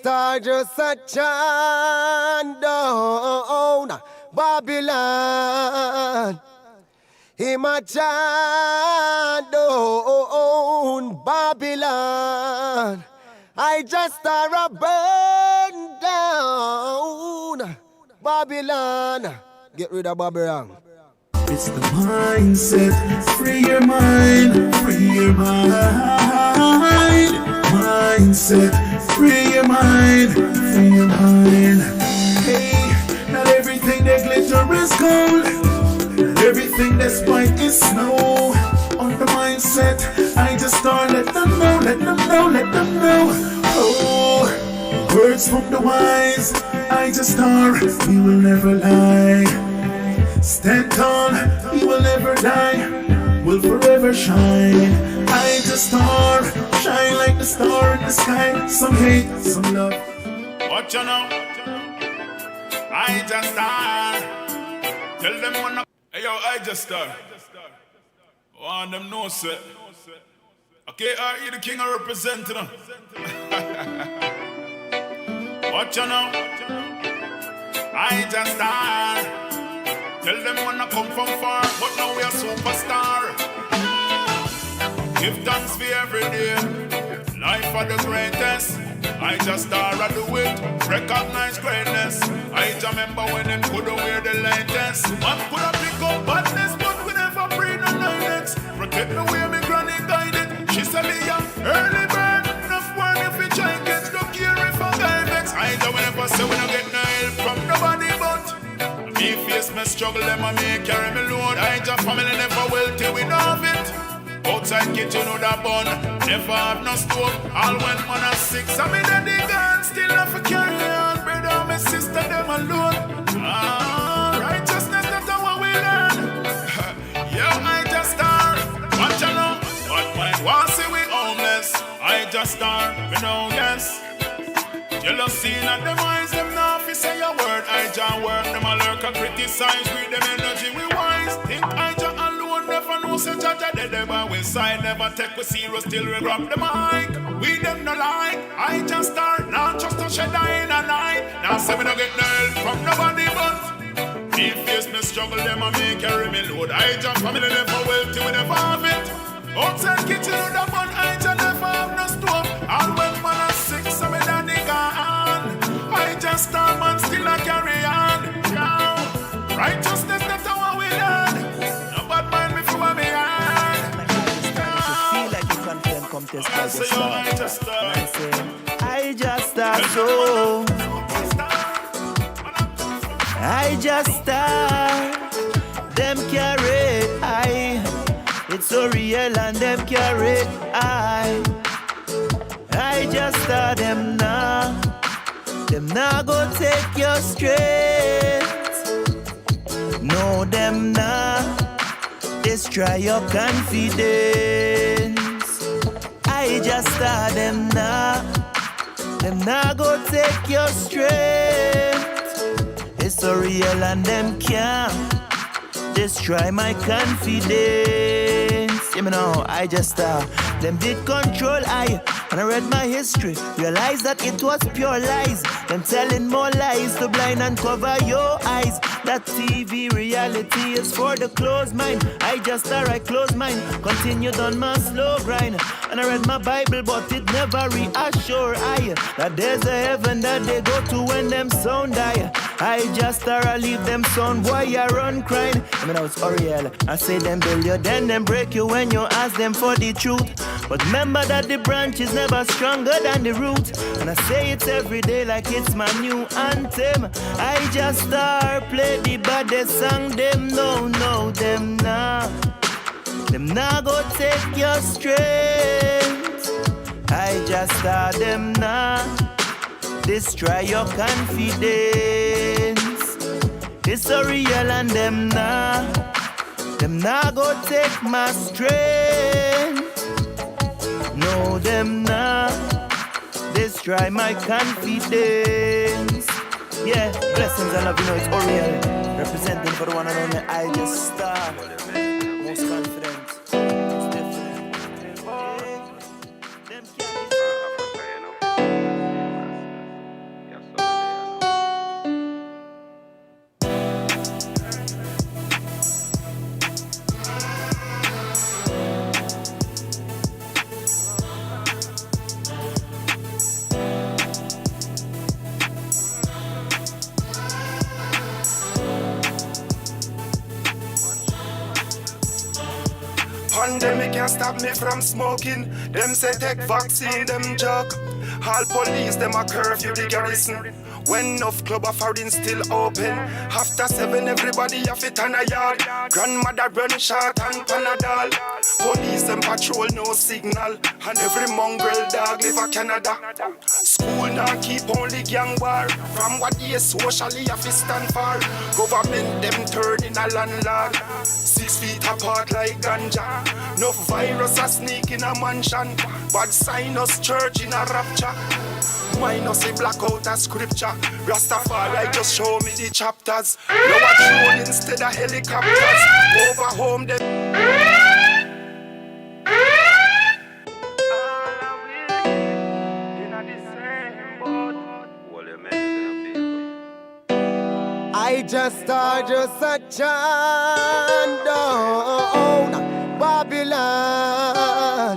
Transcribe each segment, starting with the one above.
IjahStars just a chant down Babylon. Him a chant down Babylon. IjahStars a burn down Babylon. Get rid of Babylon. It's the mindset. Free your mind. Free your mind. Mindset. Free your mind. Free your mind. Hey, not everything that glitter is gold. Not everything that's white is snow. On the mindset, IjahStars, let them know, let them know, let them know. Oh, words from the wise. IjahStars, we will never lie. Stand tall, we will never die. We'll forever shine. IjahStars, shine like the star in the sky. Some hate, some love. What you know? IjahStars. Tell them one. Hey yo, IjahStars. Want them know, sir. Okay, are you the king of representing? What you know? IjahStars. Tell them wanna come from far, but now we are superstar. Give thanks for every day. Life for the greatest. IjahStars I do it. Recognize greatness. I remember when them couldn't wear the latest. Man coulda pick up badness, but we never breed no nights. Protect the way me granny guided. She said me young early bird. Enough work if we try get no care if I die vex. Ijah we never say we no get no help from nobody but. Me face me struggle, them a me carry me load. Ijah family never wealthy, we know of it. Outside kitchen with a bun, never have no stove. All when man are sick, so me daddy gone, still have to carry on. Brother, my sister, them alone. Righteousness, that's what we learn. Yo, IjahStars, watch you know. But when one say we homeless, IjahStars, we know yes. Jealousy and them eyes, them now if you say your word. Ijah work, them a lurk and criticize. With them energy we wise. Think Ijah alone never know say Jaja dead. Never we side, never take we serious till we grab the mic. We them no like IjahStars, now just a shed in a night. Now say we no get no help from nobody but. Me face me struggle, them a me carry me load. Ijah family never wealthy, we never have it. Outside kitchen with a bun, Ijah never have no stove. All when man are sick, so me daddy gone. IjahStars man still a carry on. Yo, righteousness that's how we learn. No bad mind me for me hand. Feel like you confident come test I say yo, IjahStars. IjahStars, so IjahStars, them carry I. It's so real and them carry IjahStars, them now. Them now go take your straight. No, them now destroy your confidence. IjahStars, them now. Them now go take your strength. It's so real and them can't destroy my confidence. You know, IjahStars, them did control and I read my history, realized that it was pure lies. Them telling more lies to blind and cover your eyes. That TV reality is for the closed mind. IjahStars, I close mine, continued on my slow grind. And I read my Bible, but it never reassure I that there's a heaven that they go to when them sound die. IjahStars, I leave them sound, boy, I run crying. I mean, I was Oriel, I say them build you, then them break you when you ask them for the truth. But remember that the branch is never stronger than the root. And I say it every day like it's my new anthem. IjahStars, play the baddest song, them no, them nah. Them nah go take your strength. IjahStars, them nah destroy your confidence. It's so real and them nah go take my strength. No, them nah destroy my confidence. Yeah, blessings and love, you know it's Oriel. Representing for the one and only IjahStars. Most confident. Most different. Them Pandemic can't stop me from smoking. Them say take vaccine, them joke. All police, them a curfew the garrison. When enough club of foreign still open. After 7, everybody have it on a yard. Grandmother run shot and Panadol. Police them patrol, no signal. And every mongrel dog live a Canada. School now keep only gang war. From what they socially have to stand for. Government them turn in a landlord. 6 feet apart like ganja. No virus a sneak in a mansion. Bad sign us church in a rapture. Minus a blackout a scripture. Rastafari just show me the chapters. Now a drone instead of helicopters. Over home them. IjahStars just a chant down Babylon.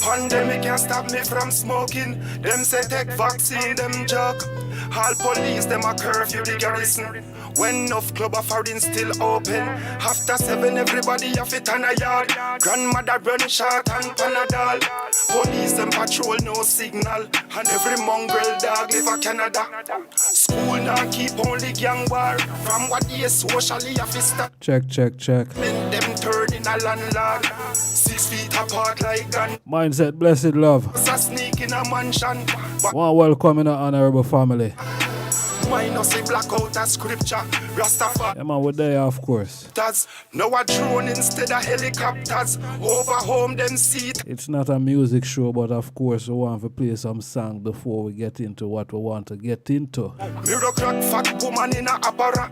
Pandemic can't stop me from smoking. Them say take vaccine, them joke. All police, them a curfew the garrison. When enough club of foreign still open. After 7, everybody have it on a yard. Grandmother run shot and Panadol. Police, them patrol, no signal. And every mongrel dog live a Canada. School now keep only gang war. From what they socially have to stop. Check. Men them turn in a landlord. 6 feet apart like gun. Mindset, blessed love. A sneak in a mansion. One welcome in our honorable family. Minus a blackout a scripture. Rastafari. Yeah man, we're there of course. Now a drone instead of helicopters. Over home them seat. It's not a music show, but of course we want to play some song before we get into what we want to get into. Bureaucrat fat woman in a opera.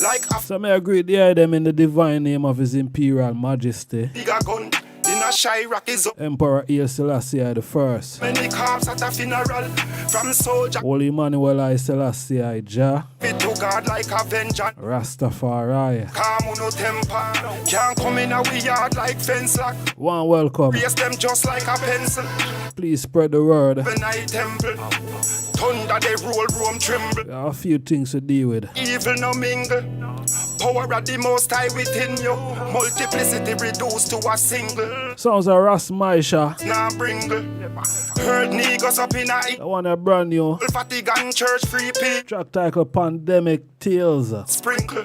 Like a So may I greet the them in the divine name of His Imperial Majesty bigger gun. In a Chirac is up. Emperor I Selassie I the First. Many cops at a funeral. From soldier. Holy Emmanuel I Selassie I Jah. Fit to God like a vengeance. Rastafari. Calm no temper. Can't come in a we yard like fence lock. One welcome. Raise them just like a pencil. Please spread the word. Benign temple. Thunder they roll, room tremble. There are a few things to deal with. Evil no mingle. Power of the most high within you. Multiplicity reduced to a single. Sounds like Ras Maisha. Now bringle. Heard niggas up in a I want a brand new fatigue and church free pee. track title Pandemic Tales. Sprinkle.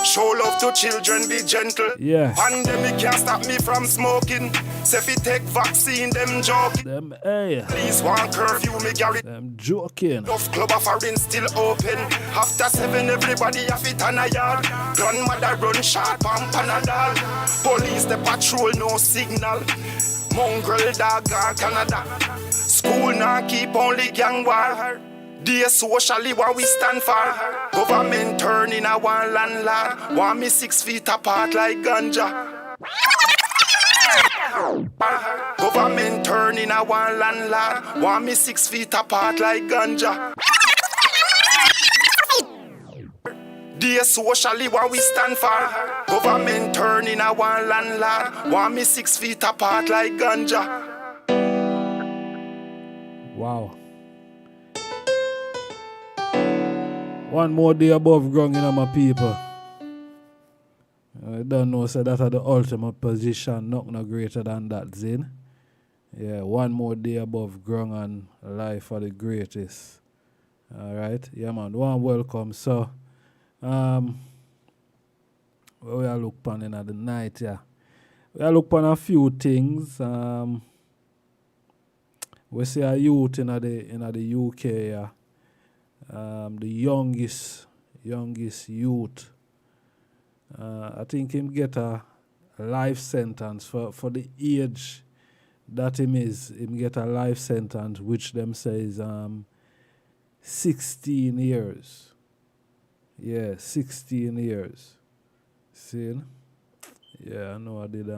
Show love to children, be gentle. Yeah. Pandemic can't stop me from smoking. Say if you take vaccine, them joking. Them hey. Please one curfew, me carry. Them joking. Enough club of foreign still open. After 7, everybody have it on a yard. Grandmother run shot on Panadol. Police the patrol, no signal. Mongrel dog on Canada. School now keep only gang war. Dear socially what we stand for. Government turn in a one landlord. Want me 6 feet apart like ganja. Government turn in a one landlord. Want me 6 feet apart like ganja. Dear socially what we stand for. Government turn in a one landlord. Want me 6 feet apart like ganja. Wow. One more day above ground in my people. I don't know, so that are the ultimate position, not no greater than that, Zin. Yeah, one more day above ground and life for the greatest. Alright, yeah man, one welcome. So, where we are look upon in the night, yeah. We are look upon a few things. We see a youth in the UK, yeah. The youngest youth. I think him get a life sentence for the age that him is. Him get a life sentence which them says 16 years. Yeah, 16 years. See? Yeah, I know I did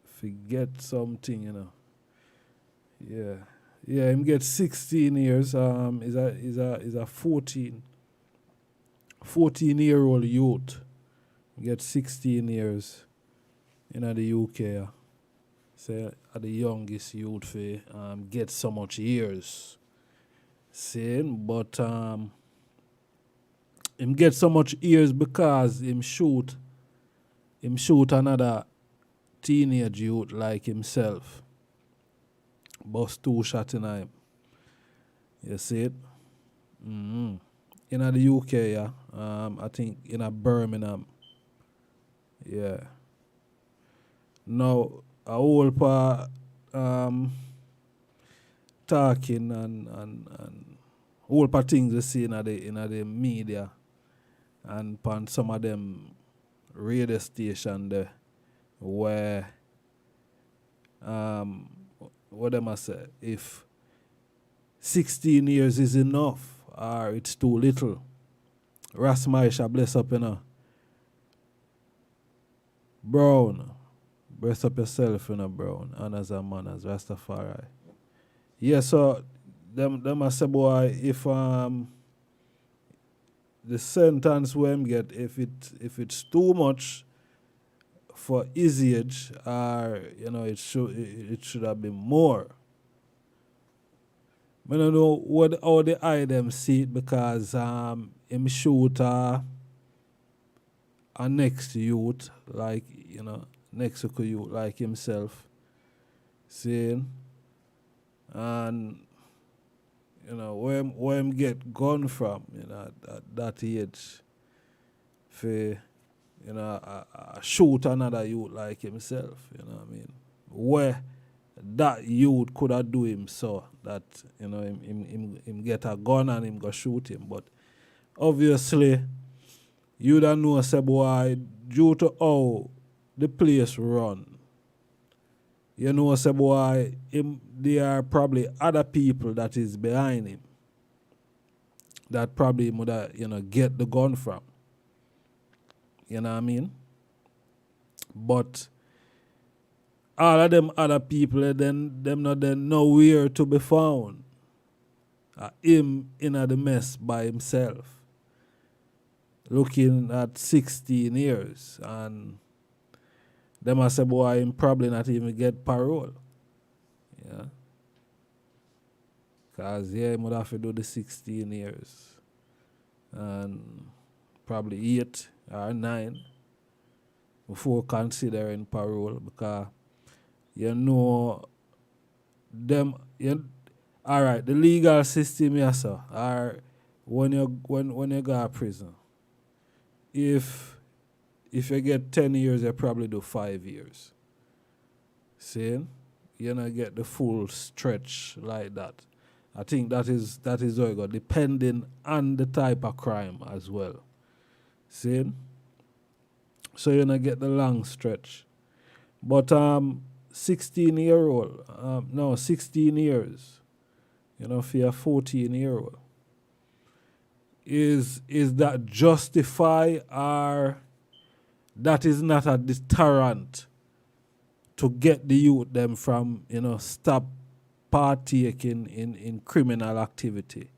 forget something, you know. Yeah. Yeah, him get 16 years. Is a 14-year-old youth. Get 16 years in the UK. Yeah. Say the youngest youth for get so much years. Saying, but him get so much years because him shoot another teenage youth like himself. Bust 2 shots in him. You see it? In the UK, yeah. I think in a Birmingham. Yeah. Now a whole part talking and whole part things you see in the media and on some of them radio station there where what am I say? If 16 years is enough or it's too little. Rasmaisha bless up, Brown. Bless up yourself, Brown. And as a man, as Rastafari. Yeah, so them I say, boy, if the sentence we him get, if it's too much for his age, or it should have been more. I don't know how the eye them see it because him shoot a next youth like next to youth like himself, seeing, and where him get gun from at that age, for shoot another youth like himself, what I mean, where that youth could have do him so that him get a gun and him go shoot him, but obviously you don't know, say boy, due to how the place run, say boy, there are probably other people that is behind him that probably would get the gun from. You know what I mean? But all of them other people, them not then nowhere to be found. Him in the mess by himself, looking at 16 years, and them I say, boy, him probably not even get parole. Yeah. Because, he would have to do the 16 years. And probably 8 or 9 before considering parole, because them, all right, the legal system, yes, sir, are when you go to prison, if you get 10 years, you probably do 5 years. See? You don't get the full stretch like that. I think that is how it goes, depending on the type of crime as well. See? So you don't get the long stretch. But 16 years, for a 14-year-old. Is that justify, or that is not a deterrent to get the youth them from, stop partaking in criminal activity?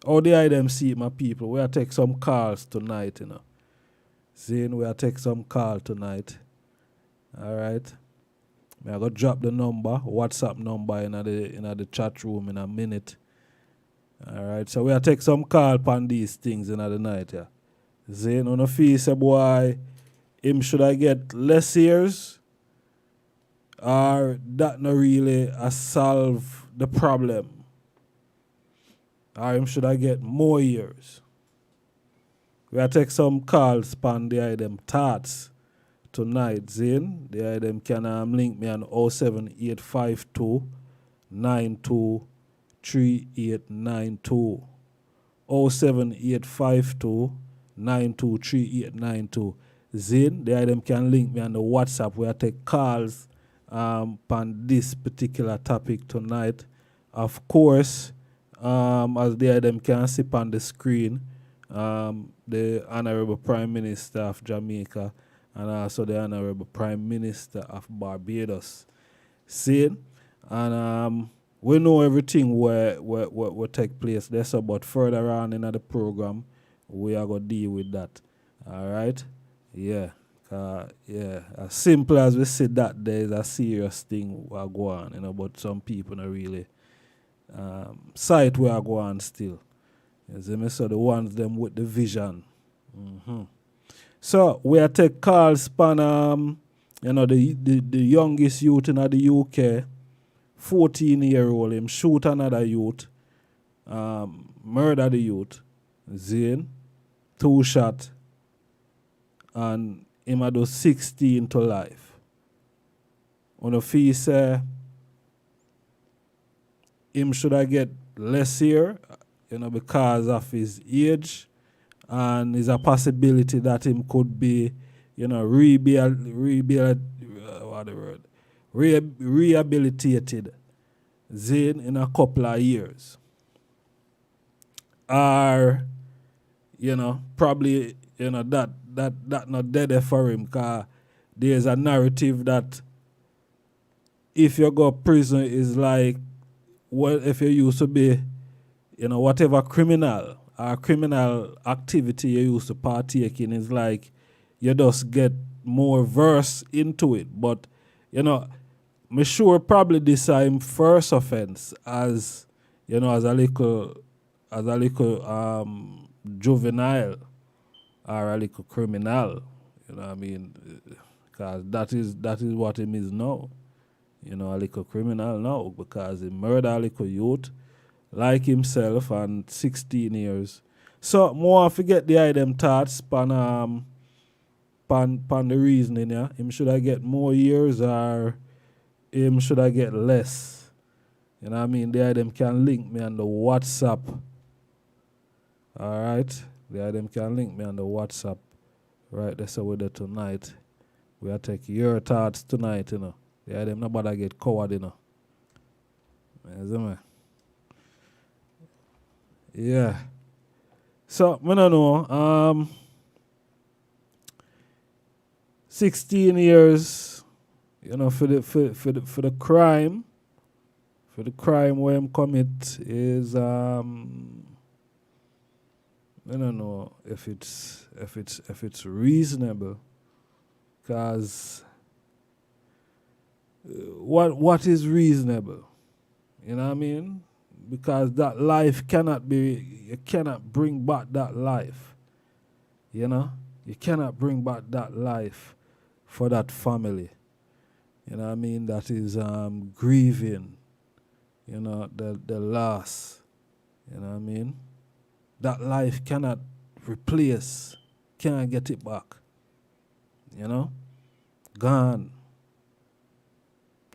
How the eye them see it, my people? We'll take some calls tonight, Seeing we'll take some call tonight. All right. I'm going to drop the number, WhatsApp number in the chat room in a minute. All right. So we'll take some call upon these things in the night, yeah. Zane on the fee say, boy, him should I get less years, or that not really solve the problem, or him should I get more years? We'll take some calls upon the them thoughts tonight, Zane. The them can link me on 07852 923892. 07852 923892. Zane, the item can link me on the WhatsApp where I take calls on this particular topic tonight. Of course, as the item can see on the screen, the Honorable Prime Minister of Jamaica and also the Honorable Prime Minister of Barbados. Zane, And we know everything where take place there, so but further on in the program, we are going to deal with that. All right? Yeah. Yeah, as simple as we said that there is a serious thing we are going on, but some people not really sight we are going on still. You see me? So the ones them with the vision. So we are take calls span the youngest youth in the UK, 14-year-old, him shoot another youth, murder the youth, Zane, 2 shot, and him a do 16 to life. On a fee say him should I get less here, because of his age, and is a possibility that him could be, rehabilitated Zane in a couple of years. Or, probably, that not dead for him, because there's a narrative that if you go prison is like, well, if you used to be, whatever criminal or criminal activity you used to partake in, is like you just get more versed into it. But, me sure probably this time first offense as, as a little juvenile or a little criminal, you know what I mean? Because that is what him is now. A little criminal now, because he murdered a little youth like himself and 16 years. So more forget the item thoughts pan the reasoning, yeah. Him should I get more years or him should I get less? You know what I mean? The item can link me on the WhatsApp. Alright? The item can link me on the WhatsApp. Right, that's how we do tonight. We'll take your thoughts tonight, The item nobody get covered, You see me? Yeah. So, I don't know. 16 years, for the crime. For the crime where him commit is I don't know if it's reasonable. Because what is reasonable? You know what I mean? Because that life you cannot bring back that life. You cannot bring back that life for that family. You know what I mean? That is grieving, the loss. You know what I mean? That life cannot replace, can't get it back. Gone.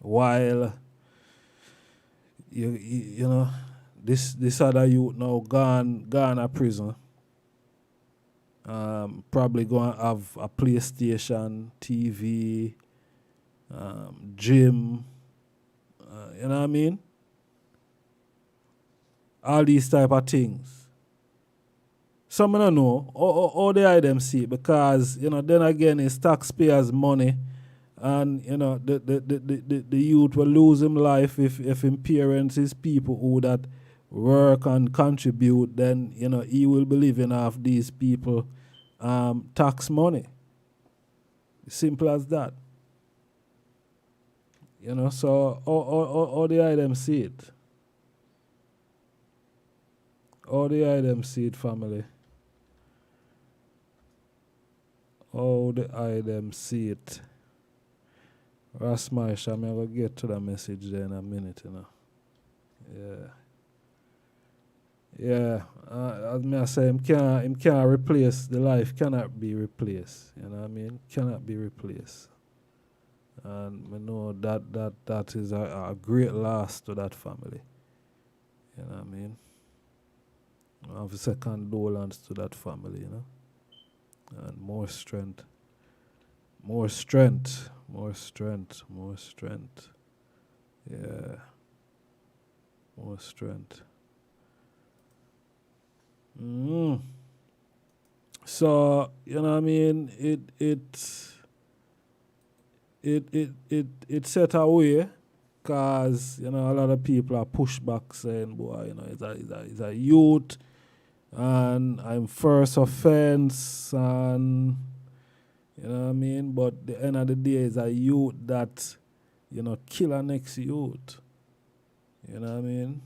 While this other youth now gone to prison. Probably going to have a PlayStation, TV, gym. You know what I mean? All these type of things. Some don't know how the item see it, because then again it's taxpayers' money. And the youth will lose him life if him parents is people who that work and contribute, then he will be living off these people tax money. Simple as that. So all the items see it. All the items see it, family. All the items see it. Rasmash, I'm going to get to the message there in a minute, Yeah. As I say, him can't replace, the life cannot be replaced. You know what I mean? Cannot be replaced. And we know that is a great loss to that family. You know what I mean? I have a second condolence to that family, And more strength. More strength. More strength. More strength. Yeah. More strength. So, you know what I mean? It set away Cause a lot of people are push back saying, boy, it's a youth and I'm first offense and you know what I mean? But the end of the day is a youth that, kill a next youth. You know what I mean?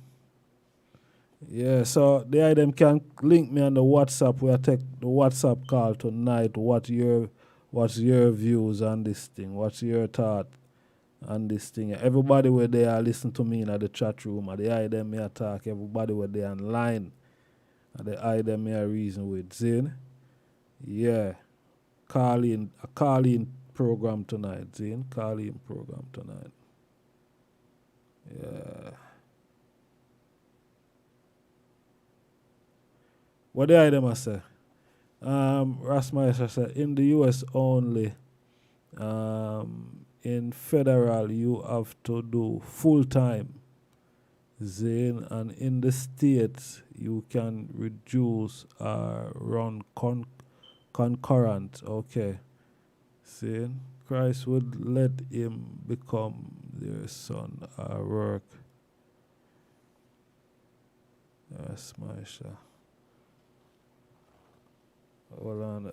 Yeah, so the item can link me on the WhatsApp. We'll take the WhatsApp call tonight. What's your views on this thing? What's your thought on this thing? Everybody were there listen to me in the chat room. At the item me attack. Everybody were there online. At the item me a reason with. Zin? Yeah. A call-in program tonight, Zin. Call-in program tonight. Yeah. What the item I say? Rasmeister said, in the US only, in federal you have to do full time. Zane, and in the states you can reduce or run concurrent. Okay. Zane, Christ would let him become their son or work. Rasmeister. Hold on.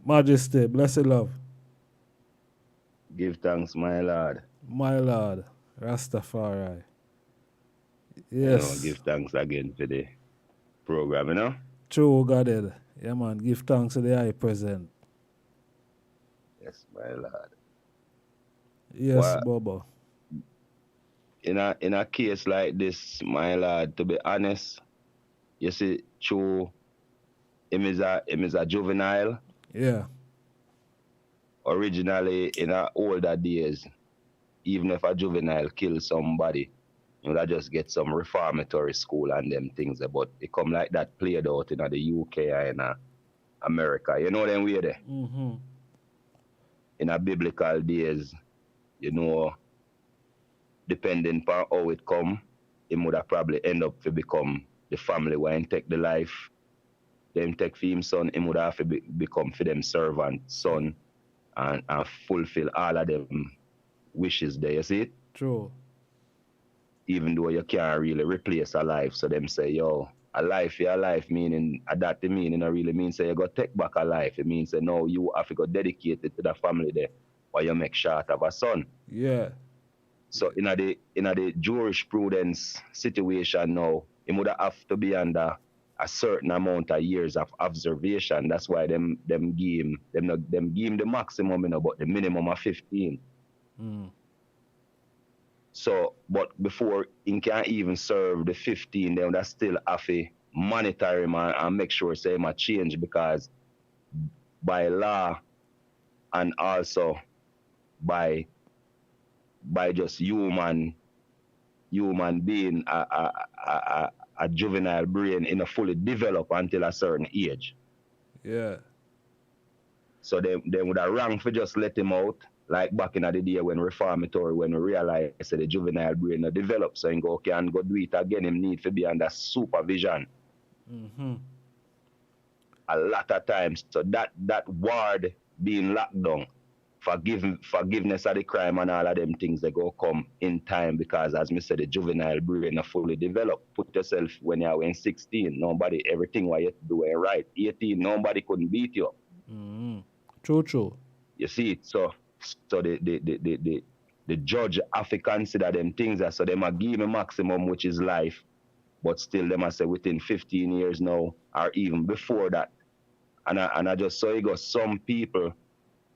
Majesty, blessed love. Give thanks, my Lord. My Lord, Rastafari. Yes. Give thanks again for the program, True, God. Yeah, man. Give thanks to the high present. Yes, my Lord. Yes, Bobo. In a case like this, my Lord, to be honest, you see, true, him is a juvenile. Yeah. Originally, in our older days, even if a juvenile kills somebody, you would just get some reformatory school and them things. But it come like that played out in the UK and in America. You know them way there? Mm-hmm. In a biblical days, depending on how it come, it would have probably end up to become the family where he take the life. Then take for him son, he would have to become for them servant son and fulfill all of them wishes there, you see it? True. Even though you can't really replace a life, so them say, yo, a life for a life, meaning that the meaning really means say you go take back a life. It means say no, you have to go dedicate it to the family there or you make short of a son. Yeah. So in the jurisprudence situation now, it would have to be under a certain amount of years of observation. That's why them give him the maximum, but the minimum of 15. Mm. So, but before he can even serve the 15, they would still have to monitor him and make sure say him a change, because by law and also by just human being, a juvenile brain in a fully develop until a certain age. Yeah. So they would have wrong for just let him out, like back in the day when reformatory, when we realized that the juvenile brain not develop, so he can go do it again, him need to be under supervision. Mm-hmm. A lot of times, so that ward being locked down, forgiveness of the crime and all of them things, they go come in time, because as me said, the juvenile brain are fully developed. Put yourself when you're in 16, everything what you do is right. 18, nobody couldn't beat you. Mm-hmm. True. You see it, so the judge have to consider them things, so they might give a maximum, which is life, but still they must say within 15 years now, or even before that. And I just saw you go some people.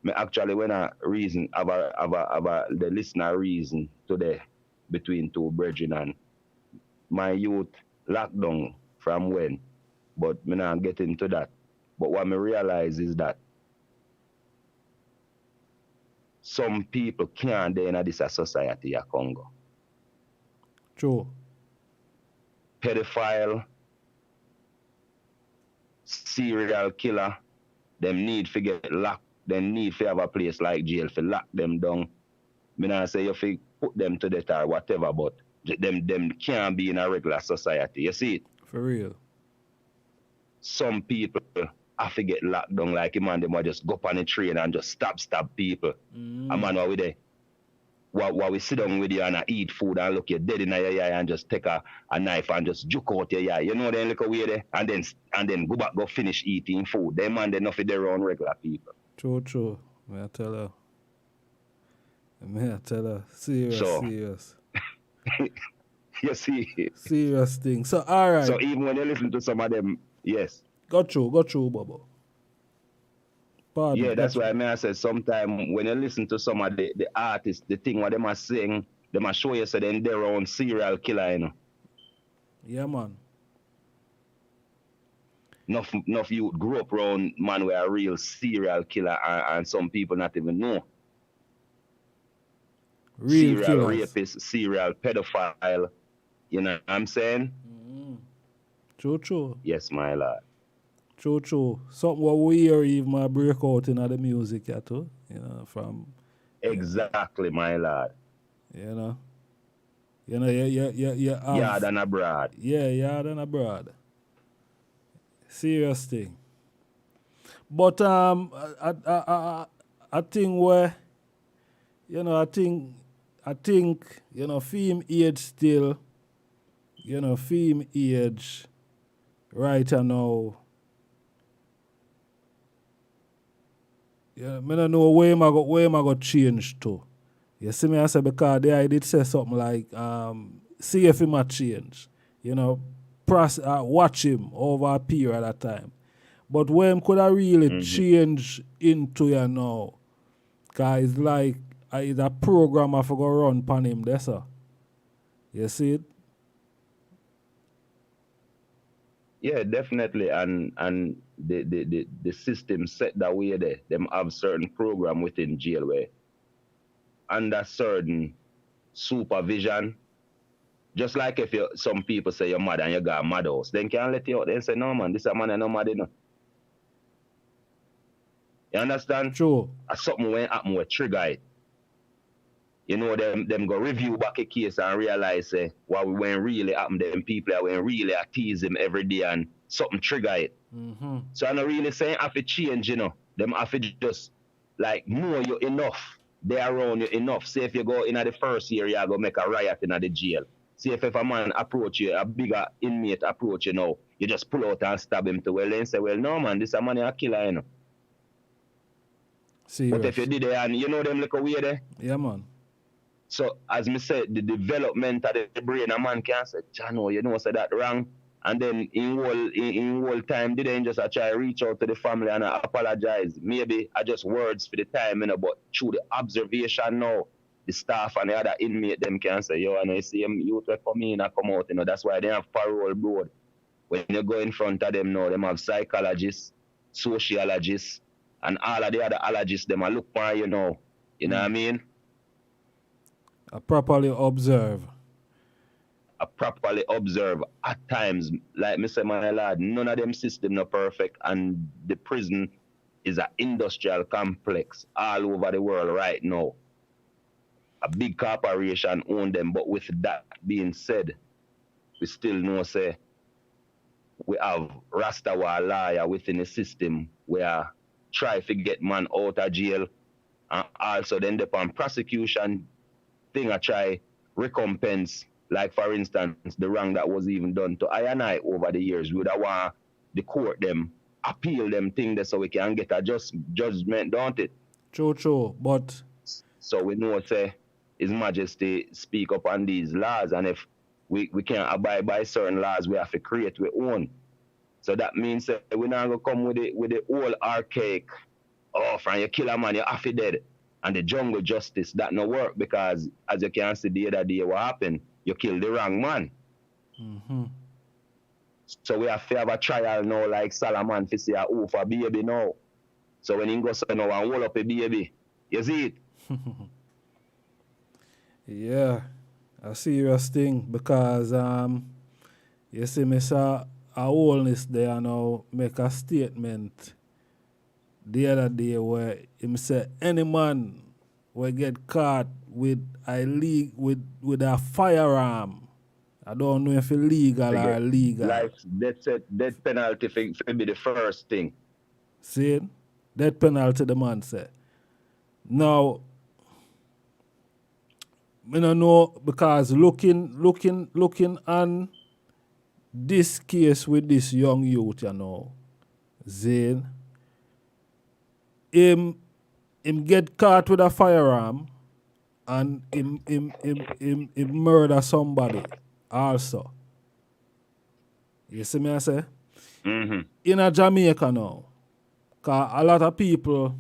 Me actually, when I reason about the listener reason today between two brethren, and my youth locked down from when, but me not get into that. But what me realize is that some people can't be in this society of Congo. True. Pedophile, serial killer, them need to get locked. They need to have a place like jail to lock them down. Me not say you have put them to death or whatever, but them can't be in a regular society. You see it? For real. Some people have to get locked down like him and them will just go up on the train and just stab people. A man while we there. While we sit down with you and eat food and look you dead in your eye and just take a knife and just juke out your eye. You know then look away there and then go back go finish eating food. Them man they not for their own regular people. True. May I tell her. Serious. You see? Serious thing. So all right. So even when you listen to some of them, yes. Go through, Bobo. Pardon, yeah, that's why I said sometimes when you listen to some of the artists, the thing what they must sing, they must show you so then their own serial killer, you know. Yeah, man. Enough you grew up around man with a real serial killer and some people not even know. Real serial killers. Rapist, serial pedophile. You know what I'm saying? True. Yes, my lord. True. Something what we hear even my break out in the music, yeah, too. You know, from... Exactly, my lord. You know, Yard and abroad. Yeah, yard and abroad. Serious thing. But I think where, you know, I think, you know, film age still, you know, film age right now. Yeah, I don't know where am I go change to. You see me I say because there I did say something like see if he might change. You know, watch him over a period of time. But where him could I really change into you now? Cause it's like it's a program I forgot run upon him there, sir. You see it? Yeah, definitely. And the system set that way there. Them have certain program within jail where under certain supervision. Just like if some people say you're mad and you got a mad house, then can't let you out there and say, no man, this is a man and no mad enough. You understand? True. Something when happen with trigger it. You know, them go review back a case and realize what when really happen, them people that when really tease him every day and something trigger it. So I'm not really saying have to change, you know. Them have to just like know you enough. They around you enough. Say if you go in the first year, you go make a riot in the jail. See if a man approach you, a bigger inmate approach you now, you just pull out and stab him to well then say, well no man, this a man a killer, you know. Serious. But if you did it and you know them look away there. Yeah man. So as me said, the development of the brain a man can say, Chano, you know say that wrong. And then in whole time did they just try to reach out to the family and apologize. Maybe I just words for the time, you know, but through the observation now, the staff and the other inmate them can say, yo, and I see them youth will come in and come out, you know. That's why they have parole board. When you go in front of them now, them have psychologists, sociologists, and all of the other allergists, them a look for you know. You know what I mean? Properly observe at times. Like me say, my lad, none of them system not perfect, and the prison is an industrial complex all over the world right now. A big corporation own them, but with that being said, we still know say we have Rastafari lawyer within the system where try to get man out of jail, and also then upon prosecution thing I try recompense, like for instance the wrong that was even done to I and I over the years. We would have want the court them appeal them thing there so we can get a judgment, don't it? True. But so we know say His Majesty speak up on these laws, and if we can't abide by certain laws, we have to create our own. So that means that we're not gonna come with the old archaic, oh, from you kill a man, you have to dead. And the jungle justice, that no work, because as you can see the other day what happened, you killed the wrong man. So we have to have a trial now like Solomon to see a oof a baby now. So when he goes now and hold up a baby, you see it? yeah, a serious thing because you see me saw a wholeness there now make a statement the other day where him say any man will get caught with a firearm. I don't know if it's legal or illegal. Life, death penalty for be the first thing. See? Death penalty, the man say. Now, I don't know, because looking on this case with this young youth, you know, Zane, him get caught with a firearm and him murder somebody also. You see me I say? Mm-hmm. In a Jamaica now, cause a lot of people,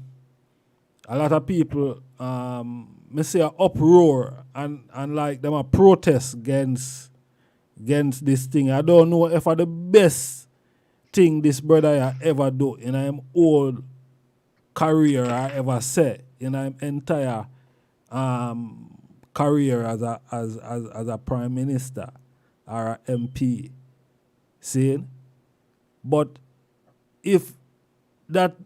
me say a uproar and like them a protest against this thing. I don't know if the best thing this brother ever do in his whole career I ever say in his entire career as a prime minister or a MP. See? But if that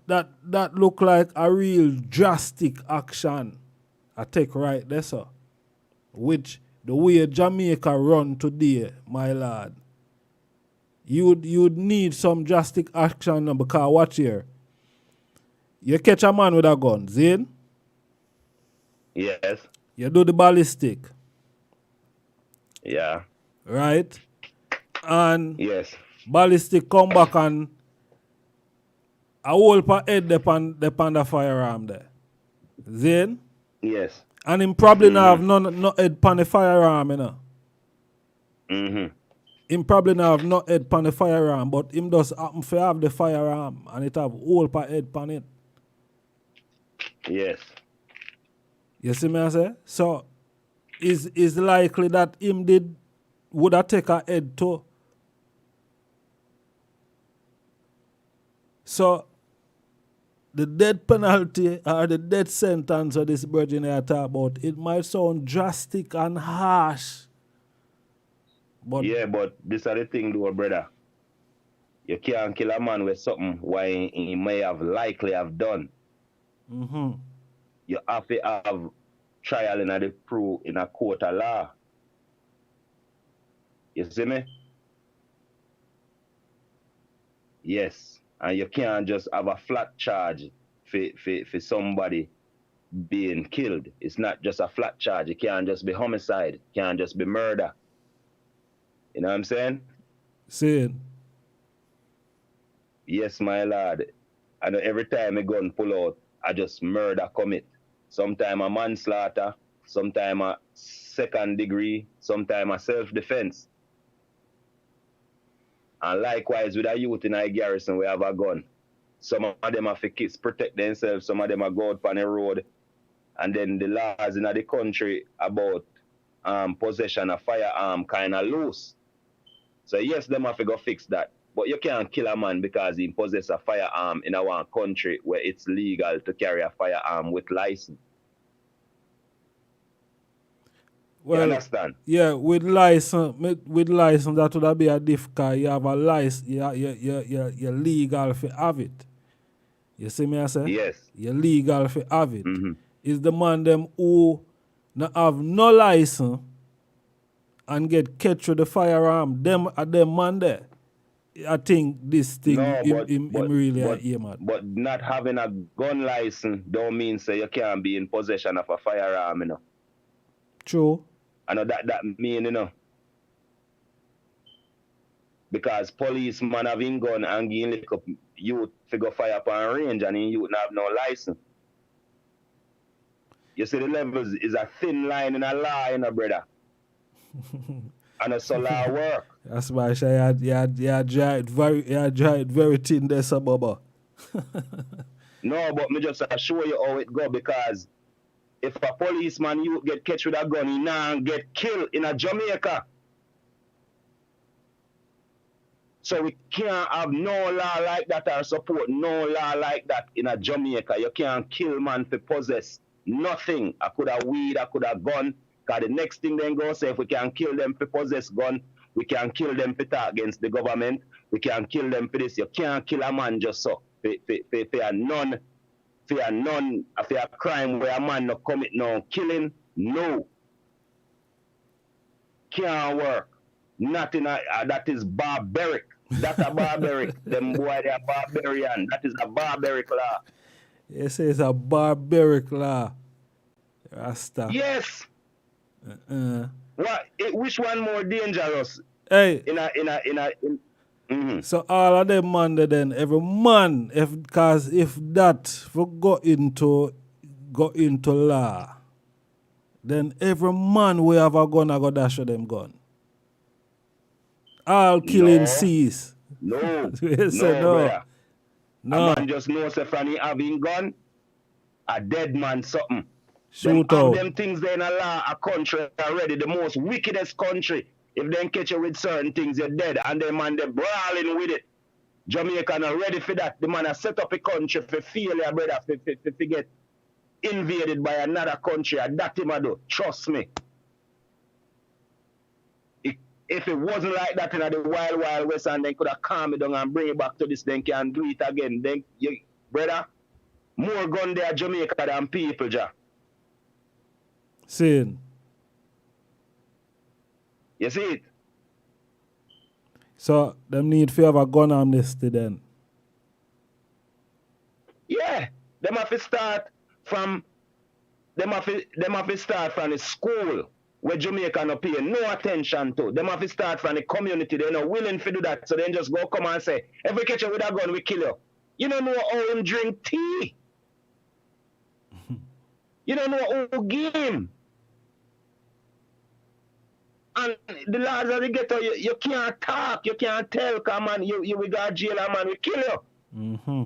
look like a real drastic action I take right there, sir, which the way Jamaica run today, my lad, you'd need some drastic action because watch here. You catch a man with a gun, Zane? Yes. You do the ballistic. Yeah. Right? And Yes. ballistic come back and a whole pa head depend the firearm there. Zane? Yes. And him probably not have no head pan the firearm, you know. Mm-hmm. Him probably not have no head pan the firearm, but him does happen to have the firearm and it have whole pa head pan it. Yes. You see me I say? So is likely that him would have take a head too. So the death penalty or the death sentence of this virgin I talk about, it might sound drastic and harsh. But yeah, but this is the thing though, brother. You can't kill a man with something why he may have likely have done. Mm-hmm. You have to have trial in the proof in a court of law. You see me? Yes. And you can't just have a flat charge for somebody being killed. It's not just a flat charge. It can't just be homicide. It can't just be murder. You know what I'm saying? Saying. Yes, my lord. I know every time a gun pull out, I just murder commit. Sometime a manslaughter, sometime a second degree, sometime a self-defense. And likewise with a youth in a garrison, we have a gun. Some of them have to protect themselves, some of them are go out on the road. And then the laws in the country about possession of firearm kind of loose. So yes, them have to go fix that. But you can't kill a man because he possesses a firearm in our country where it's legal to carry a firearm with license. Well, you understand? Yeah, with license that would be a difficult. You have a license, you're legal to have it. You see me I say? Yes. You're legal to have it. Mm-hmm. It's the man them who not have no license and get catch with the firearm. Them man there. I think this thing him really aim at. But not having a gun license don't mean say you can't be in possession of a firearm, you know. True. I know that mean, you know. Because policeman having gun and getting lick up youth figure fire upon range and youth not have no license. You see the levels is a thin line in a law, you know, brother. And it's a law work. That's why I say you dry it very thin there, sir, Baba. No, but me just show you how it go because if a policeman you get catch with a gun, he now get killed in a Jamaica. So we can't have no law like that or support no law like that in a Jamaica. You can't kill man for possess nothing. I could have weed, I could have gun. Because the next thing they go say, if we can kill them for possess gun, we can kill them for talk against the government. We can kill them for this. You can't kill a man just so. For a crime where a man not commit no killing, no. Can't work. Nothing that is barbaric. That's a barbaric. Them boy, they are barbarian. That is a barbaric law. You say it's a barbaric law. Rasta. Yes. Uh, What? Which one more dangerous? hey, Mhm. so all of them man there then, every man, if that for go into law, then every man we have a gun, I go dash with them gun. All killing No. cease. No. You say No, no. brother. No. A man just knows if he having gun, a dead man something. Shoot them out. Have them things there in a law, a country already, the most wickedest country. If they catch you with certain things, you're dead. And them man, they brawling with it. Jamaica not ready for that. The man has set up a country for failure, brother, for get invaded by another country. And that him a do. Trust me. If it wasn't like that in the wild, wild west, and they could have calmed it down and bring it back to this, then can do it again. Then, brother, more gun there Jamaica than people, ja. Saying. You see it? So them need to have a gun amnesty then. Yeah. Them have to start from the school where Jamaica no pay no attention to. Them have to start from the community. They're not willing to do that. So then just go come and say, if we catch you with a gun, we kill you. You don't know how him drink tea. You don't know who give him. And the laws of the ghetto, you can't talk, you can't tell, come on, you will go to jail and man, we kill you. Mm-hmm.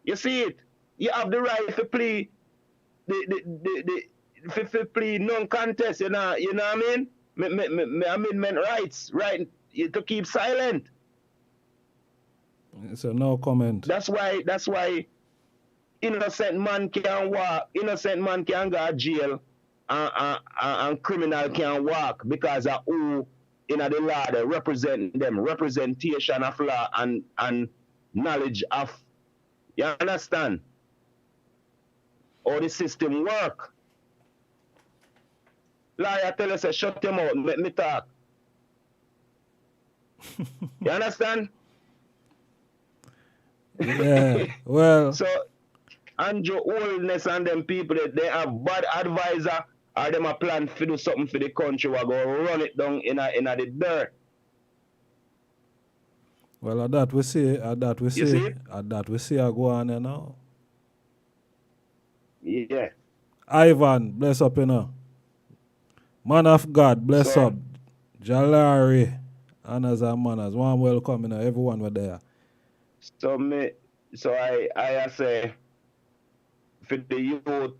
You see it? You have the right to plea to plea non-contest, you know what I mean? Amendment rights, right? To keep silent. So no comment. That's why innocent man can walk, innocent man can go to jail, and criminal can walk because of who in the law they represent them, representation of law and knowledge of, you understand? How the system work. Lawyer tell us, shut him out, let me talk. You understand? Yeah, well. So, Andrew Oldness and them people, they have bad advisor or them a plan to do something for the country, we go run it down in the dirt. Well, at that we see, see it? at that we see I go on there now. Yeah. Ivan, bless up, you know. Man of God, bless So- up. Jalari, honors and manners. One welcome, you know, everyone were there. So I say for the youth,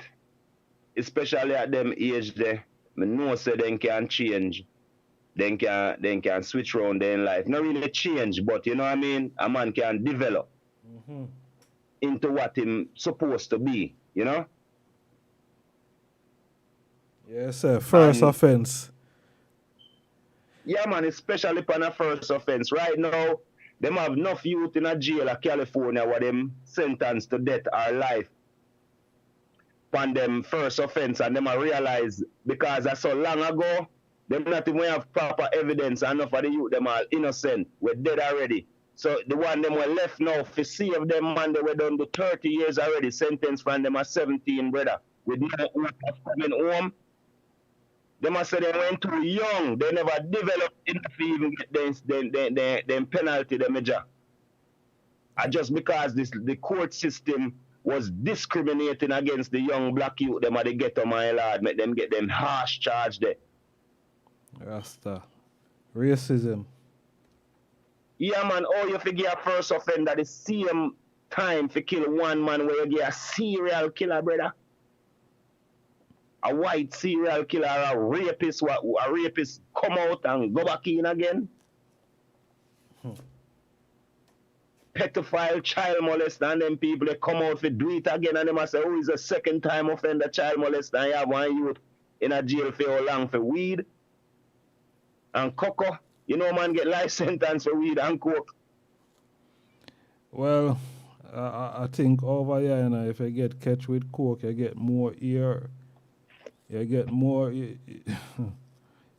especially at them age there, I know say they can change. They can switch around their life. Not really change, but you know what I mean? A man can develop into what him supposed to be, you know? Yes, sir. First And- offense. Yeah, man, especially upon a first offense. Right now, them have enough youth in a jail of California where them sentenced to death or life upon them first offense, and them a realize because that's so long ago, them not even have proper evidence, and enough of the youth, them are innocent, we're dead already. So the one them were left now, for save them, man, they were done to 30 years already, sentenced from them at 17, brother, with no hope of coming home. They must say they went too young. They never developed enough to even get them penalty, them major. And just because the court system was discriminating against the young black youth, them at the ghetto, my lord, make them get them harsh charge there. Rasta. Racism. Yeah, man, you figure a first offender the same time to kill one man where you get a serial killer, brother. A white serial killer or a rapist come out and go back in again. Pedophile, child molester, and them people they come out to do it again, and they must say, oh, he's a second time offender, child molester, and you have one youth in a jail for how long for weed and cocoa. You know, man get life sentence for weed and coke. Well, I think over here, you know, if you get catch with coke, you get more ear. You get more, you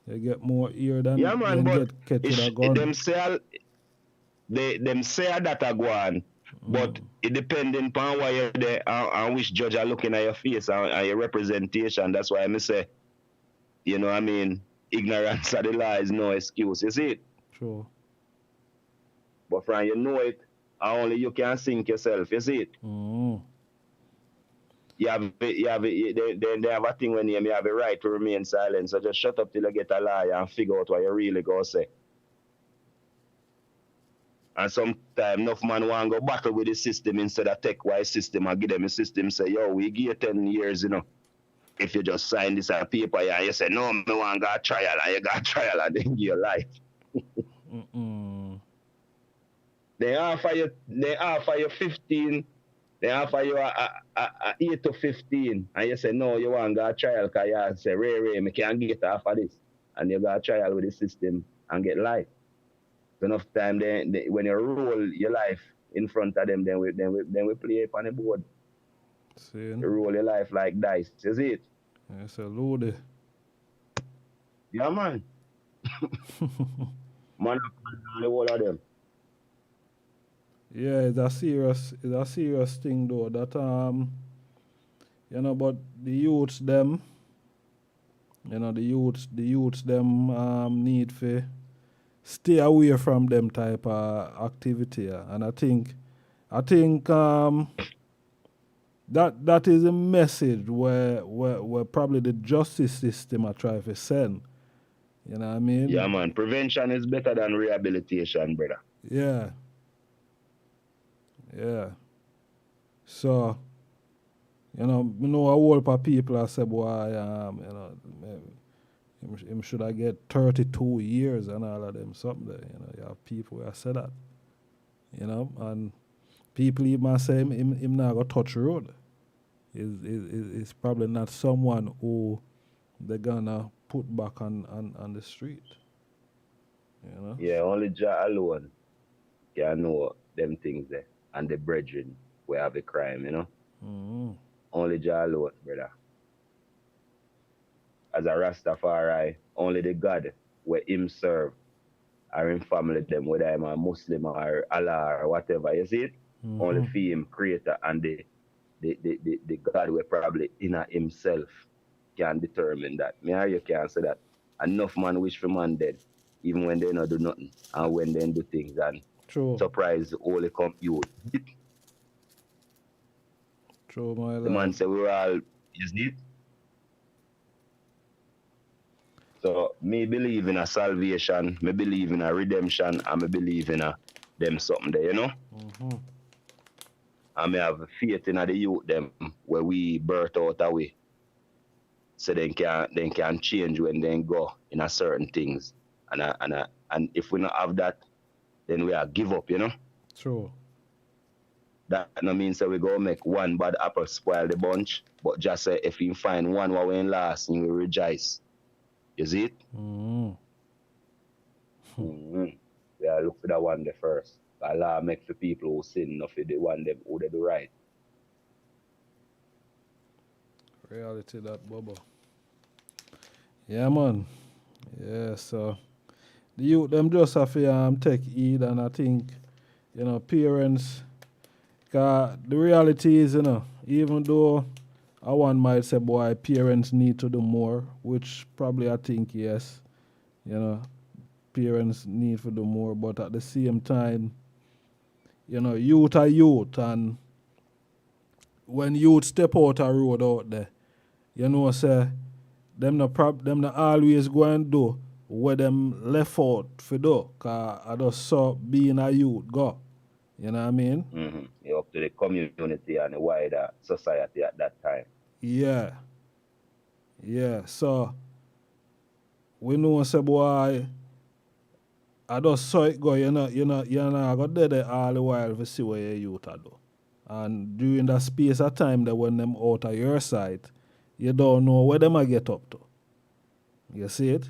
They get more ear than Yeah, man, but get catch with a gun. them say that a go on, but it depending upon why you're there and which judge are looking at your face and your representation. That's why I say, you know what I mean, ignorance of the law is no excuse, you see it? True. But from you know it, and only you can sink yourself, you see it? They have a thing when you have a right to remain silent, so just shut up till you get a lawyer and figure out what you really go say. And sometimes enough man want to go battle with the system instead of take why system and give them a system say, yo, we give you 10 years, you know. If you just sign this on paper and you say, no, me want to go trial, and you got trial and then give your life. They offer you 15, they offer you a 8 to 15, and you say, no, you want to go trial because you say, Ray, me can't get off of this. And you go trial with the system and get life. So enough time, when you roll your life in front of them, then we play it on the board. You roll your life like dice. You see it? Yeah, it's a load. Yeah, man. Man, the whole of them. Yeah, it's a serious thing though. That you know, but the youths them, you know, the youths them need to stay away from them type of activity. And I think that is a message where probably the justice system are trying to send. You know what I mean? Yeah, man. Prevention is better than rehabilitation, brother. Yeah. Yeah. So, you know a whole lot of people I say, boy, you know, him should I get 32 years and all of them something there. You know, you have people who say that. You know, and people even say him not gonna touch the road. Is probably not someone who they're gonna put back on the street. You know? Yeah, only Jah alone can know them things there. And the brethren we have a crime, you know? Only Jah alone, brother. As a Rastafari, only the God where him serve or him family them, whether I'm a Muslim or Allah or whatever, you see it? Only for him, creator, and the God where probably in himself can determine that. Me or you can say that enough man wish for man dead, even when they not do nothing, and when they do things and True. surprise only come you. True, my lord. The man say we were all, you see it? So, me believe in a salvation, me believe in a redemption, and me believe in a them something there, you know? And me have faith in the youth them where we birth out away. So they can change when they go in a certain things. And if we not have that, then we are give up, you know? True. That no means that we go make one bad apple spoil the bunch, but just say if you find one what we last, you will rejoice. You see it? We are look for that one the first. Allah make for people who sin, not for the one them who they do right. Reality that bubble. Yeah, man. Yeah, so the youth them just have to take heed, and I think, you know, parents, cause the reality is, you know, even though one might say, boy, parents need to do more, which probably I think, yes, you know, parents need to do more, but at the same time, you know, youth are youth, and when youth step out a road out there, you know, say, them not always go and do what them left out for do, cause I just saw being a youth go. You know what I mean? You're up to the community and the wider society at that time. Yeah. Yeah. So we know say boy, I just saw it go, you know, I got there all the while to see what your youth are do. And during that space of time that when them out of your sight, you don't know where them a get up to. You see it?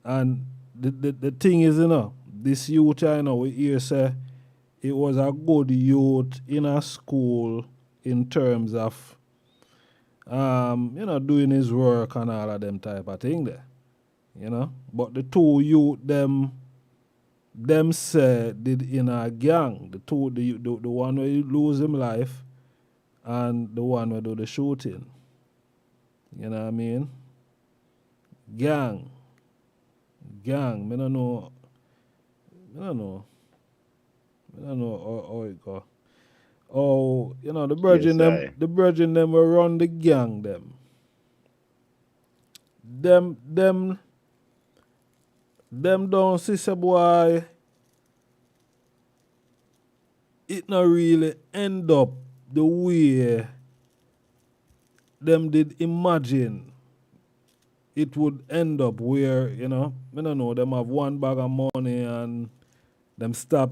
And the thing is, you know, this youth, you know, we hear say it was a good youth in a school in terms of, you know, doing his work and all of them type of thing there. you know. But the two youth them say did in a gang. The one where you lose him life and the one where do the shooting. You know what I mean? Gang. Me don't know. I don't know how it go. Oh, you know, the brethren them will run the gang them. Them don't see say boy it not really end up the way them did imagine it would end up, where, you know, I don't know, them have one bag of money and them stop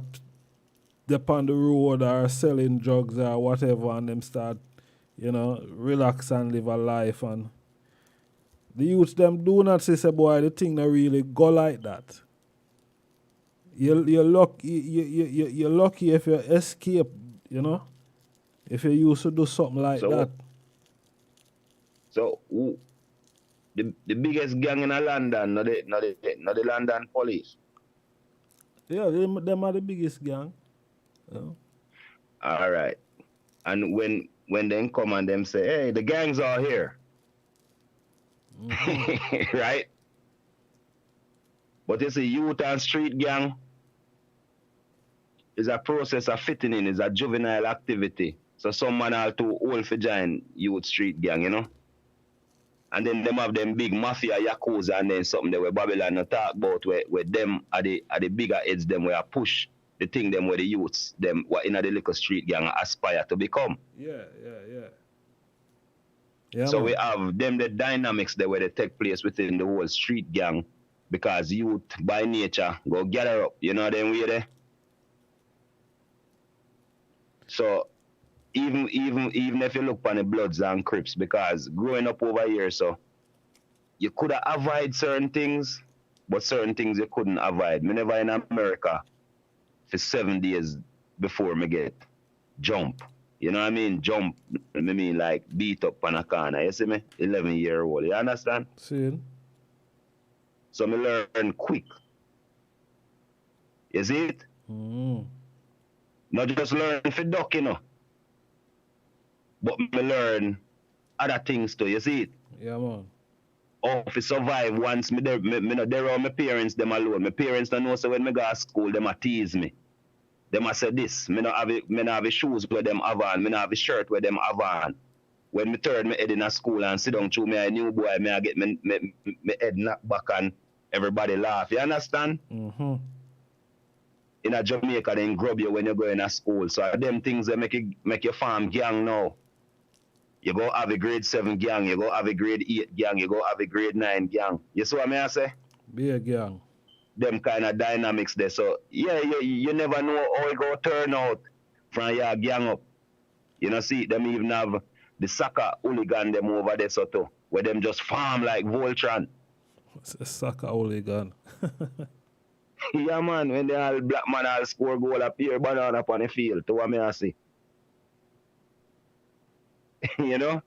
up on the road or selling drugs or whatever, and them start, you know, relax and live a life. And the youths them do not say boy the thing not really go like that. You're lucky if you escape, you know, if you used to do something like that. So the biggest gang in London, not the London police. Yeah, them are the biggest gang. Yeah. All right. And when they come and them say, hey, the gangs are here. Mm-hmm. Right? But it's a youth and street gang. It's a process of fitting in, it's a juvenile activity. So some man are too old for join youth street gang, you know? And then them have them big mafia yakuza and then something that where Babylon not talk about where them are the bigger heads them where push the thing them where the youths them what in the little street gang aspire to become. Yeah, so man. we have them the dynamics that where they take place within the whole street gang, because youth by nature go gather up, you know them way there. So even if you look on the Bloods and Crips, because growing up over here, so you could avoid certain things, but certain things you couldn't avoid. Me never in America for 7 days before me get jump. You know what I mean? Jump, I mean like beat up on a corner. You see me? 11-year-old. You understand? See. So me learn quick. You see it? Mm. Not just learn for duck, you know. But me learn other things too, you see it? Yeah, man. How to survive once me not there around my parents them alone. My parents don't know, so when me go to school, them a tease me. Them a say this, me not have shoes where them have on, me not have a shirt where them have on. When me turn me head in a school and sit down through me a new boy, me I get me head knocked back and everybody laugh. You understand? Mm-hmm. In a Jamaica, they grub you when you go in a school. So them things that make your farm gang now. You go have a grade 7 gang, you go have a grade 8 gang, you go have a grade 9 gang. You see what I say? Be a gang. Them kind of dynamics there. So yeah, you never know how it go turn out from your gang up. You know, see, them even have the soccer hooligan them over there so too, where them just farm like Voltron. It's a soccer hooligan. Yeah, man, when the all black man all score goal appear banana upon the field, to what me I see. You know?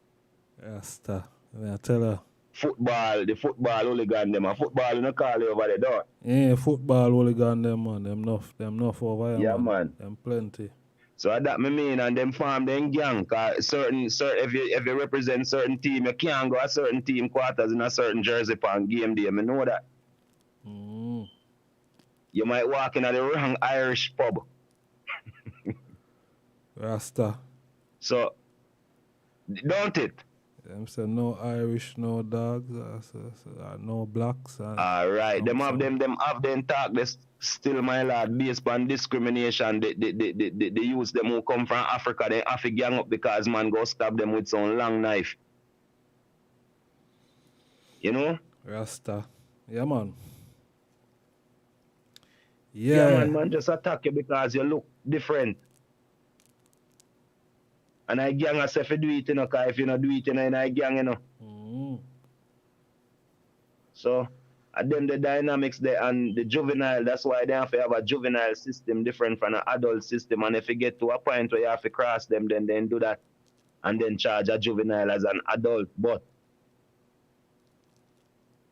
Rasta. I tell her. The football hooligan them, and football no call you over the door. Yeah, football hooligan them, man. Them enough over here, yeah, man. Them plenty. So that me mean, and them farm them gang, cause certain if you represent certain team, you can't go a certain team quarters in a certain jersey on game day. Me know that. Mm. You might walk in at the wrong Irish pub. Rasta. So, don't it? Them say no Irish, no dogs, no blacks. All right. Them have them talk this still, my lad, based on discrimination. The youths them who come from Africa, they have to gang up because man go stab them with some long knife. You know? Rasta. Yeah, man. Yeah, man, just attack you because you look different. And I gang us if you do it, you know, because if you don't do it, you know, I gang, you know. Mm. So, and then the dynamics there and the juvenile, that's why they have to have a juvenile system different from an adult system. And if you get to a point where you have to cross them, then do that. And then charge a juvenile as an adult. But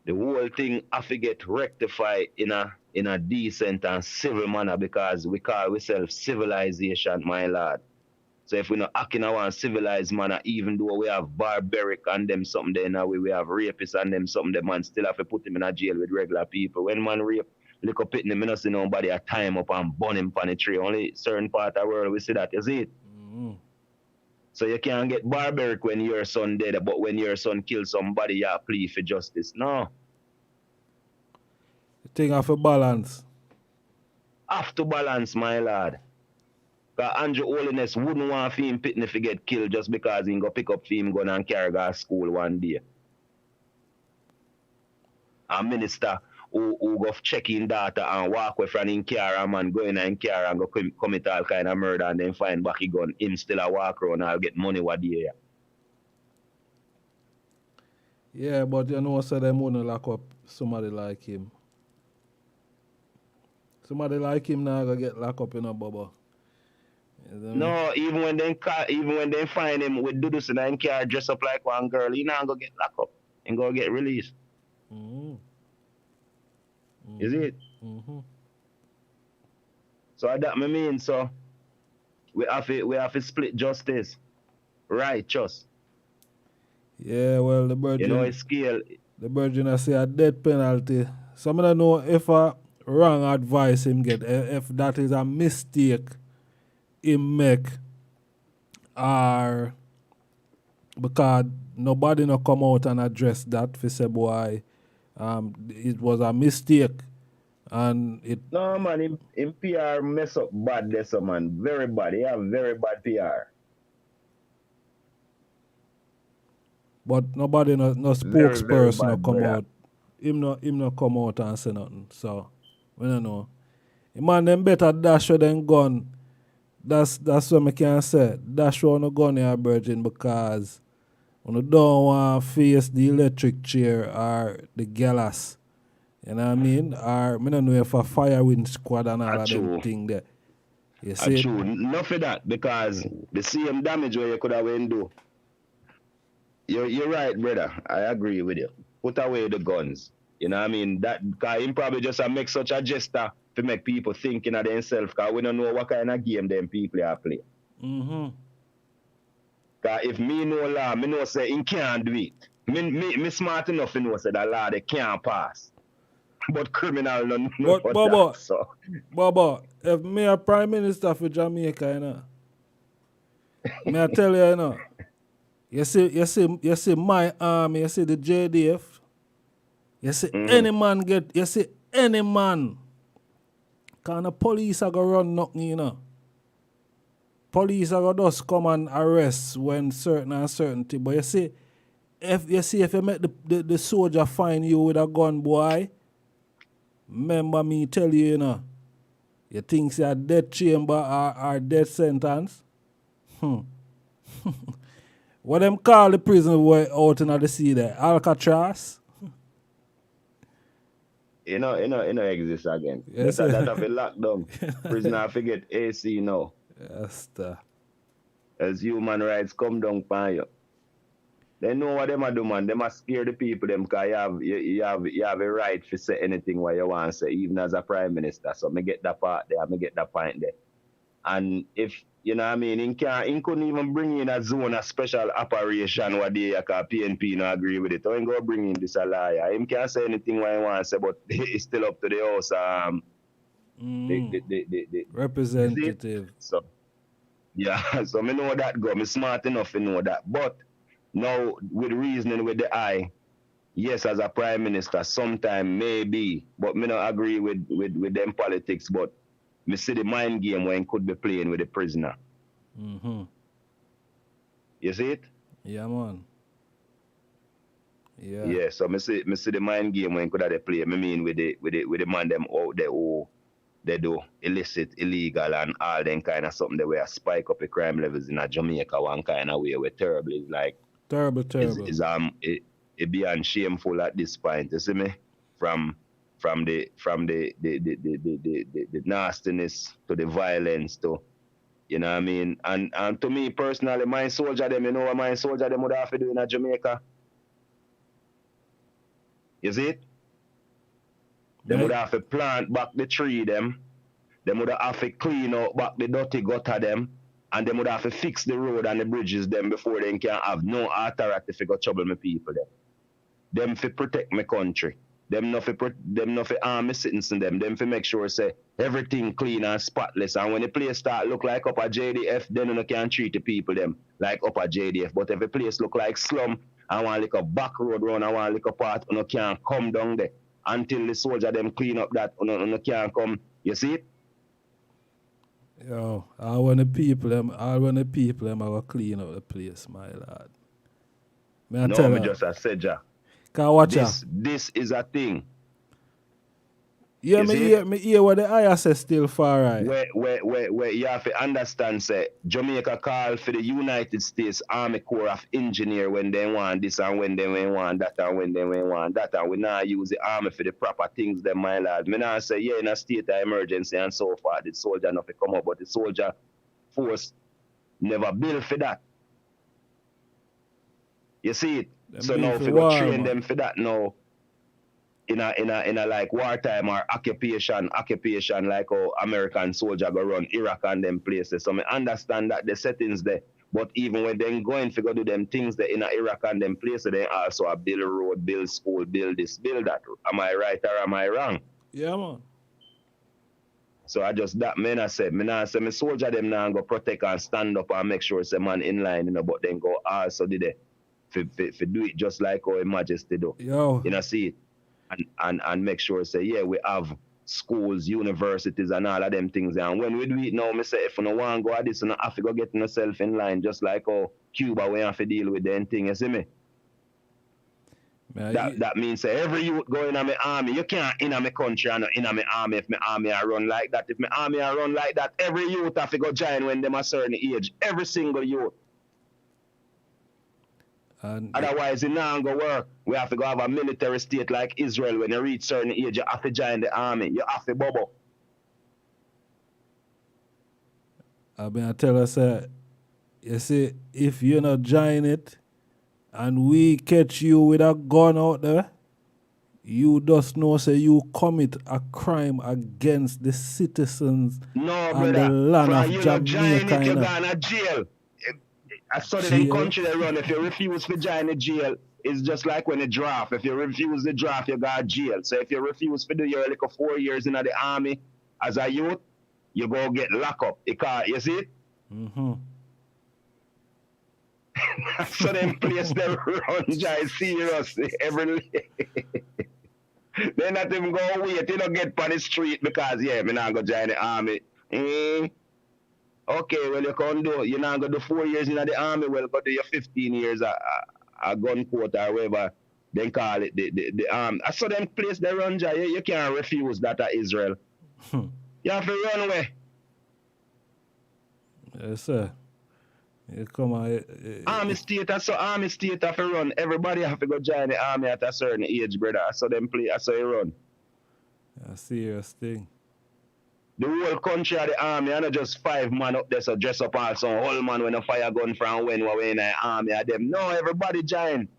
the whole thing have to get rectified in a decent and civil manner because we call ourselves civilization, my lord. So if we not act in our civilized manner, even though we have barbaric and them something there now, we have rapists and them something, the man still have to put him in a jail with regular people. When man rape, look up at him, I don't see nobody a time up and burn him on the tree. Only certain part of the world we see that, you see it? So you can't get barbaric when your son dead, but when your son kills somebody, you plead for justice. No. The thing have a balance. Have to balance, my lord. Because Andrew Holiness wouldn't want for him pitney to get killed just because he go pick up for him gun and carry go to school one day. A minister who go check in data and walk away from him car and man go in and car and go commit all kind of murder and then find back his gun, him still a walk around and get money what day. Yeah, but you know, so them wouldn't lock up somebody like him. Somebody like him now gonna get locked up in a bubble. No, even when they find him with Dudus in him car dress up like one girl, he not gonna get locked up and go get released. Is it? So that me mean, so we have to split justice. Righteous. Yeah, well the virgin, you know, it's scale. The virgin I say a death penalty. Some don't know if a wrong advice him get, if that is a mistake him make, or because nobody no come out and address that for say boy it was a mistake and it. No man, him PR mess up bad there, so man. Very bad. He have very bad PR. But nobody no spokesperson no come out. Him no come out and say nothing. So we don't know. Man them better dash with them gun. That's what I can say. Dash with no gun here, virgin, because when you don't want to face the electric chair or the gallas. You know what I mean? Or I don't know if a firewind squad and all of them thing there. You see? True. Not for that, because the same damage where you could have went do. You're right, brother. I agree with you. Put away the guns. You know what I mean? That because him probably just make such a gesture to make people thinking of themselves, because we don't know what kind of game them people are playing. Because if me know law, me know say he can't do it. Me smart enough to know say that law they can't pass. But criminal don't know that. So. Baba, if me a prime minister for Jamaica, you know, me I tell you, you know, you see my army, you see the JDF, you see any man get, you see any man, because the police are going to run nothing, you know. Police are going to just come and arrest when certain thing. But you see if you make the soldier find you with a gun, boy, remember me tell you, you know, you think you're death chamber or death sentence? What them call the prison boy out in the sea there? Alcatraz? You know, exist again. Yes, that have a lockdown. Prisoner forget AC now. Yes, as human rights come down upon you. They know what them a do, man. Them a scare the people them, because you have a right to say anything what you want to say, even as a prime minister. So me get that part there, me get that point there. And if you know what I mean, he couldn't even bring in a zone, a special operation what they call PNP no agree with it. So he go bring in this a liar. He can't say anything what he want to say, but it's still up to the house. The representative. So yeah, so me know that go. Me smart enough to know that. But now with reasoning with the eye, yes, as a prime minister, sometime maybe, but me not agree with them politics, but me see the mind game when he could be playing with the prisoner. You see it? Yeah, man. Yeah. Yeah, so me see the mind game when he could have play. Me mean with the man them out there who they do illicit, illegal, and all them kind of something that where spike up the crime levels in a Jamaica one kind of way where terrible is like terrible. It beyond shameful at this point. You see me? From the nastiness to the violence to, you know what I mean? And to me personally, my soldier them, you know what my soldier them would have to do in Jamaica? You see it? Them would have to plant back the tree them. Them would have to clean out back the dirty gutter them. And them would have to fix the road and the bridges them before they can have no authority to go trouble my people them. Them fi protect my country. Them no fi arm my citizens them. Them fi make sure say everything clean and spotless. And when the place start look like up a JDF, then you can treat the people them like up a JDF. But if the place look like slum, I want like a back road run, I want like a part, you can't come down there until the soldier them clean up that you can't come. You see it? Yo, all when the people them are gonna clean up the place, my lad. No, me just a said ja. Can watch this is a thing. Yeah, me hear what the ISS still far right. Where you have to understand, say, Jamaica call for the United States Army Corps of Engineers when they want this and when they want that and when they want that, and we not use the army for the proper things, them, my lad. Me not say, yeah, in a state of emergency and so far, the soldier not to come up, but the soldier force never built for that. You see it? So now if we go train them for that now, in a like wartime or occupation like how American soldier go run Iraq and them places. So I understand that the settings there, but even when they going to go do them things there in Iraq and them places, they also build a road, build school, build this, build that. Am I right or am I wrong? Yeah, man. So I just that me not say me soldier them now go protect and stand up and make sure say man in line, but then go also did they for do it just like how Her Majesty do. Yo. You know, see it. And make sure say, yeah, we have schools, universities, and all of them things. And when we do it now, me say, if you don't want to go at this, you have to go get yourself in line, just like how Cuba, we have to deal with them thing, you see me? That means say, every youth go in my army. You can't in my country and in my army if my army are run like that. If my army are run like that, every youth have to go join when them a certain age. Every single youth. Otherwise, it not going to work. We have to go have a military state like Israel. When you reach certain age, you have to join the army. You have to bubble. I tell us, you see, if you not join it, and we catch you with a gun out there, you just know say you commit a crime against the citizens and the land of Jamaica. You're going to jail. I studied in country they run. If you refuse to join the jail, it's just like when you draft. If you refuse the draft, you got jail. So if you refuse to do your like 4 years in the army as a youth, you go get locked up. You see it? Mm-hmm. So them place them run Jai serious every they not even go wait, you don't get on the street because me not go join the army. Okay, well you can do, you're not going to do 4 years in the army, well go do your 15 years a gun court or whatever, then call it the army. I saw them place they run Jai, you can't refuse that at Israel. You have to run away. Yes, sir. You come on. Army state have to run. Everybody have to go join the army at a certain age, brother. I saw them play, I saw you run. A serious thing. The whole country of the army, and not just 5 man up there, so dress up all some whole man when a fire gun from when we're in the army of them. No, everybody join.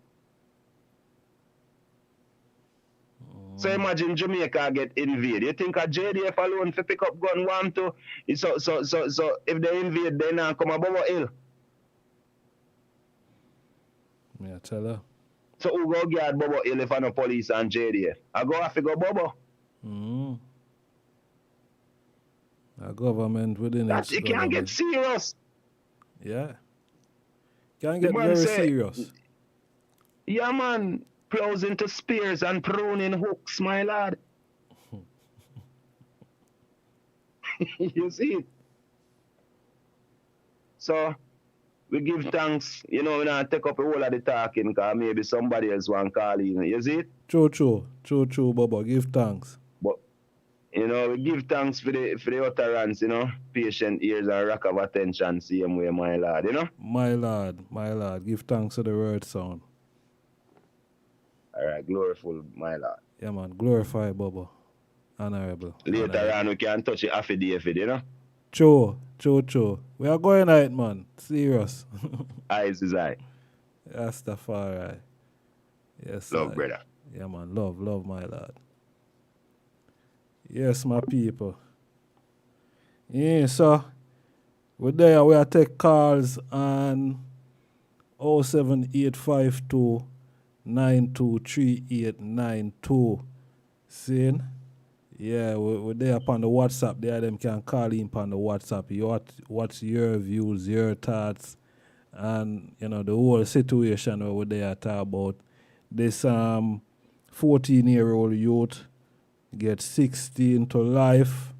So imagine Jamaica get invaded. You think a JDF alone to pick up gun want to? So if they invade, they not come above a hill. Yeah, tell her. So who go guard Bobo Hill if I no police and JDF? I go have to go Bobo. A government within it. It can't get serious. Yeah. Can get very serious. Yeah, man. Plows into spears and pruning hooks, my lad. You see it? So, we give thanks. You know, we not take up a whole of the talking because maybe somebody else want to call in. You see it? True, Baba. Give thanks. But, you know, we give thanks for the utterance, you know. Patient ears and rock of attention, same way, my lad, you know? My lad. Give thanks to the word sound. All right, gloriful, my lord. Yeah, man, glorify Baba. Honorable. Later on, we can touch the affidavit, you know? True. We are going at it, man. Serious. Eyes is eye. RASTAFARI. Yes, love, brother. Yeah, man. Love, my lad. Yes, my people. Yeah, so we're there. We are take calls on 07852 923892. Seeing? Yeah, we're there upon the WhatsApp. There, them can call in upon the WhatsApp. What's your views, your thoughts, and the whole situation where we're there talk about this 14-year-old youth get 16 to life,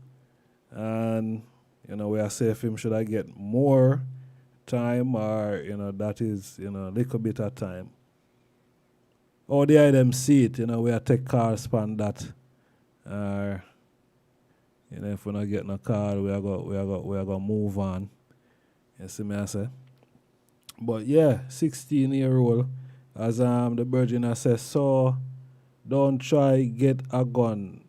and we are saying him should I get more time or that is a little bit of time. Or the item see it, we are take calls on that. If we not get no call, we are go move on. You see me I say? But yeah, 16-year-old, as the Virgin says, so don't try get a gun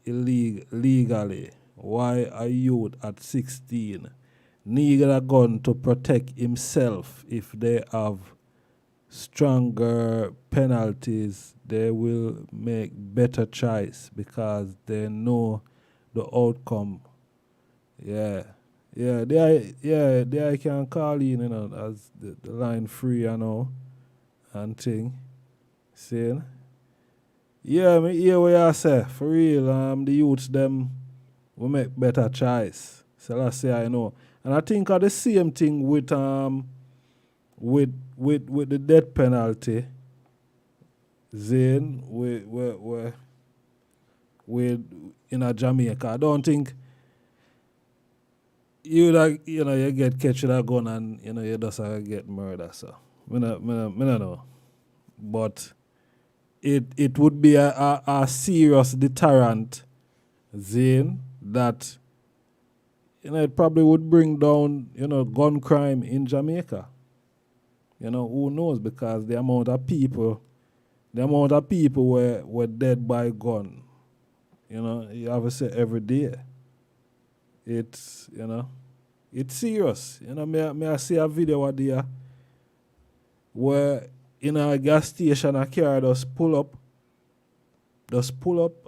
legally. Why a youth at 16 need a gun to protect himself? If they have stronger penalties, they will make better choice because they know the outcome. They can call in, as the line free, and thing. Saying, yeah, me hear what you say. For real, the youths them will make better choice. So let's say I know. And I think of the same thing with the death penalty. Zane, with in Jamaica. I don't think you get catch with a gun and you just get murder. So I don't know. But it would be a serious deterrent, Zane, that it probably would bring down gun crime in Jamaica. Who knows, because the amount of people were dead by gun. You have to say every day. It's it's serious. Me I see a video there where in a gas station a car just pull up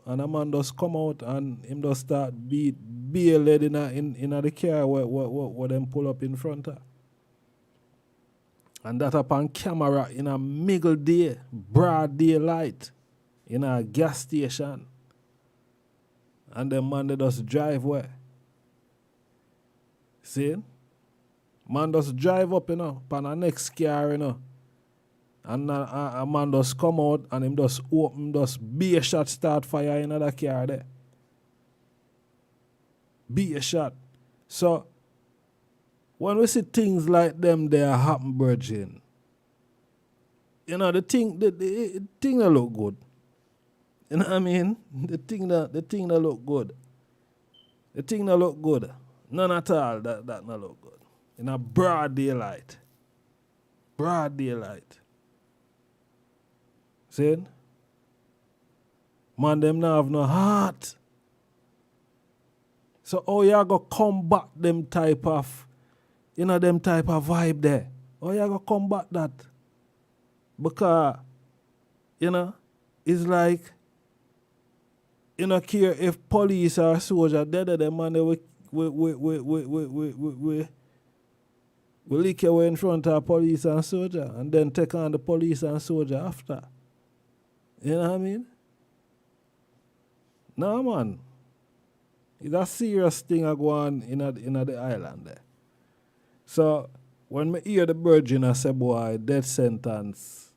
and a man just come out and him just start beat a lady in the car where them pull up in front of. And that upon camera in a middle day, broad daylight, in a gas station. And the man they just drive where? See? Man just drive up, upon the next car, And a man just come out and him just open, just be a shot, start fire in another car there. Be a shot. So, when we see things like them there happen, Virgin, the thing that look good. You know what I mean? The thing that look good. The thing that look good. None at all that not look good. In a broad daylight. Broad daylight. See? Man, them now have no heart. So how you go combat them type of vibe there? How you go combat that? Because, it's like, you don't care if police or soldier dead of them, man, they will lick away in front of police and soldier and then take on the police and soldier after. You know what I mean? No, man. It's a serious thing go on in the island there. So, when me hear the Virgin I say, boy, death sentence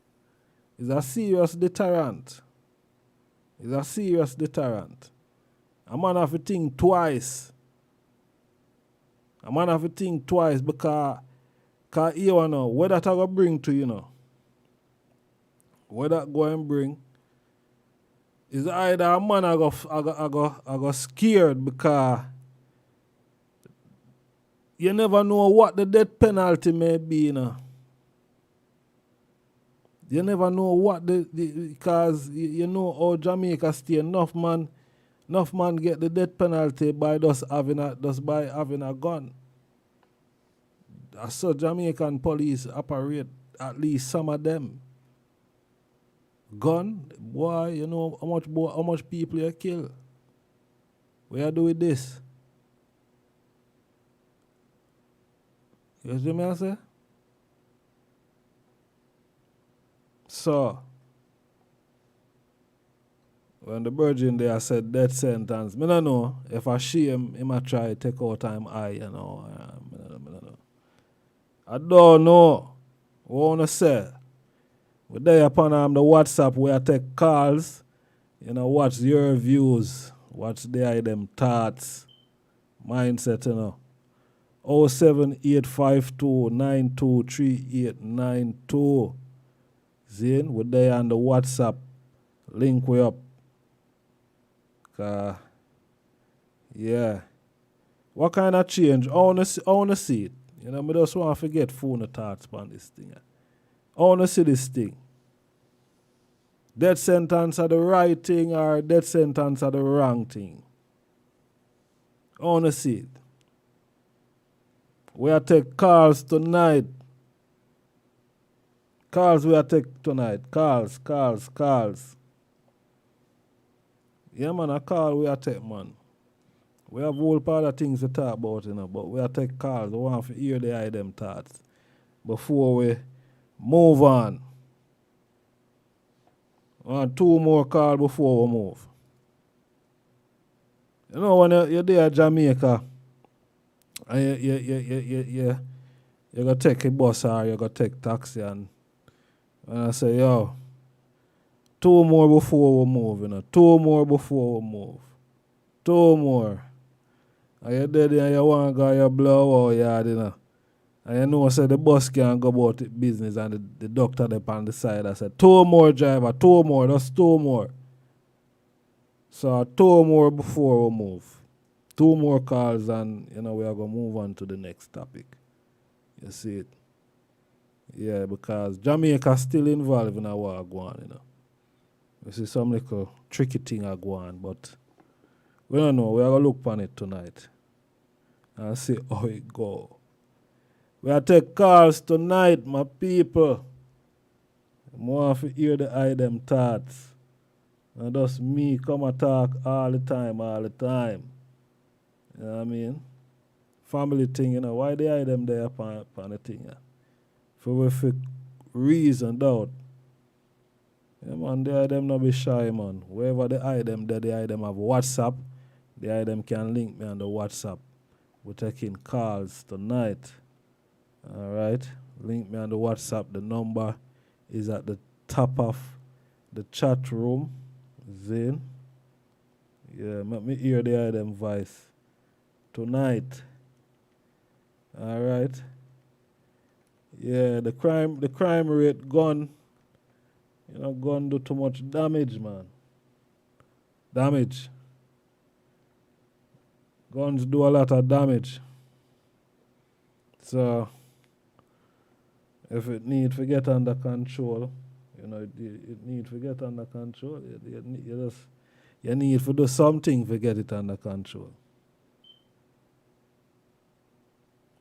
is a serious deterrent. It's a serious deterrent. A man have to think twice. Because you know what that going to bring to what that going to bring is either a man I go scared because you never know what the death penalty may be, You never know what because you know how Jamaica stay enough man get the death penalty by just having a gun. So Jamaican police operate, at least some of them. Gun, boy, you know how much people you kill. What you do with this? You see me I say? So, when the virgin there said death sentence, I don't know if I shame him I try to take out time eye, you know. I don't know. I don't know. What I wanna say? We're there upon the WhatsApp where I take calls, you know, what's your views, what's them thoughts, mindset, you know. 07852923892. Zin, we're there on the WhatsApp. Link we up. Yeah. What kind of change? I wanna see it. You know, I just want to forget phone thoughts on this thing. I want to see this thing. Death sentence are the right thing or death sentence are the wrong thing. I want to see it. We are take calls tonight. Calls we are take tonight. Calls. Yeah, man, a call we are take, man. We have whole part of things to talk about, you know, but we are take calls. We want to hear the item thoughts before we move on. We want 2 more calls before we move. You know, when you're there at Jamaica, and you're going to take a bus or you're going to take taxi, and I say, yo, 2 more before we move, you know, 2 more before we move. 2 more. And you're dead and you want to go your blow out yard, you know. And you know, say the bus can't go about it business and the doctor there on the side. I said, 2 more driver, 2 more, just 2 more. So 2 more before we move. 2 more calls and, you know, we are going to move on to the next topic. You see it? Yeah, because Jamaica still involved in a war going, you know. You see some little tricky thing are going, but we don't know. We are going to look on it tonight and see how it go. We are take calls tonight, my people. I want to hear the item thoughts. And just me come and talk all the time. You know what I mean? Family thing, you know. Why the item there upon the thing? Yeah? For reason, doubt. Yeah, man, the item not be shy, man. Wherever the item there, the item have WhatsApp. The item can link me on the WhatsApp. We're taking calls tonight. Alright? Link me on the WhatsApp. The number is at the top of the chat room. Zin. Yeah, let me hear the item voice tonight. Alright? Yeah, the crime rate gun. You know, gun do too much damage, man. Damage. Guns do a lot of damage. So, if it need to get under control, you know, it need to get under control. You need to do something to get it under control.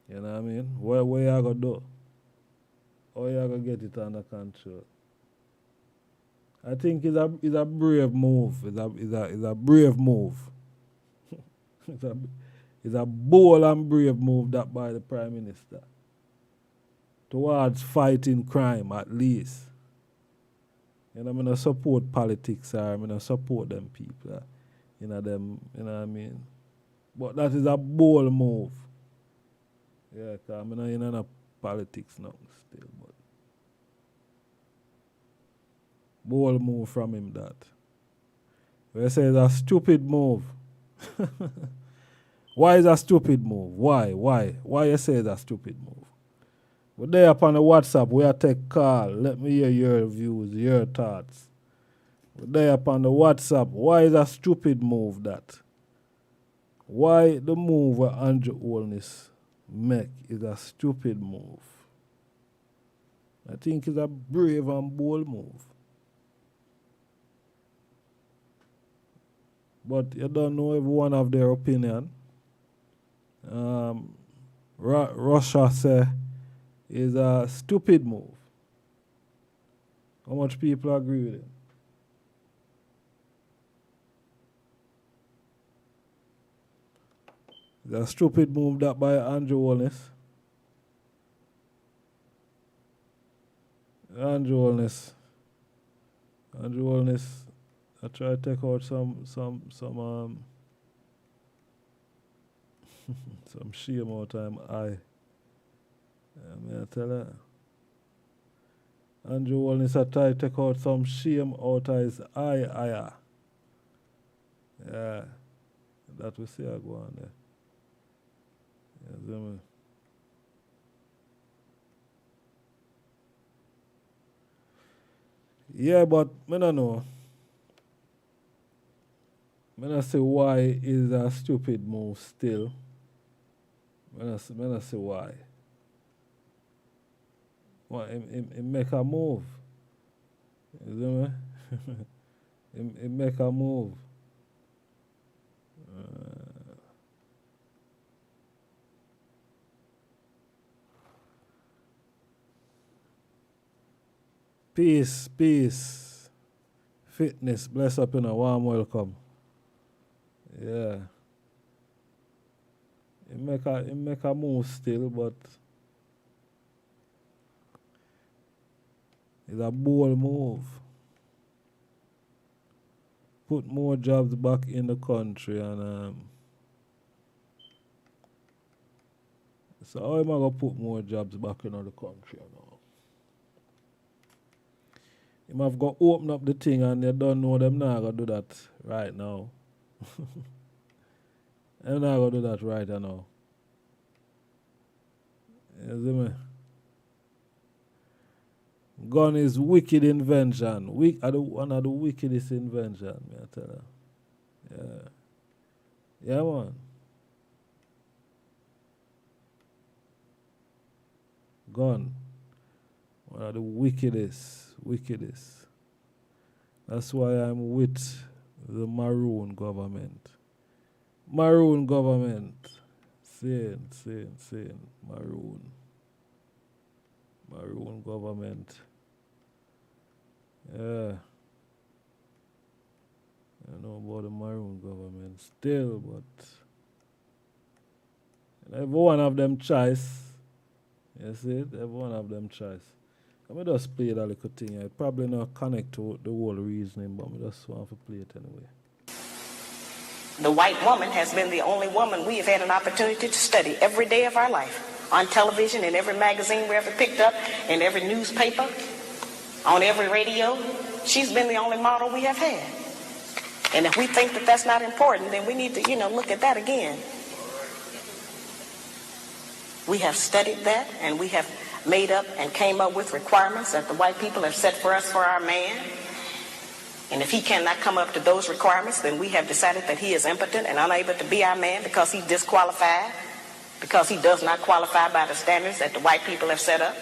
You know what I mean? What you going to do? How you going to get it under control? I think it's a brave move. It's a brave move. It's a bold and brave move that by the Prime Minister towards fighting crime, at least. You know, I don't support politics or I don't support them people. You know what I mean? But that is a bold move. Yeah, because I'm not in politics now still, but bold move from him that. We say it's a stupid move. Why is a stupid move? Why? Why you say it's a stupid move? We're there upon the WhatsApp. We are take call. Let me hear your views, your thoughts. We're there upon the WhatsApp. Why is a stupid move that? Why the move where Andrew Holness make is a stupid move? I think it's a brave and bold move. But you don't know everyone have their opinion. Russia say is a stupid move. How much people agree with it? The stupid move that by Andrew Holness. Andrew Holness, I try to take out some some shame out of him eye. I tell her. Andrew Holness I try to take out some shame out of his eye. Yeah. That we see I go on there. You see me? Yeah, but I don't know. I don't say why is a stupid move still. I don't say why. Why he make a move. You see me? he make a move. Peace. Fitness, bless up in a warm welcome. Yeah. He make a move still, but it's a bold move. Put more jobs back in the country and so how am I gonna put more jobs back in the country now? You have got to open up the thing and you don't know them not going to do that right now. They're not going to do that right now. You see me? Gun is wicked invention. One of the wickedest invention, I tell you. Yeah. Yeah, man. Gun. One of the wickedest. That's why I'm with the Maroon government. Saying. Maroon government. Yeah. I know about the Maroon government still, but everyone have them choice. You see it? Everyone have them choice. Let me just play that little thing. It probably not connect to the whole reasoning, but I just want to play it anyway. The white woman has been the only woman we have had an opportunity to study every day of our life. On television, in every magazine we ever picked up, in every newspaper, on every radio. She's been the only model we have had. And if we think that that's not important, then we need to, look at that again. We have studied that, and we have made up and came up with requirements that the white people have set for us for our man. And if he cannot come up to those requirements, then we have decided that he is impotent and unable to be our man because he's disqualified, because he does not qualify by the standards that the white people have set up.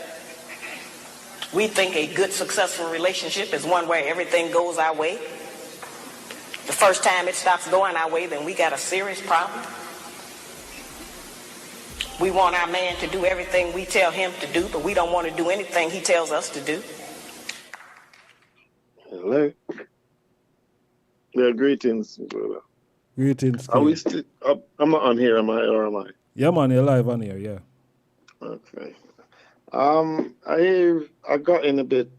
We think a good, successful relationship is one where everything goes our way. The first time it stops going our way, then we got a serious problem. We want our man to do everything we tell him to do, but we don't want to do anything he tells us to do. Hello. Yeah, greetings, brother. Greetings. Are we still? I'm not on here, am I? Or am I? Yeah, man, you're live on here, yeah. Okay. I got in a bit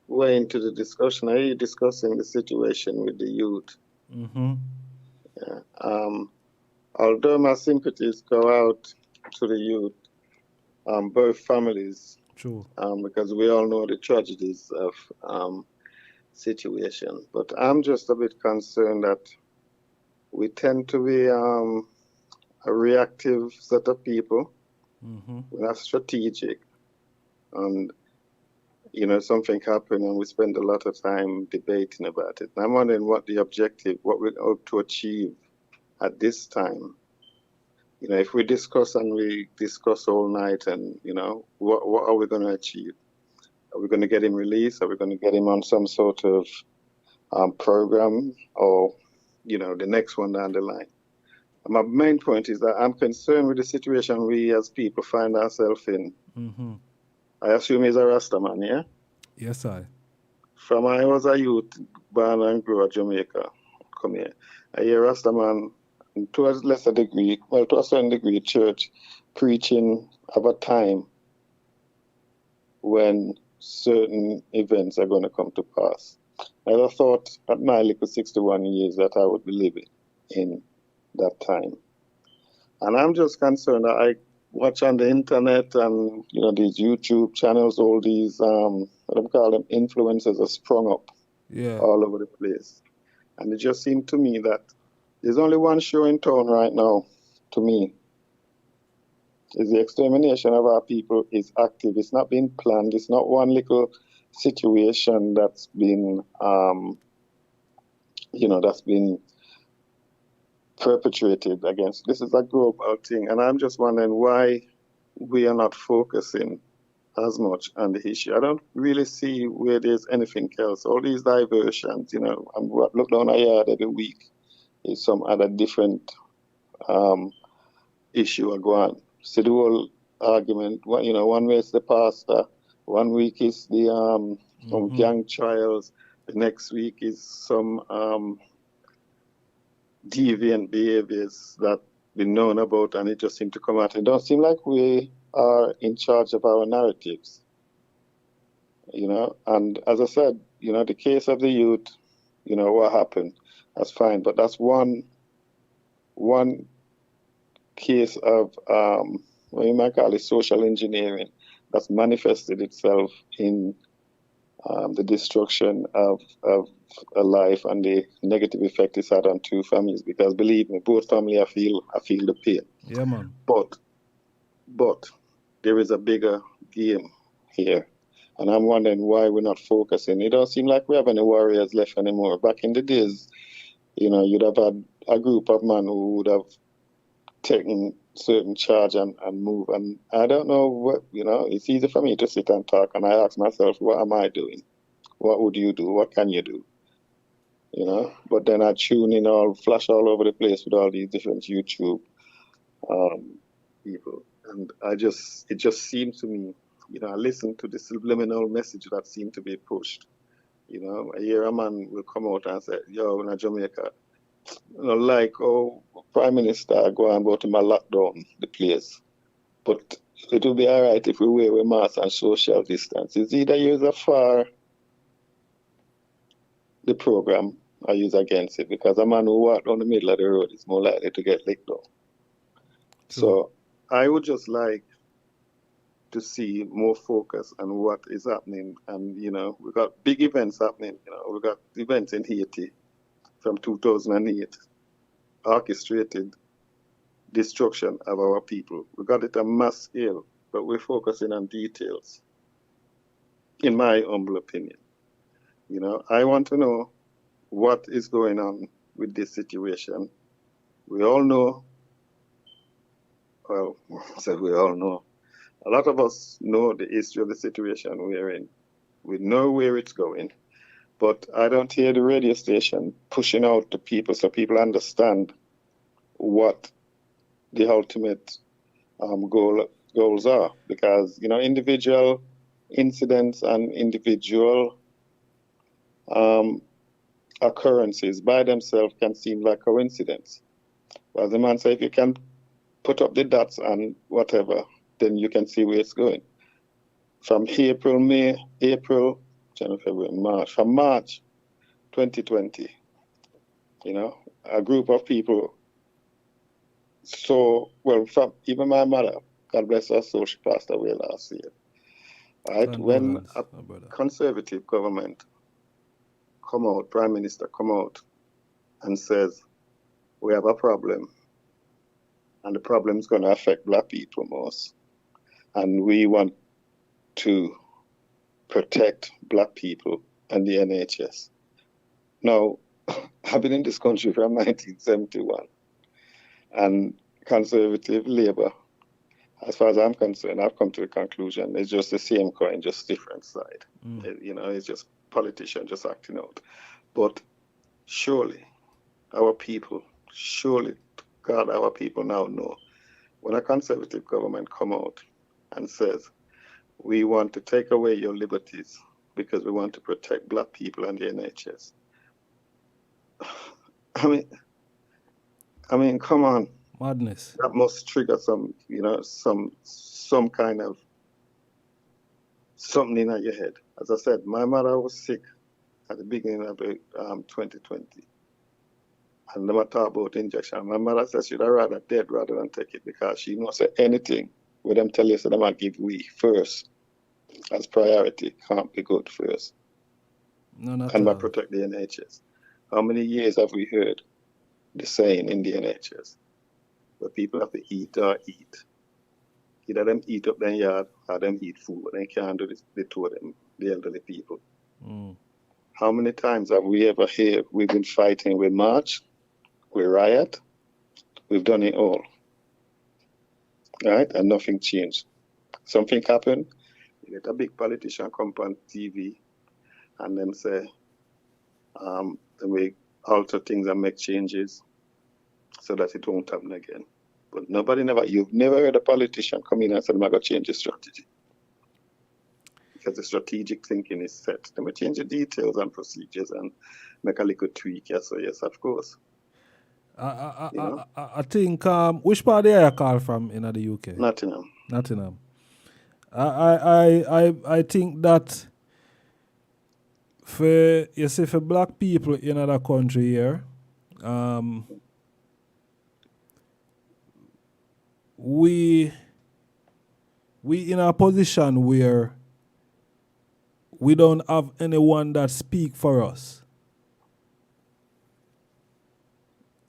way into the discussion. I hear you discussing the situation with the youth. Mm-hmm. Yeah. Although my sympathies go out to the youth, both families. True. Because we all know the tragedies of situation. But I'm just a bit concerned that we tend to be a reactive set of people. Mm-hmm. We're not strategic. And, something happened and we spend a lot of time debating about it. And I'm wondering what the objective, what we hope to achieve at this time. If we discuss and we discuss all night and, what are we going to achieve? Are we going to get him released? Are we going to get him on some sort of program or, the next one down the line? And my main point is that I'm concerned with the situation we as people find ourselves in. Mm-hmm. I assume he's a Rasta man, yeah? Yes, I. From I was a youth, born and grew up Jamaica, come here. I hear Rasta man to a lesser degree, well, to a certain degree, church preaching of a time when certain events are going to come to pass. I never thought at my little 61 years that I would be living in that time. And I'm just concerned that I watch on the internet and, you know, these YouTube channels, all these, what do you call them, influencers are sprung up all over the place. And it just seemed to me that there's only one show in town right now, to me, is the extermination of our people is active. It's not been planned. It's not one little situation that's been, that's been perpetrated against. This is a global thing. And I'm just wondering why we are not focusing as much on the issue. I don't really see where there's anything else. All these diversions, you know, I'm look down a yard every week. Is some other different issue are going. So the whole argument, you know, one way it's the pastor, 1 week is the some gang trials, the next week is some deviant behaviors that been known about, and it just seemed to come out. It don't seem like we are in charge of our narratives, you know. And as I said, you know, the case of the youth, you know, what happened, that's fine, but that's one case of what you might call it social engineering that's manifested itself in the destruction of a life and the negative effect it's had on two families. Because believe me, both families I feel the pain. Yeah, man. But there is a bigger game here. And I'm wondering why we're not focusing. It don't seem like we have any warriors left anymore. Back in the days, you know, you'd have had a group of men who would have taken certain charge and move. And I don't know what, you know, it's easy for me to sit and talk. And I ask myself, what am I doing? What would you do? What can you do? You know, but then I tune in flash all over the place with all these different YouTube people. And it just seems to me, you know, I listen to the subliminal message that seemed to be pushed. You know, I hear a man will come out and say, yo, in Jamaica, you know, like, oh, Prime Minister go and go to my lockdown the place. But it will be all right if we wear masks and social distance. It's either use a for the program or use against it, because a man who walk down the middle of the road is more likely to get licked down. So I would just like to see more focus on what is happening. And, you know, we got big events happening. You know, we got events in Haiti from 2008, orchestrated destruction of our people. We got it on mass scale, but we're focusing on details, in my humble opinion. You know, I want to know what is going on with this situation. We all know, well, we all know. A lot of us know the history of the situation we're in. We know where it's going. But I don't hear the radio station pushing out to people so people understand what the ultimate goals are. Because, you know, individual incidents and individual occurrences by themselves can seem like coincidence. But as the man said, if you can put up the dots and whatever, then you can see where it's going. From April, January, February, March. From March 2020, you know, a group of people. So, well, from even my mother, God bless her soul, she passed away last year. Right? When a conservative government come out, Prime Minister come out and says, we have a problem, and the problem is going to affect black people most, and we want to protect black people and the NHS. Now, I've been in this country from 1971, and conservative Labour, as far as I'm concerned, I've come to the conclusion it's just the same coin, just different side. You know, it's just politicians just acting out. But surely our people, God, our people now know when a conservative government come out and says, we want to take away your liberties because we want to protect black people and the NHS. I mean, I mean, come on. Madness. That must trigger some, some kind of something in your head. As I said, my mother was sick at the beginning of 2020. And never talk about injection. My mother said she'd rather dead rather than take it because she knows that anything with them tell you so they might give we first as priority can't be good first. None at And all. by protect the NHS. How many years have we heard the saying in the NHS where people have to eat or eat? Either them eat up their yard or them eat food. They can't do this, the two of them, the elderly people. How many times have we ever heard we've been fighting, we march, we riot, we've done it all, right? And nothing changed. Something happened, you get a big politician come on TV and then say, then we alter things and make changes so that it won't happen again. But you've never heard a politician come in and say, I'm going to change the strategy. Because the strategic thinking is set. They may change the details and procedures and make a little tweak. Yes, so yes, of course. I think which part are you call from in the UK? Nottingham. I think that for black people in other country here, we in a position where we don't have anyone that speak for us.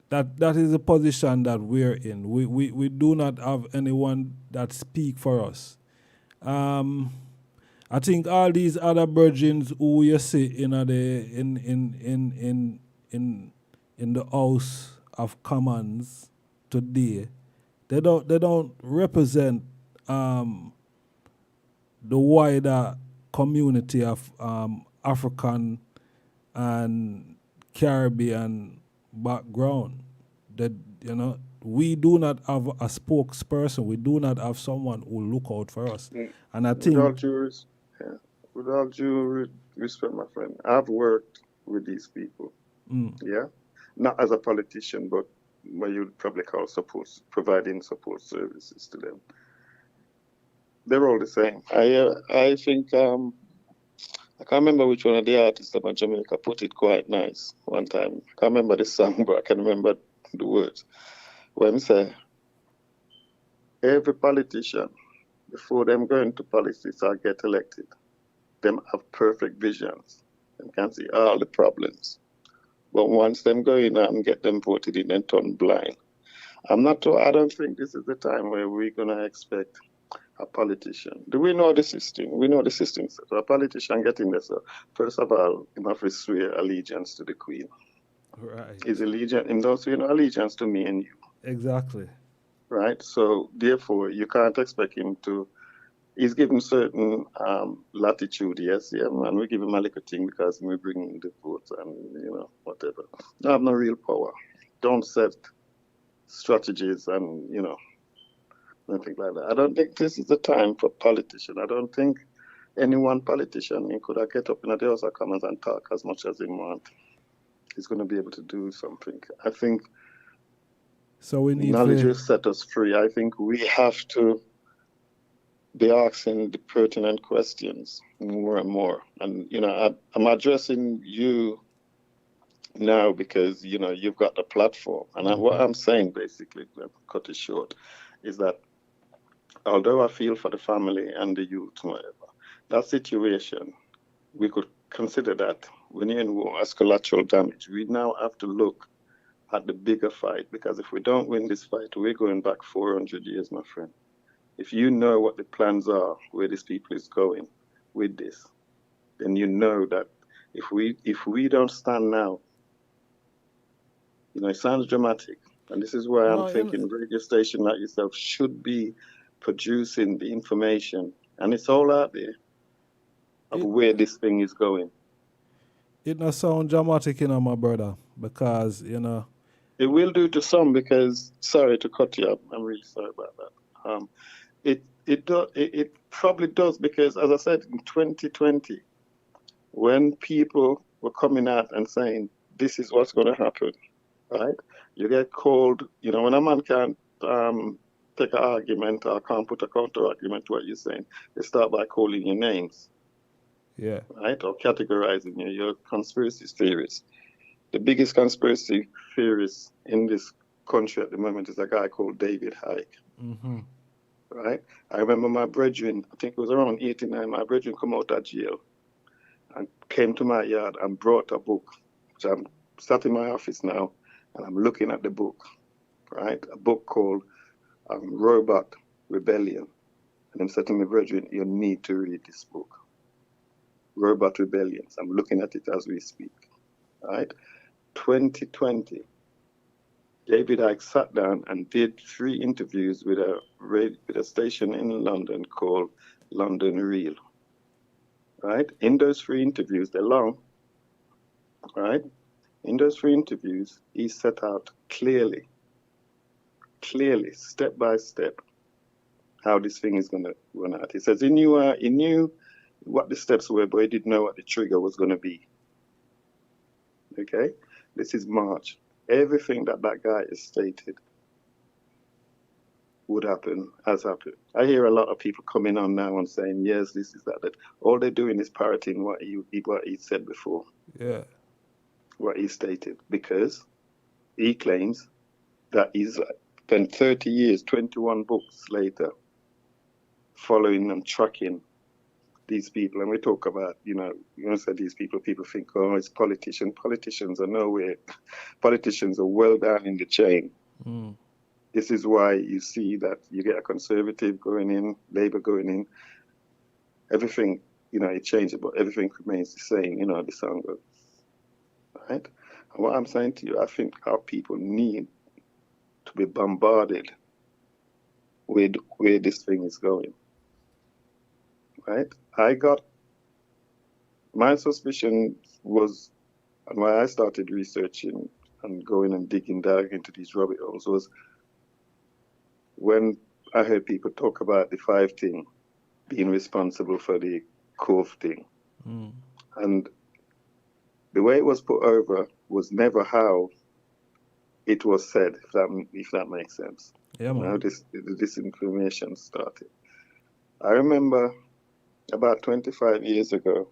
That is the position that we're in. We do not have anyone that speak for us. I think all these other virgins who you see in the House of Commons today, they don't represent the wider community of African and Caribbean background. That we do not have a spokesperson. We do not have someone who look out for us. And I think, with all due respect, my friend, I've worked with these people. Yeah, not as a politician, but what you'd probably call providing support services to them. They're all the same. I think I can't remember which one of the artists about Jamaica put it quite nice one time. I can't remember the song, but I can remember the words. When say every politician, before them go into politics or get elected, them have perfect visions and can see all the problems. But once them go in and get them voted in and turn blind. I don't think this is the time where we're gonna expect a politician. Do we know the system? We know the system. So a politician getting there. So first of all, he must swear allegiance to the Queen. right. His allegiance, him don't swear no allegiance to me and you. Exactly. Right? So therefore you can't expect him to. He's given certain latitude, yes, yeah, man. We give him a little thing because we bring in the votes and whatever. I have no real power. Don't set strategies and nothing like that. I don't think this is the time for politicians. I don't think any one politician could have get up in the House of Commons and talk as much as he wants. He's going to be able to do something. I think so we need knowledge will set us free. I think we have to be asking the pertinent questions more and more. And, I'm addressing you now because, you've got the platform. And what I'm saying, basically, to cut it short, is that although I feel for the family and the youth, whatever, that situation, we could consider that when you're in war as collateral damage. We now have to look at the bigger fight, because if we don't win this fight, we're going back 400 years, my friend. If you know what the plans are, where this people is going with this, then you know that if we don't stand now, it sounds dramatic. And this is why I'm thinking radio station like yourself should be producing the information, and it's all out there of where this thing is going. It not sound dramatic, my brother, because it will do to some. Because sorry to cut you up, I'm really sorry about that. It probably does, because as I said, in 2020, when people were coming out and saying this is what's going to happen, right? You get called, when a man can't take an argument or can't put a counter argument to what you're saying, they start by calling you names, Yeah. right? Or categorizing you. You're a conspiracy theorist. The biggest conspiracy theorist in this country at the moment is a guy called David Icke, Mm-hmm. right? I remember my brethren, I think it was around 89, my brethren come out of jail and came to my yard and brought a book, which I'm sat in my office now, and I'm looking at the book, right? A book called Robot Rebellion. And I'm saying to my brethren, you need to read this book, Robot Rebellion. I'm looking at it as we speak, right? 2020, David Icke sat down and did 3 interviews with a station in London called London Real, right? In those 3 interviews, they're long, right? In those 3 interviews, he set out clearly, step by step, how this thing is going to run out. He says he knew what the steps were, but he didn't know what the trigger was going to be. Okay? This is March. Everything that guy has stated would happen, has happened. I hear a lot of people coming on now and saying, yes, this is that. All they're doing is parroting what he said before. Yeah. What he stated. Because he claims that he's spent 30 years, 21 books later, following and tracking these people. And we talk about, say these people think, oh, it's politicians. Politicians are nowhere. Politicians are well down in the chain. Mm. This is why you see that you get a conservative going in, Labour going in. Everything, it changes, but everything remains the same, the song goes. Right? And what I'm saying to you, I think our people need to be bombarded with where this thing is going. Right? My suspicion was, and why I started researching and going and digging down into these rabbit holes was when I heard people talk about the 5 thing being responsible for the Cove thing. Mm. And the way it was put over was never how it was said, if that makes sense. Yeah, man. The disinformation started. I remember about 25 years ago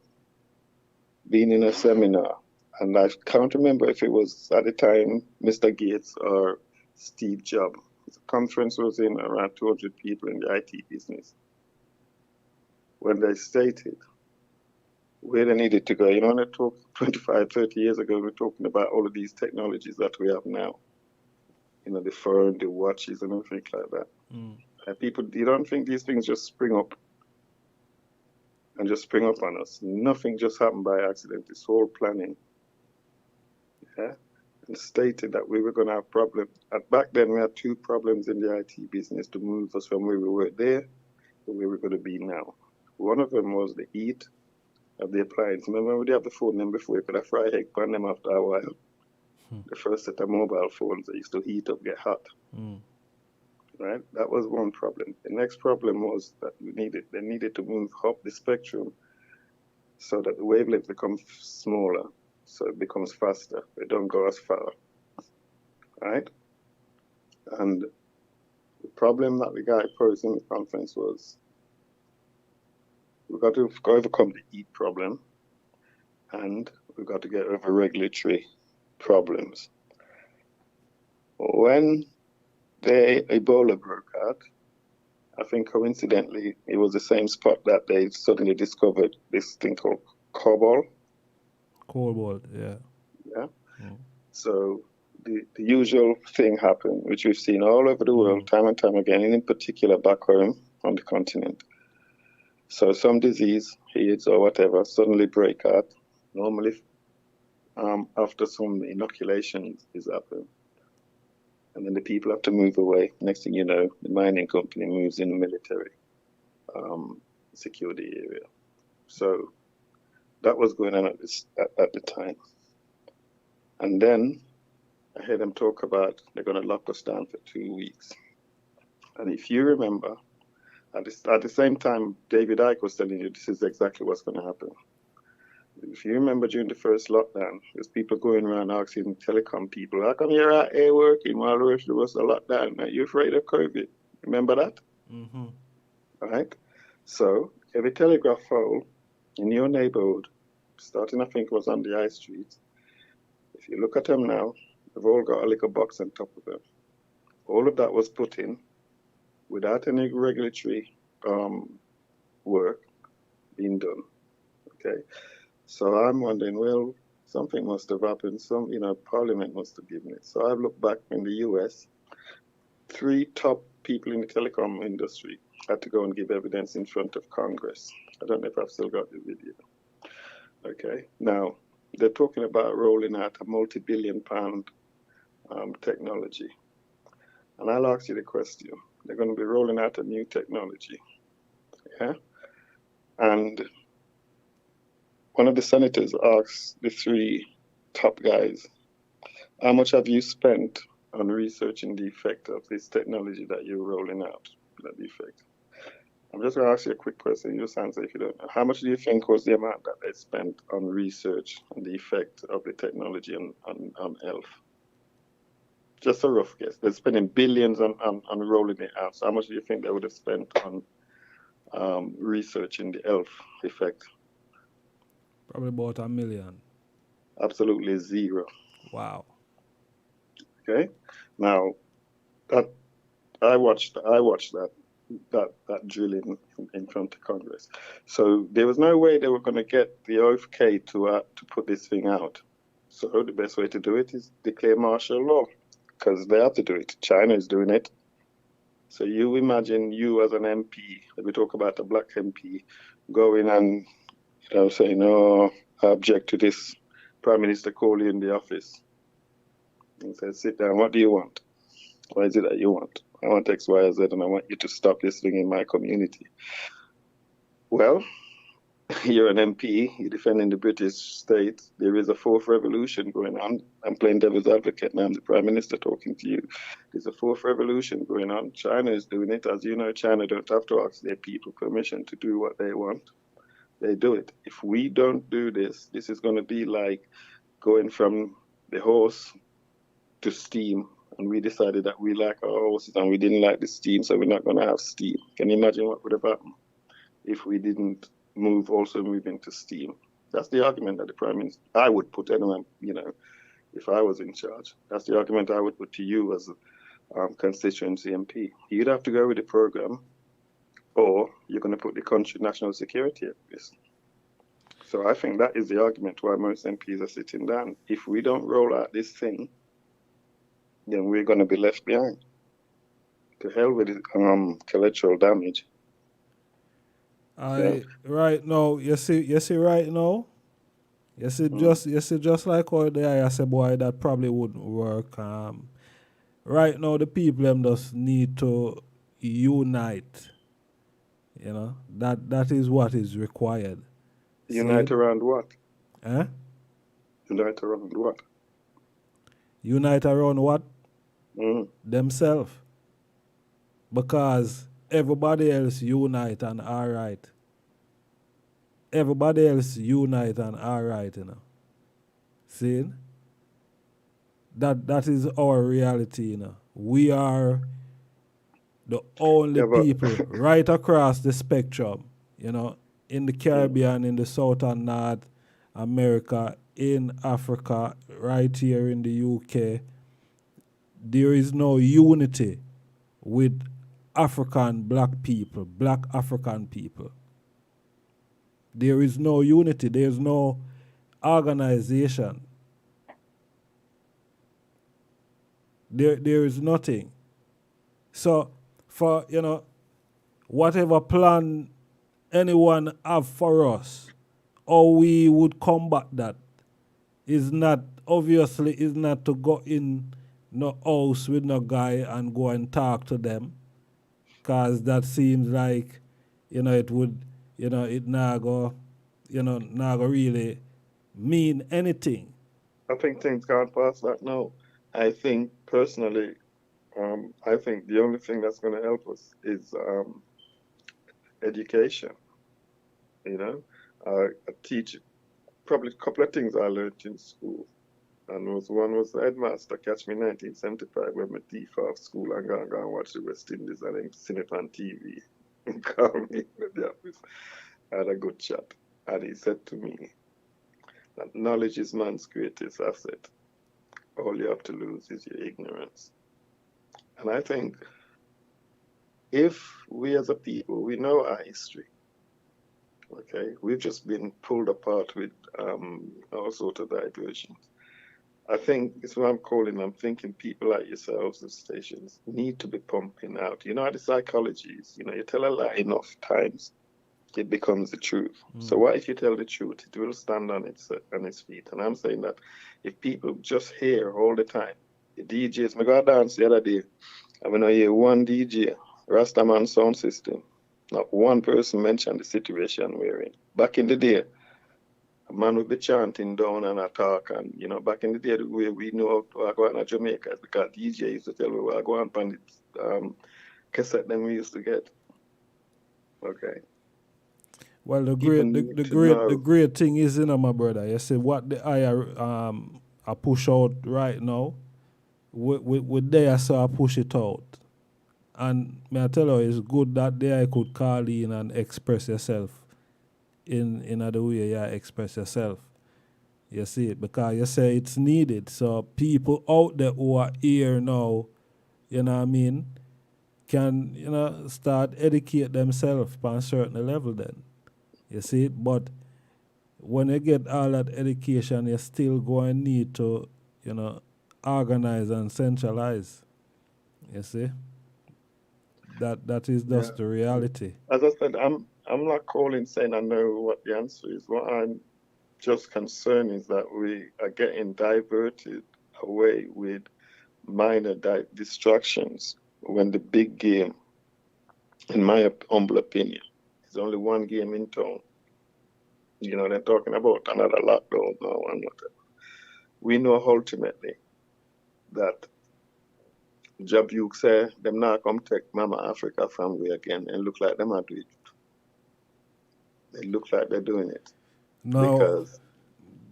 being in a seminar, and I can't remember if it was at the time Mr. Gates or Steve Jobs. The conference was in around 200 people in the IT business. When they stated where they needed to go, when I talk 25, 30 years ago, we're talking about all of these technologies that we have now. The phone, the watches, and everything like that. Mm. And people, you don't think these things just spring up on us. Nothing just happened by accident. It's all planning. Yeah? And stated that we were going to have problems. Back then, we had 2 problems in the IT business to move us from where we were there to where we're going to be now. One of them was the heat of the appliance. Remember when we had the phone them before, you could have fried egg on them after a while. The first set of mobile phones that used to heat up, get hot. Mm. Right? That was one problem. The next problem was that they needed to move up the spectrum so that the wavelength becomes smaller, so it becomes faster. They don't go as far. Right? And the problem that the guy posed in the conference was we've got to overcome the heat problem, and we've got to get over regulatory problems. When the Ebola broke out, I think coincidentally it was the same spot that they suddenly discovered this thing called cobalt. Cobalt, yeah. Yeah. Mm. So the usual thing happened, which we've seen all over the world time and time again, and in particular back home on the continent. So some disease, AIDS or whatever, suddenly break out. Normally after some inoculation is happened. And then the people have to move away. Next thing you know, the mining company moves in the military security area. So that was going on at the time. And then I heard them talk about they're going to lock us down for 2 weeks. And if you remember, at the same time, David Icke was telling you this is exactly what's going to happen. if you remember during the first lockdown, there's people going around asking telecom people, how come you're out here working while the rest of us are locked down? Are you afraid of COVID? Remember that? Mm-hmm. Right? So every telegraph pole in your neighborhood, starting I think was on the high street, if you look at them now, they've all got a little box on top of them. All of that was put in without any regulatory work being done. Okay, so I'm wondering, well, something must have happened. Parliament must have given it. So I've looked back in the US. 3 top people in the telecom industry had to go and give evidence in front of Congress. I don't know if I've still got the video. Okay, now they're talking about rolling out a multi-billion-pound technology. And I'll ask you the question. They're going to be rolling out a new technology. Yeah? And one of the senators asked the 3 top guys, how much have you spent on researching the effect of this technology that you're rolling out? That effect. I'm just going to ask you a quick question. You just answer if you don't know. How much do you think was the amount that they spent on research and the effect of the technology on health? Just a rough guess. They're spending billions on rolling it out. So how much do you think they would have spent on researching the health effect? Probably about $1 million. Absolutely zero. Wow. Okay. Now, that I watched that drilling in front of Congress. So there was no way they were going to get the OFK to put this thing out. So the best way to do it is declare martial law, because they have to do it. China is doing it. So you imagine you as an MP, if we talk about a black MP, going and saying, "Oh, I object to this." Prime Minister call you in the office and says, "Sit down. What do you want? What is it that you want? I want X, Y, Z, and I want you to stop this thing in my community." Well, you're an MP, you're defending the British state. There is a 4th revolution going on. I'm playing devil's advocate now. I'm the Prime Minister talking to you. There's a 4th revolution going on. China is doing it. As you know, China don't have to ask their people permission to do what they want. They do it. If we don't do this, this is going to be like going from the horse to steam. And we decided that we like our horses and we didn't like the steam, so we're not going to have steam. Can you imagine what would have happened if we didn't move into steam? That's the argument that the Prime Minister, I would put anyone, if I was in charge. That's the argument I would put to you as a constituency MP. You'd have to go with the program, or you're going to put the country national security at risk. So I think that is the argument why most MPs are sitting down. If we don't roll out this thing, then we're going to be left behind. To hell with collateral damage. Right now, you see right now, just like how I say, boy, that probably wouldn't work. Right now, the people them just need to unite. That is what is required. Unite around what? Eh? Unite around what? Unite around what? Themselves. Because everybody else unite and all right. Everybody else unite and all right, See? That is our reality, We are the only people right across the spectrum, in the Caribbean, in the South and North America, in Africa, right here in the UK. There is no unity with African black African people. There is no unity. There is no organization. There is nothing. So, for, whatever plan anyone have for us, how we would combat that is not to go in no house with no guy and go and talk to them, because that seems like, it would, it not go really mean anything. I think things can't pass that now. I think personally, I think the only thing that's going to help us is education. A teacher. probably a couple of things I learned in school. And one was the headmaster catch me in 1975 when I thief off school and go and watch the West Indies and then see it on TV and call me in the office. I had a good chat. And he said to me that knowledge is man's greatest asset. All you have to lose is your ignorance. And I think if we as a people, we know our history, okay, we've just been pulled apart with all sorts of diversions. I think it's what I'm thinking people like yourselves, the stations, need to be pumping out. You know how the psychology is, you tell a lie enough times, it becomes the truth. So what if you tell the truth? It will stand on its feet. And I'm saying that if people just hear all the time, the DJs, I got dance the other day, and when I hear one DJ, Rastaman sound system, not one person mentioned the situation we're in. Back in the day, a man would be chanting down and a talk, and back in the day, the way we know how to go on to Jamaica is because DJ used to tell me where I go on the cassette them we used to get. Okay. Well, the great thing is, my brother, you see what the IR I push out right now, with there so I push it out. And may I tell you, it's good that there I could call in and express yourself in the way you express yourself. You see it, because you say it's needed. So people out there who are here now, you know what I mean, can, start educate themselves on a certain level then. You see it? But when you get all that education, you still going to need to, organize and centralize. You see? That is just the reality. As I said, I'm not calling saying I know what the answer is. What I'm just concerned is that we are getting diverted away with minor distractions when the big game, in my humble opinion, is only one game in town. They're talking about another lockdown now and whatever. We know ultimately that Jabuk say them not come take Mama Africa from we again and look like them are doing it. They look like they're doing it. No. Because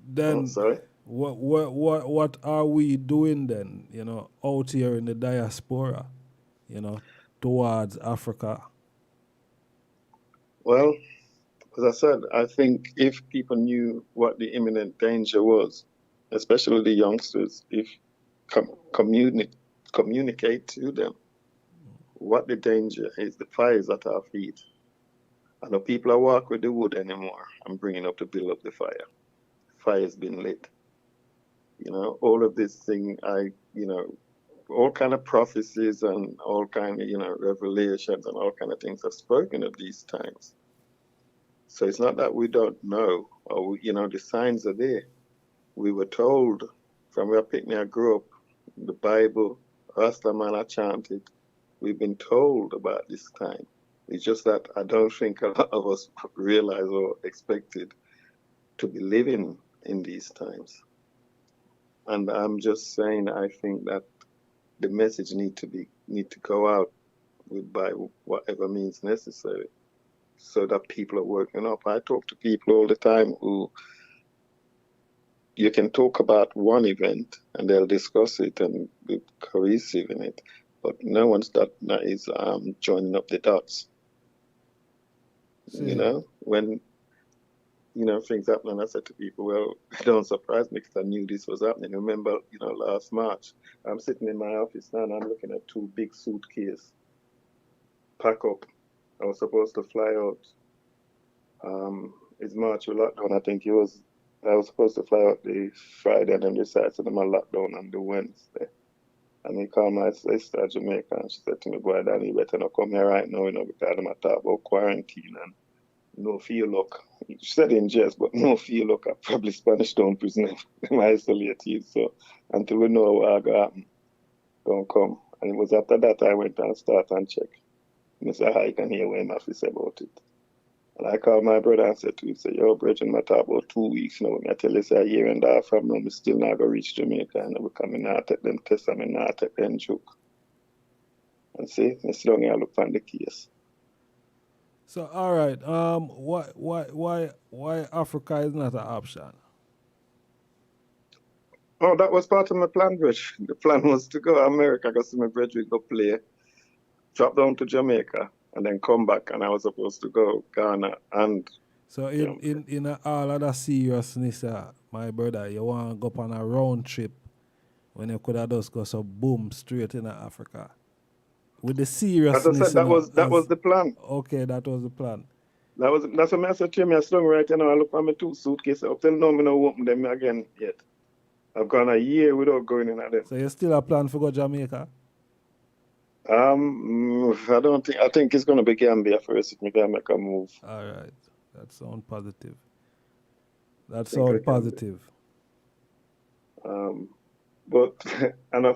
then sorry? What are we doing then, out here in the diaspora, towards Africa? Well, as I said, I think if people knew what the imminent danger was, especially the youngsters, if communicate to them what the danger is, the fire is at our feet. I know people are walk with the wood anymore. I'm bringing up to build up the fire. Fire has been lit. All of this thing, all kind of prophecies and all kind of, revelations and all kind of things are spoken of these times. So it's not that we don't know, or, the signs are there. We were told from where I grew up, the Bible, Rastaman I chanted, we've been told about this time. It's just that I don't think a lot of us realize or expected to be living in these times. And I'm just saying, I think that the message need to go out by whatever means necessary, so that people are working up. I talk to people all the time who you can talk about one event and they'll discuss it and be cohesive in it, but no one's that is joining up the dots. See. When things happen, and I said to people, well, it don't surprise me because I knew this was happening. Remember, last March, I'm sitting in my office now and I'm looking at 2 big suitcases pack up. I was supposed to fly out. It's March with lockdown. I think I was supposed to fly out the Friday and then decided to do my lockdown on the Wednesday. And he called my sister at Jamaica and she said to me, boy, Danny, you better not come here right now, because I'm talking about quarantine and no feel luck. She said in jest, but no feel luck. I probably Spanish Town prison. I'm isolated. So until we know what going to happen, don't come. And it was after that I went and started and checked. Mr. High can hear what my office about it. And I called my brother and said to him, yo, Bridget, I talk about 2 weeks now. I tell you, say a year and a half from now, I still not going to reach Jamaica. And I come in and take them tests and I not take them joke. And see, I sit down here and look on the case. So, all right, why Africa is not an option? Oh, that was part of my plan, Rich. The plan was to go to America, go see my brethren go play, drop down to Jamaica, and then come back. And I was supposed to go Ghana and So in all of that seriousness, my brother, you want to go on a round trip when you could have just go so boom straight in Africa. With the seriousness. as I said, that was the plan. Okay, that was the plan. That's what I said to me. I slung right now. I look at my 2 suitcases. Up till now, I don't open them again yet. I've gone a year without going in at them. So you still have plan for go Jamaica? I don't think. I think it's gonna be Gambia first if me can make a move. All right, that sounds positive. That sounds positive. But and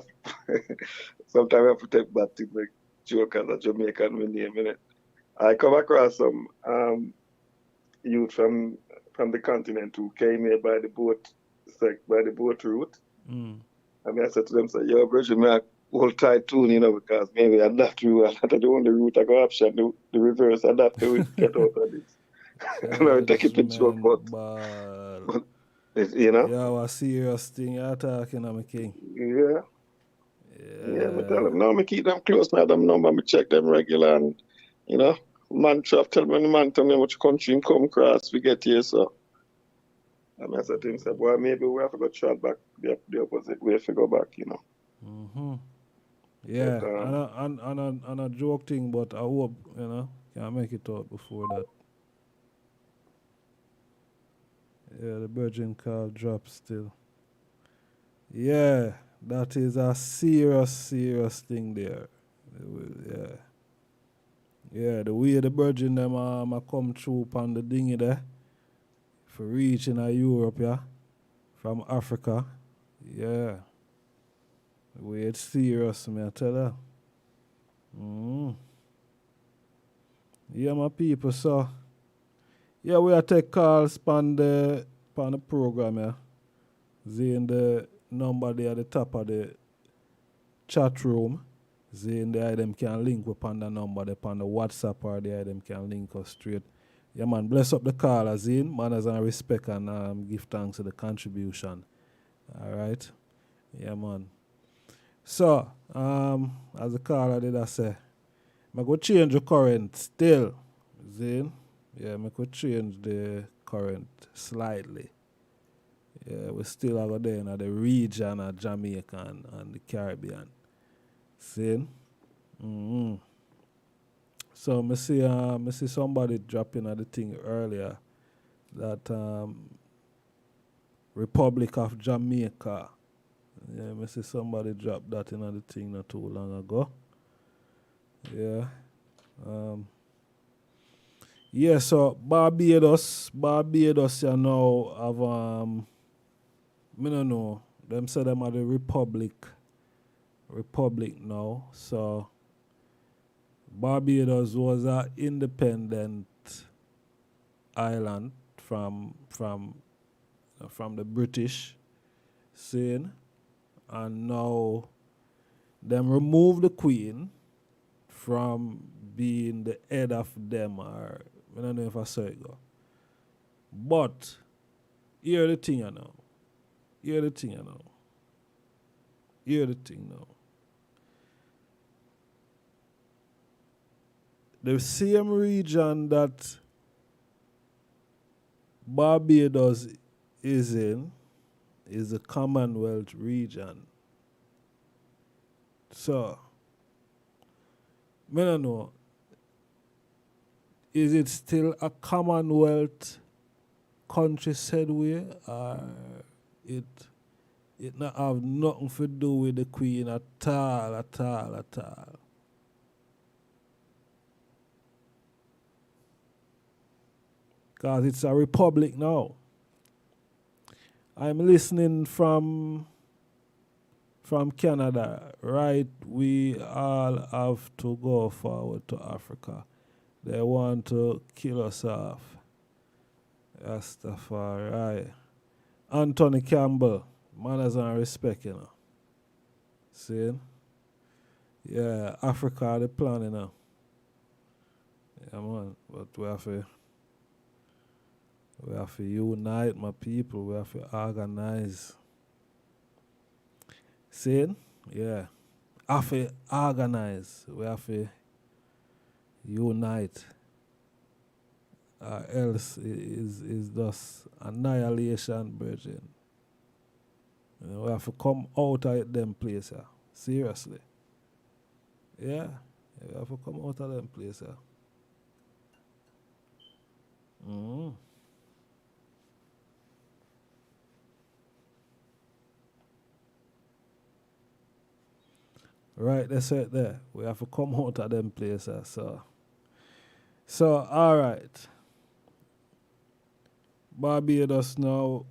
sometimes I have to take back to make joke as a Jamaican with name in it. I come across some youth from the continent who came here by the boat, by the boat route. Mm. I mean, I said to them, "Say, yo, Bridget, me hold tight tune, because maybe I that route, I the only route I go option, the reverse, I that to get out of this." And I take it to joke, but Yeah, what serious thing you're talking, I'm king. Yeah. Yeah, I tell them, no, I keep them close, I have them number, I check them regular, and, man trap, tell me the man tell me which country come across, we get here, so. And I said to him, well, maybe we have to go try back the opposite way if we go back, Mm-hmm. Yeah, but, and a joke thing, but I hope, can make it out before that. Yeah, the Virgin call drops still. Yeah, that is a serious thing there. Yeah. Yeah, the way the Virgin them come through upon the dinghy there for reaching Europe, yeah, from Africa. Yeah. The way it's serious, me I tell you. Yeah, my people, so yeah, we are take calls on the program, yeah. Seeing the number there at the top of the chat room. Seeing the them can link upon the number upon the WhatsApp or them can link us straight. Yeah, man, bless up the callers in, manners and respect, and give thanks to the contribution. All right? Yeah, man. So, as the caller did I say, I go change the current still. Zin? Yeah, I could change the current slightly. Yeah, we still have there in the region of Jamaica and the Caribbean. See? Mm-hmm. So I see somebody dropping at the thing earlier that Republic of Jamaica. Yeah, I see somebody drop that in the thing not too long ago. Yeah. Yeah, so Barbados you know have I don't know. Them say them are the Republic now. So Barbados was an independent island from the British scene, and now them remove the Queen from being the head of them, or I don't know if I saw it go. But hear the thing now. The same region that Barbados is in is the Commonwealth region. So, I don't know, is it still a Commonwealth country said way, or it not have nothing to do with the Queen at all? Because it's a republic now. I'm listening from Canada, right? We all have to go forward to Africa. They want to kill us off. RASTAFARI. Anthony Campbell, manners and respect, See? Yeah, Africa are the plan, Yeah, man. But we have to unite, my people. We have to organize. See? Yeah. Have to organize. We have to unite. Or else is just annihilation, brethren. We have to come out of them places. Seriously. Yeah. We have to come out of them places. Right, that's it there. We have to come out of them places. So all right. Barbados now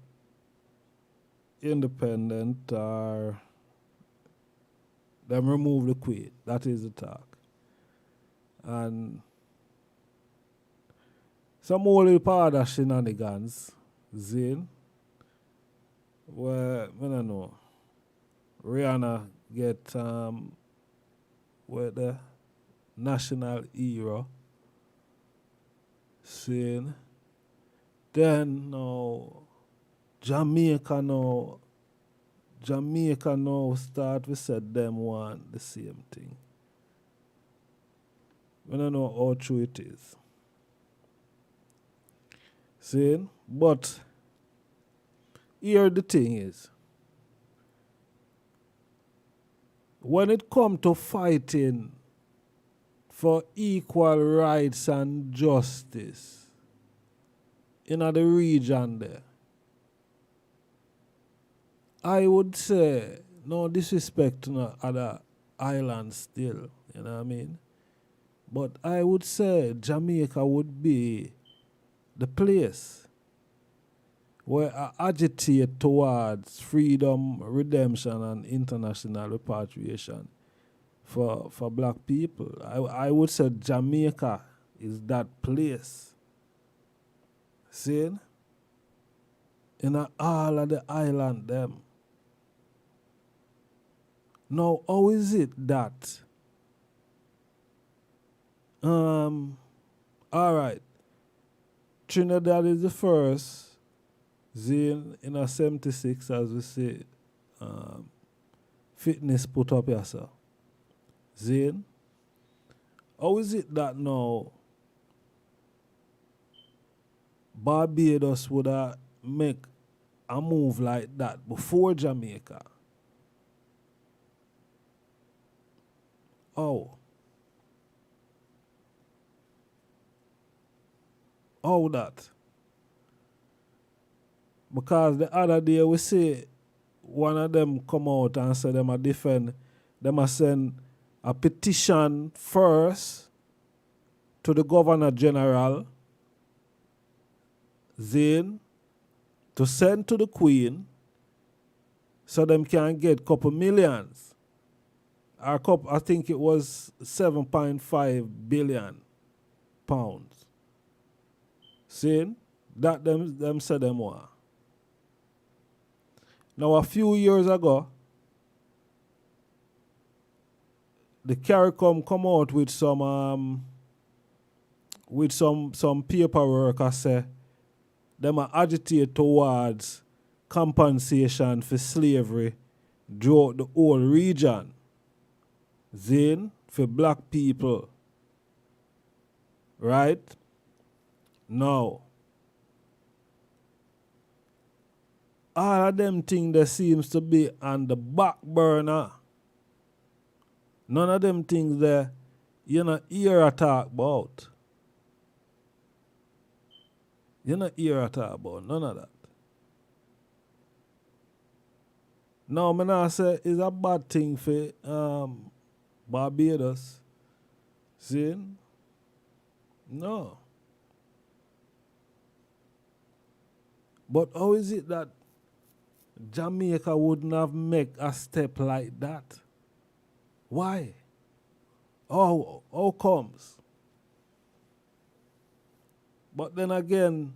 independent or them remove the queen. That is the talk. And some holy part of shenanigans, Zane, where, I don't know, Rihanna get with the national hero scene. Then now Jamaica now start we said them want the same thing. I don't know how true it is. See? But here the thing is, when it comes to fighting for equal rights and justice in the region there, I would say no disrespect to no other islands still, you know what I mean? But I would say Jamaica would be the place where I agitate towards freedom, redemption, and international repatriation for black people. I would say Jamaica is that place. See? In all of the island them. Now, how is it that all right, Trinidad is the first, Zane in a 76, as we say, fitness put up here, sir. Zane, how is it that now Barbados would make a move like that before Jamaica? How that? Because the other day we see one of them come out and say them a defend, them a send a petition first to the Governor General, then to send to the Queen so them can get couple millions. I think it was 7.5 billion pounds. See? That them said them want. Now a few years ago, the CARICOM come out with some paperwork I say them are agitate towards compensation for slavery throughout the whole region. Then for black people. Right? Now, all of them things that seems to be on the back burner. None of them things that you not hear a talk about. You not hear a talk about none of that. Now, I not say it's a bad thing for Barbados. See? No. But how is it that Jamaica wouldn't have made a step like that? Why? How comes? But then again,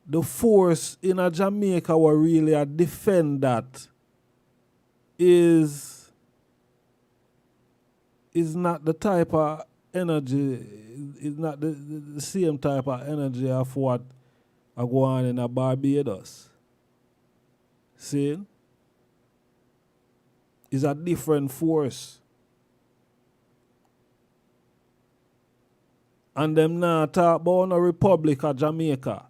the force in a Jamaica were really a defend that is not the type of energy, is not the same type of energy of what I go on in a Barbados. See? is a different force. And them now talk about no Republic of Jamaica.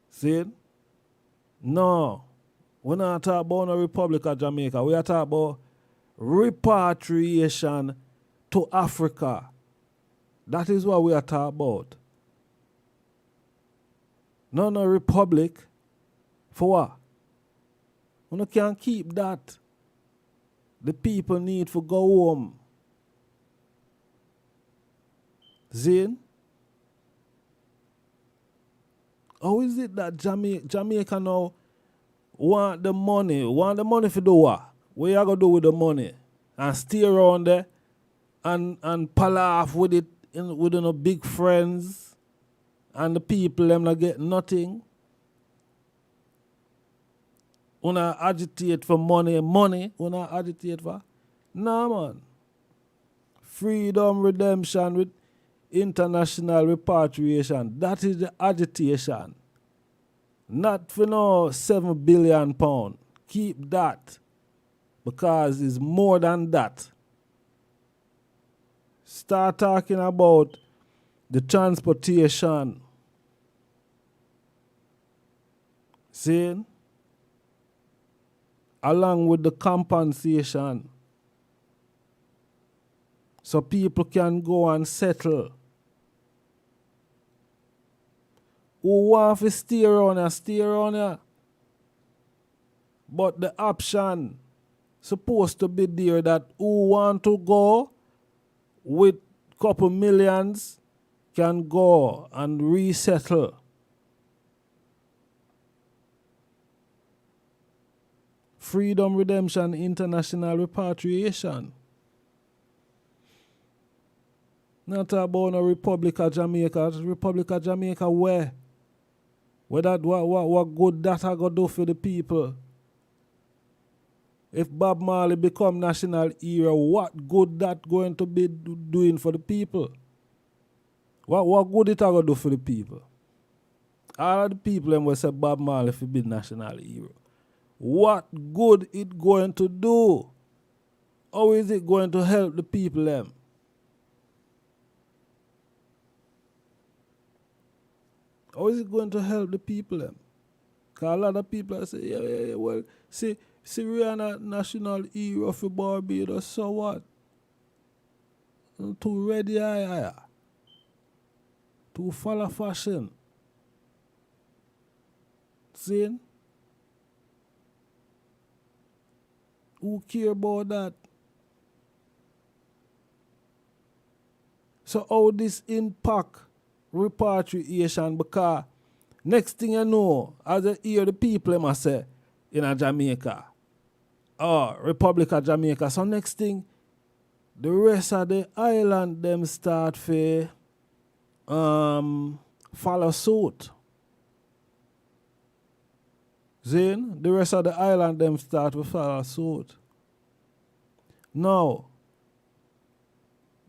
See? No. We not talk about no Republic of Jamaica. We are talking about repatriation to Africa. That is what we are talking about. No Republic. For what? We can't keep that. The people need to go home. Zane? How is it that Jamaica now want the money? Want the money for do what? What you gonna do with the money? And stay around there and pal off with it with no big friends and the people them not get nothing. Wanna agitate for money, wanna agitate for? Nah, man. Freedom, redemption with international repatriation. That is the agitation. Not for no £7 billion. Keep that. Because it's more than that. Start talking about the transportation. See? Along with the compensation. So people can go and settle. Who want to stay around here. But the option supposed to be there that who want to go with couple millions can go and resettle. Freedom, redemption, international repatriation. Not about no Republic of Jamaica. Republic of Jamaica where? What good that I go do for the people? If Bob Marley become national hero, what good that going to be doing for the people? What good it I go do for the people? All of the people them will say Bob Marley for be national hero. What good it going to do? How is it going to help the people them? How is it going to help the people them? Because a lot of people say, yeah, well, see we are not national hero for Barbados, so what? Too ready, too follow fashion. See? Who care about that? So how this impact repatriation? Because next thing you know, as I hear the people must say in Jamaica, Republic of Jamaica. So next thing, the rest of the island them start to follow suit. Then the rest of the island them start to follow suit. Now,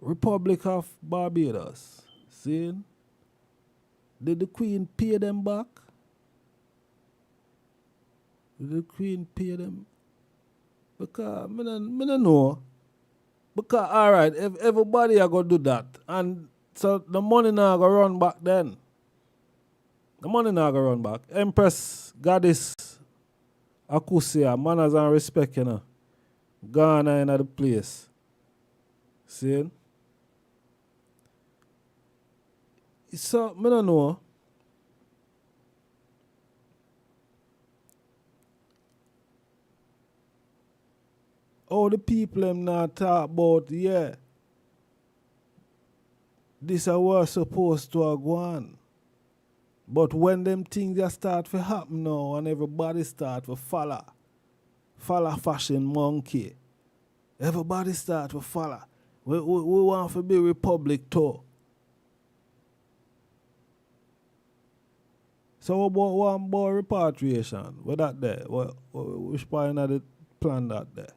Republic of Barbados, see, did the Queen pay them back? Did the Queen pay them? Because I don't know. Because alright, if everybody are gonna do that, and so the money now gonna run back then. The money now gonna run back. Empress Goddess Akusia, manners and respect, you know. Ghana in the place. See? So, I don't know. All the people them now talk about, yeah, this is what supposed to go on. But when them things just start to happen now and everybody start to follow fashion monkey, everybody start to follow. We want to be republic too. So what about repatriation? What that there? Which part of the plan that there?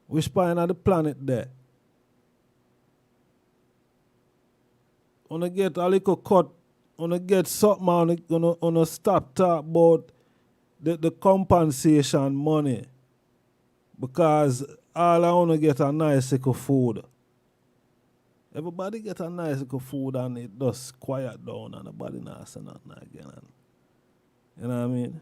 Which part of the planet there? Wanna get a little cut, wanna get something on a stop talk about the compensation money because all I want to get a nice little food. Everybody get a nice little food and it does quiet down and nobody not say nothing again. And, you know what I mean?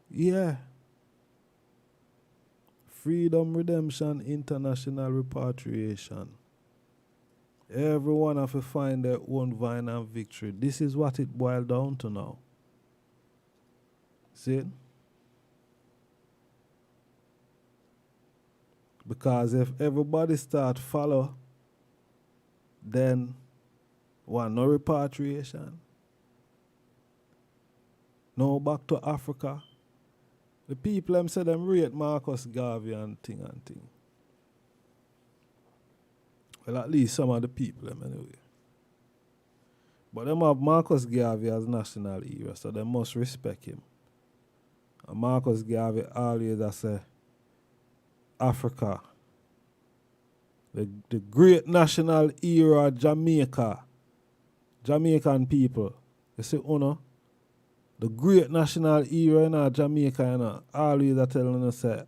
Yeah. Freedom, redemption, international repatriation. Everyone have to find their own vine and victory. This is what it boiled down to now. See? Because if everybody start follow, then no repatriation. No back to Africa. The people them say them rate Marcus Garvey and thing. Well, at least some of the people them anyway. But them have Marcus Garvey as national hero, so they must respect him. And Marcus Garvey always say Africa. The great national hero of Jamaica. Jamaican people. You see, the great national hero in Jamaica, always are telling us say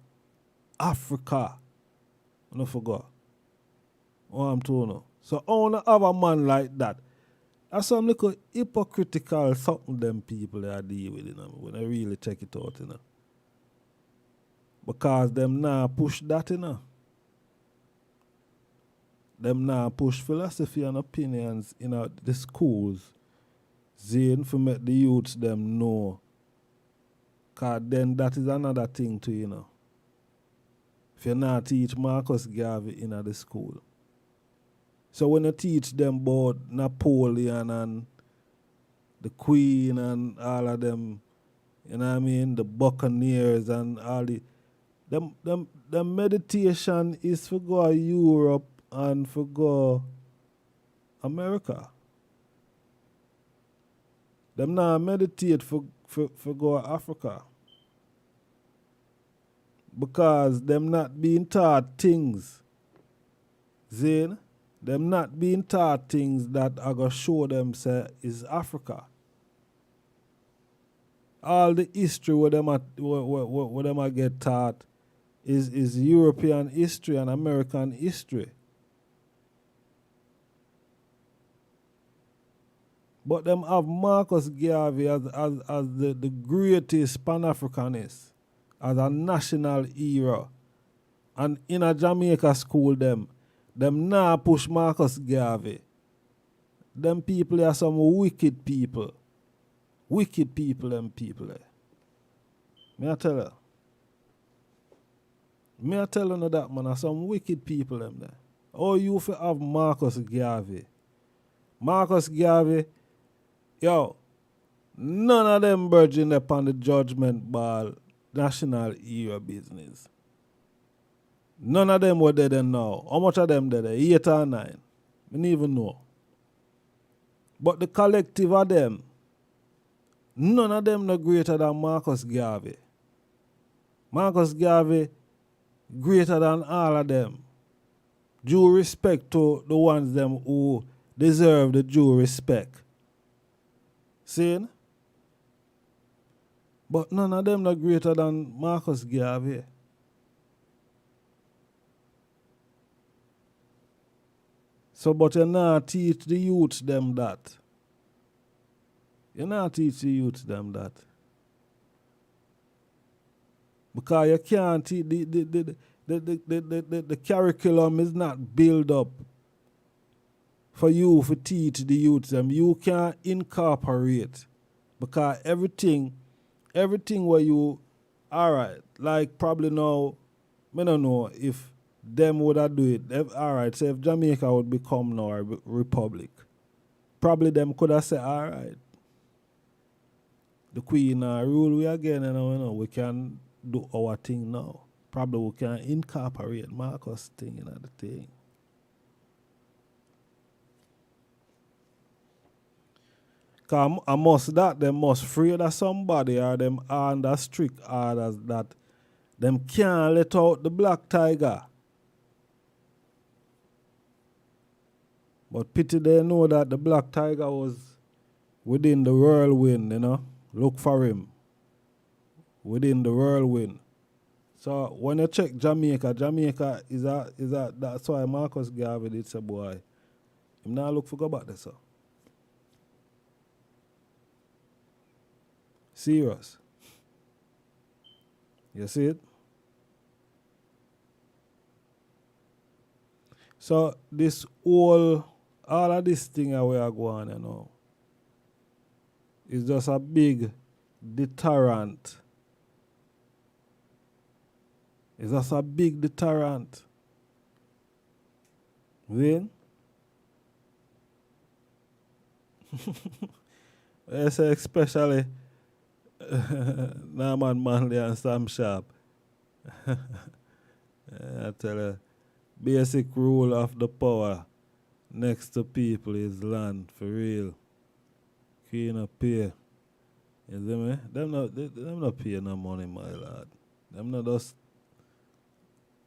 Africa. I don't forget. What I'm telling you. So I want to have a man like that. That's some little hypocritical something them people they are deal with, when I really check it out, Because them now push that, Them now push philosophy and opinions in the schools. Zane for make the youths them know. Cause then that is another thing too, If you not teach Marcus Garvey in the school. So when you teach them about Napoleon and the Queen and all of them, you know what I mean, the Buccaneers and all the them meditation is for go Europe and for go America. Them now meditate for go Africa. Because them not being taught things. Zane? Them not being taught things that are going to show them say is Africa. All the history where them a get taught is European history and American history. But them have Marcus Garvey as the greatest Pan-Africanist, as a national hero. And in a Jamaica school them now push Marcus Garvey. Them people are some wicked people. Wicked people, them people there. Me I tell her. Me I tell you that, man, are some wicked people them there. Oh, you for have Marcus Garvey. Marcus Garvey, yo, none of them virgin upon the judgment ball national hero business. None of them were there now. How much of them there? 8 or 9? I don't even know. But the collective of them, none of them no greater than Marcus Garvey. Marcus Garvey greater than all of them. Due respect to the ones them who deserve the due respect. See? But none of them no greater than Marcus Garvey. So, but you not teach the youths them that. You not teach the youths them that. Because you can't teach, the curriculum is not built up for you to teach the youths them. You can't incorporate. Because everything where you, alright, like probably now, I don't know if them would have do it. Alright, so if Jamaica would become now a republic, probably them could have said, alright, the Queen rule we again, we can do our thing now. Probably we can incorporate Marcus thing in the thing. Because them must free that somebody or them under strict orders that them can't let out the black tiger. But pity they know that the Black Tiger was within the whirlwind, you know. Look for him. Within the whirlwind. So when you check Jamaica is a that's why Marcus Garvey did say, boy, him now look for go back there, sir. Serious. You see it? So this all of this thing that we are going, you know, is just a big deterrent. It's just a big deterrent. Then, I say especially Norman Manley and Sam Sharp. I tell you, basic rule of the power next to people is land, for real. Clean up pay. You see me? Them not pay no money, my lad. Them not just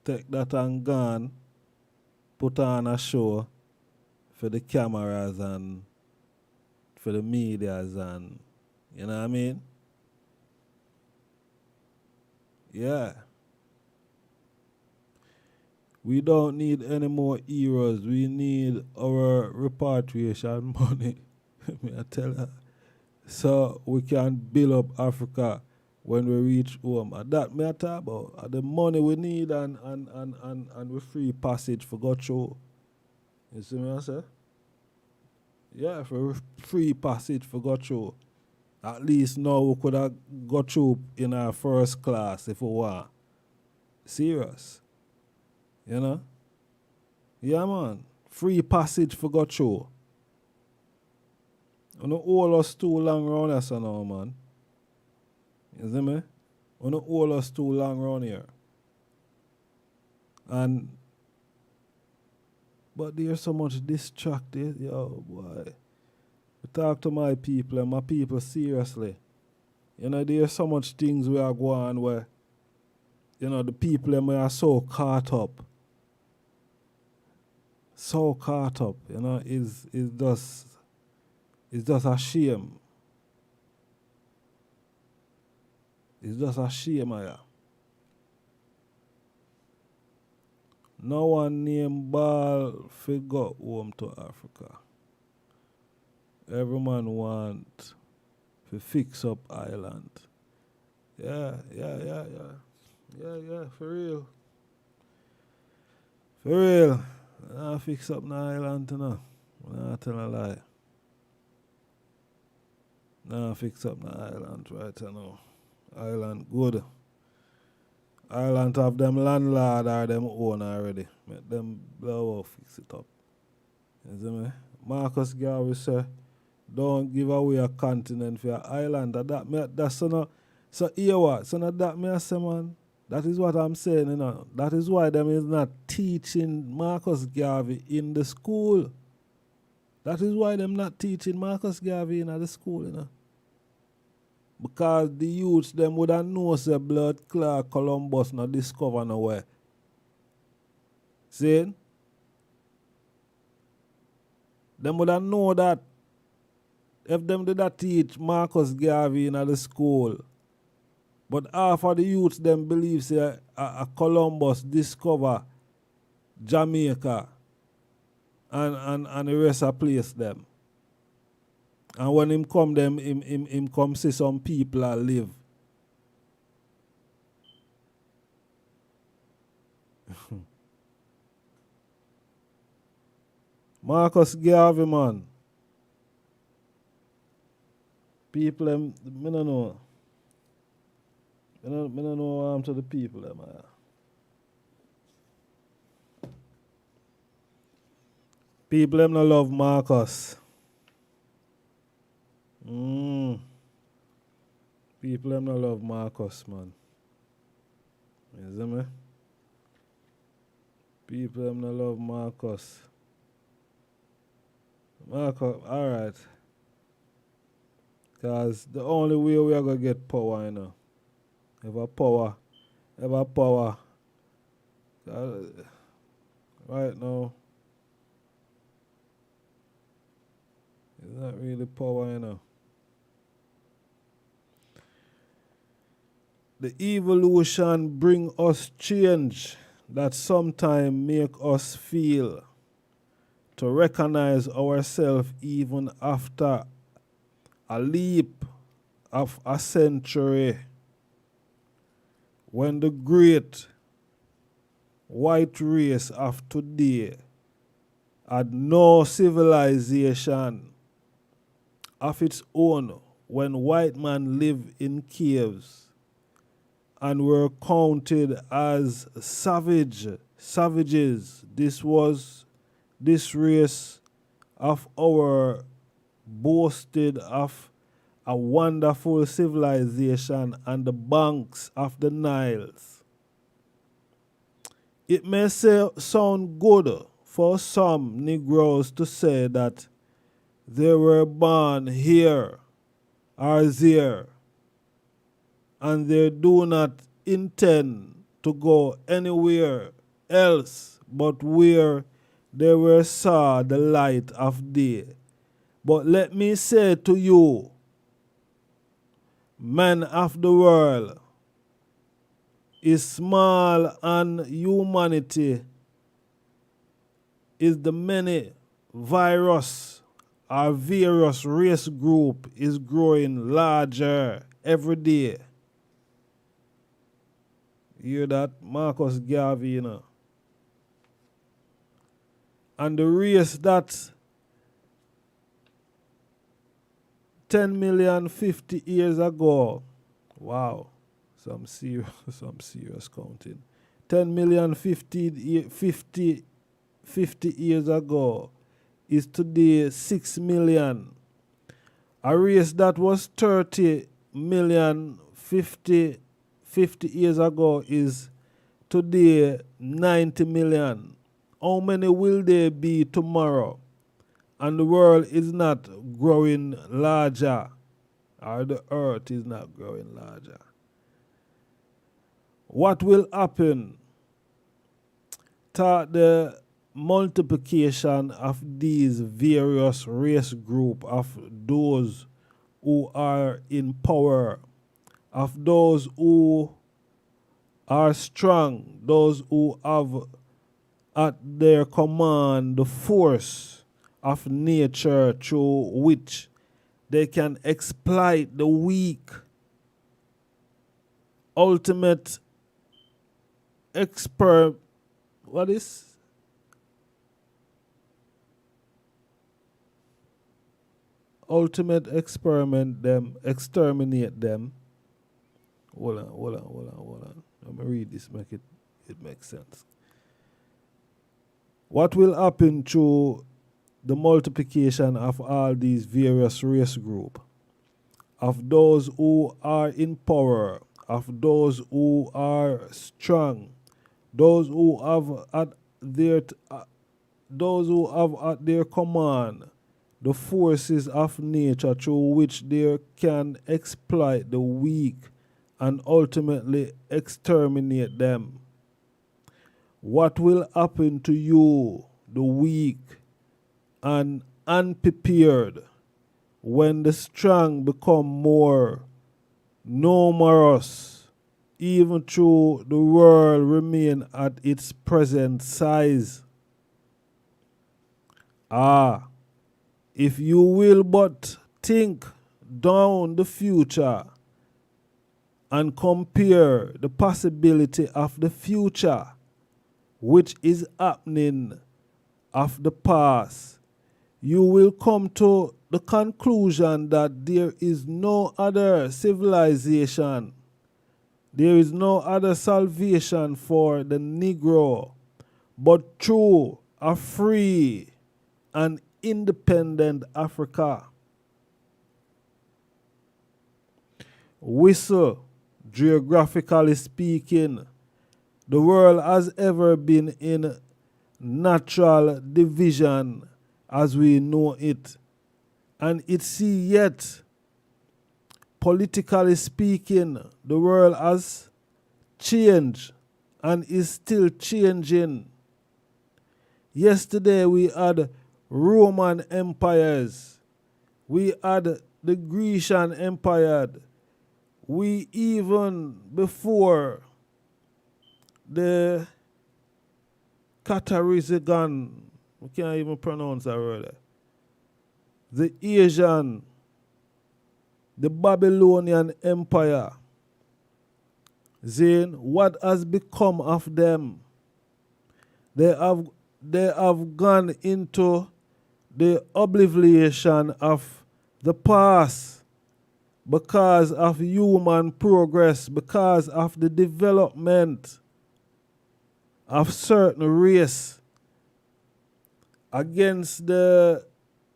take that and gone, put on a show for the cameras and for the medias and, you know what I mean? Yeah. We don't need any more heroes. We need our repatriation money. I tell you. So we can build up Africa when we reach home. And that me I talk about. The money we need and we free passage for go through. You see me I say? Yeah, for free passage for go through. At least now we could have got through in our first class if we want. Serious. You know? Yeah, man. Free passage for go through. You don't hold us too long around here, so now, man. You see me? You don't hold us too long around here. But there's so much distracted. Yo, boy. I talk to my people and my people seriously. You know, there's so much things we are going where, you know, the people them are so caught up. So caught up, you know, it's just a shame. It's just a shame, yeah. No one named Ball figure home to Africa. Every man want to fix up island. Yeah, for real. For real. I fix up the island, you know. I tell a lie. Nah, fix up the island right now. Island good. Island have them landlord or them own already. Make them blow out, fix it up. You see me? Marcus Garvey say, don't give away a continent for your island. That's so here what? So that me I say, man. That is what I'm saying, you know. That is why them is not teaching Marcus Garvey in the school. That is why them not teaching Marcus Garvey in the school, you know. Because the youths them would have known say blood clot Columbus not discover nowhere. See? Them would have known that if them did not teach Marcus Garvey in the school. But half of the youths them believe say a Columbus discover Jamaica and the rest of place them. And when him come them, him come see some people that live. Marcus Garvey, man. People them, me don't know. Me don't know what happened to the people them. People them don't love Marcus. People them don't love Marcus, man. You see me? People them don't love Marcus. Marcus, alright. Because the only way we are going to get power, you know. Ever power. Right now, It's not really power, you know. The evolution bring us change that sometimes make us feel to recognize ourselves even after a leap of a century when the great white race of today had no civilization of its own when white men lived in caves and were counted as savages. This race of our boasted of a wonderful civilization on the banks of the Niles. It may sound good for some Negroes to say that they were born here or there, and they do not intend to go anywhere else but where they were saw the light of day. But let me say to you, men of the world is small and humanity is the many virus or various race group is growing larger every day. You hear that? Marcus Garvey, you know. And the race that 10 million 50 years ago, wow, some serious counting. 10 million 50 years ago is today 6 million. A race that was 30 million 50 years ago is today 90 million. How many will there be tomorrow? And the world is not growing larger, or the earth is not growing larger. What will happen to the multiplication of these various race groups of those who are in power, of those who are strong, those who have at their command the force of nature through which they can exploit the weak. Ultimate ultimate exterminate them. Hold on. Let me read this, make it makes sense. What will happen through the multiplication of all these various race groups, of those who are in power, of those who are strong, those who have at their command the forces of nature through which they can exploit the weak and ultimately exterminate them. What will happen to you, the weak and unprepared, when the strong become more numerous, even though the world remain at its present size? If you will but think down the future and compare the possibility of the future, which is happening of the past, you will come to the conclusion that there is no other civilization, there is no other salvation for the Negro, but through a free and independent Africa. Whistle, geographically speaking, the world has ever been in natural division as we know it. And it see yet, politically speaking, the world has changed and is still changing. Yesterday we had Roman empires. We had the Grecian Empire. We even before the Catarizigan, we can't even pronounce that word. The Asian, the Babylonian Empire. Then what has become of them? They have gone into the oblivion of the past because of human progress, because of the development of certain race against the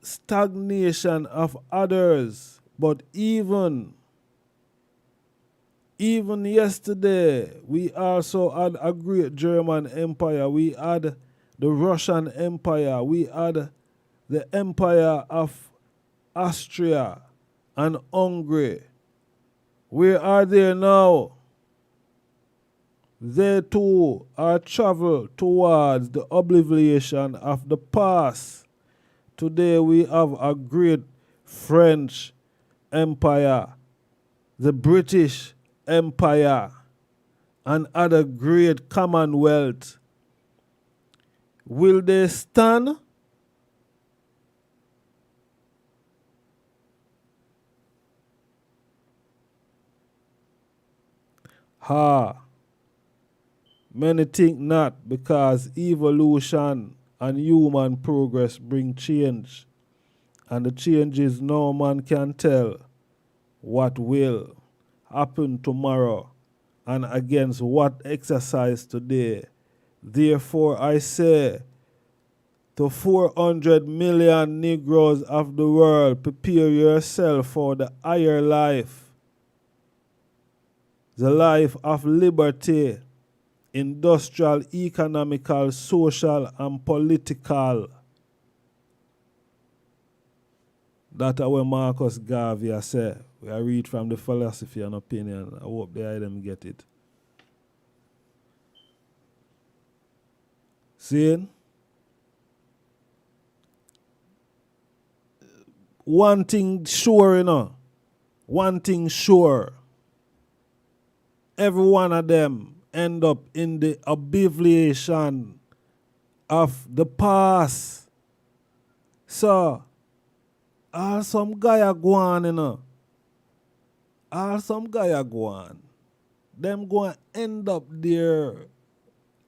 stagnation of others. But even yesterday, we also had a great German empire. We had the Russian Empire. We had the Empire of Austria and Hungary. Where are they now? They too are traveled towards the oblivion of the past. Today we have a great French Empire, the British Empire, and other great Commonwealth. Will they stand? Many think not, because evolution and human progress bring change. And the changes no man can tell what will happen tomorrow and against what exercise today. Therefore I say to 400 million Negroes of the world, prepare yourself for the higher life. The life of liberty, industrial, economical, social, and political. That's what Marcus Garvey said. I read from the Philosophy and Opinion. I hope they them get it. See? One thing sure, you know. One thing sure. Every one of them end up in the oblivion of the past. So, all some guy are going, you know. All some guy are going. Them going to end up there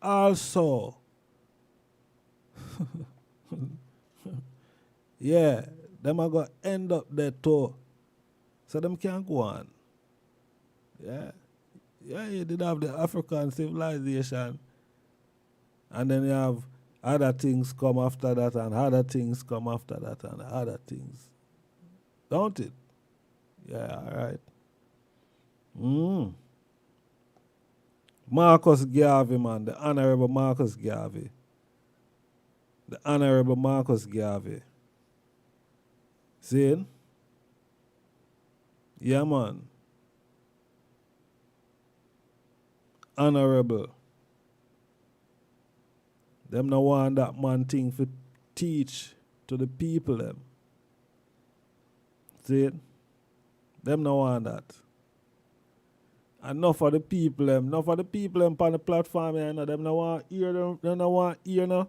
also. Yeah, them are going to end up there too. So them can't go on. Yeah. Yeah, you did have the African civilization. And then you have other things come after that, and other things come after that, and other things. Don't it? Yeah, all right. Marcus Garvey, man. The Honorable Marcus Garvey. The Honorable Marcus Garvey. See? Yeah, man. Honorable. Them no want that man thing for teach to the people them. See it? Them no want that. Enough of the people them, enough of the people them on the platform, you know, them no want hear them, them no want hear no.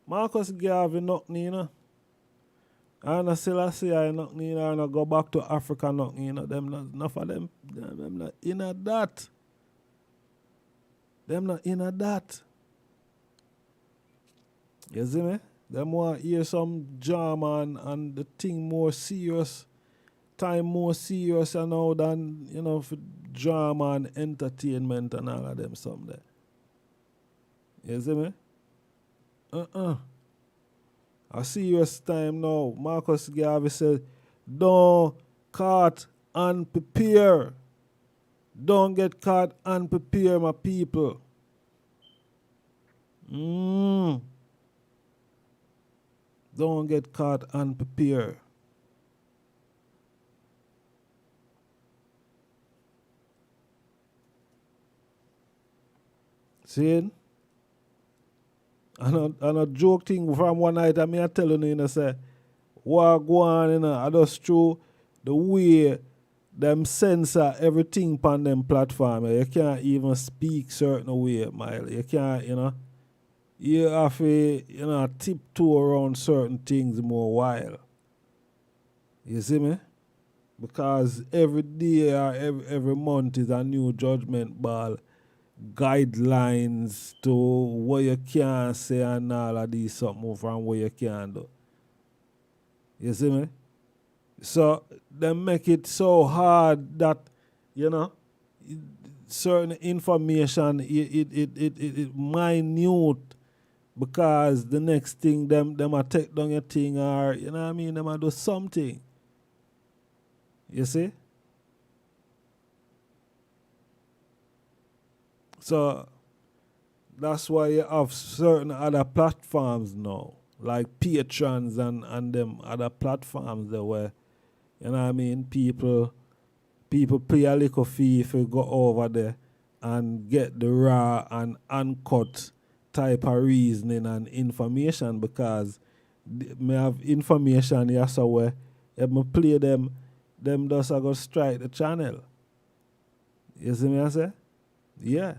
Marcus Garvey nothing, you know. And still I say I nothing, you know, and go back to Africa nothing, you know. Them not, enough of them not in that. Them not in that. You see me? Them want to hear some drama and the thing more serious, time more serious and all than, you know, for drama and entertainment and all of them something there. You see me? A serious time now. Marcus Garvey said, don't caught unprepared. Don't get caught unprepared, my people. Don't get caught unprepared. See? And a joke thing from one night, I tell you, say, what go on, you know, I just through the way them censor everything on them platform. You can't even speak certain way, Mile. You can't, you know. You have to, you know, tiptoe around certain things more while. You see me? Because every day or every month is a new judgment ball, guidelines to what you can say and all of these something from what you can do. You see me? So they make it so hard that, you know, certain information it minute because the next thing them a take down your thing or, you know what I mean, them a do something. You see? So that's why you have certain other platforms now, like patrons and them other platforms there where, you know what I mean, people pay a little fee if you go over there and get the raw and uncut type of reasoning and information because me have information here so where if me play them just a go strike the channel. You see me I say? Yeah.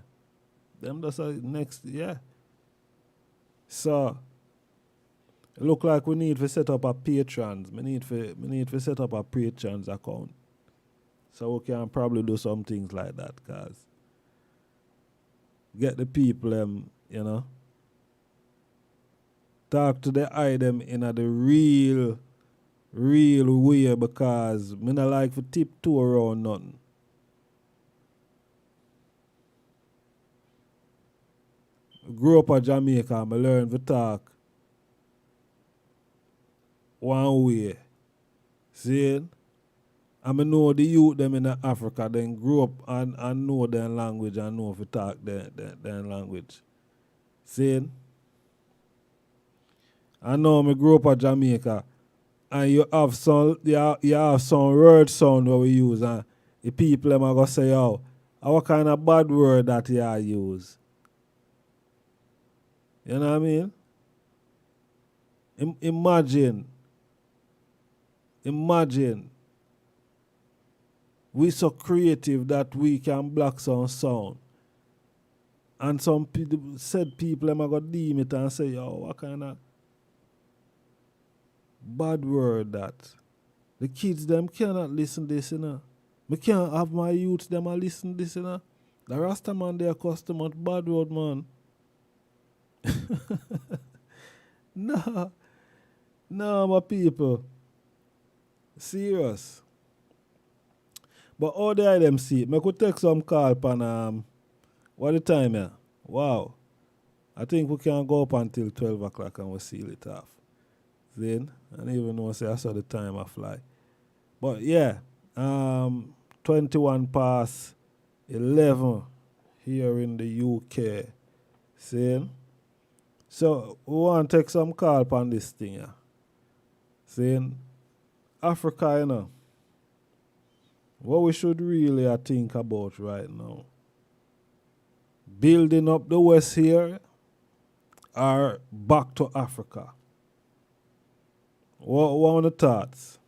Them just a next, yeah. So it look like we need to set up a patrons. We need to set up a patrons account. So we can probably do some things like that, cause get the people you know, talk to the item in a the real way because me not like to tiptoe around nothing. Grew up in Jamaica, I learn to talk one way. See? I know the youth them in Africa, then grew up and know their language and know if to talk their language. See? I know I grew up in Jamaica and you have some word sound where we use and the people them are gonna say, oh, what kind of bad word that you use? You know what I mean? Imagine we so creative that we can block some sound. And some people them are gonna deem it and say, yo, what kind of bad word that? The kids them cannot listen this, you know. Me can't have my youth them a listen this, you know. The Rasta man they are custom bad word, man. No, my people. Serious. But all the items see, I could take some call pan what the time here? Wow. I think we can go up until 12 o'clock and we'll seal it off. Then, I don't even know say I saw the time I fly. But yeah, 21 past 11 here in the UK. See? So we want to take some call on this thing, yeah. Saying Africa, you know, what we should really think about right now. Building up the West here or back to Africa? What are the thoughts?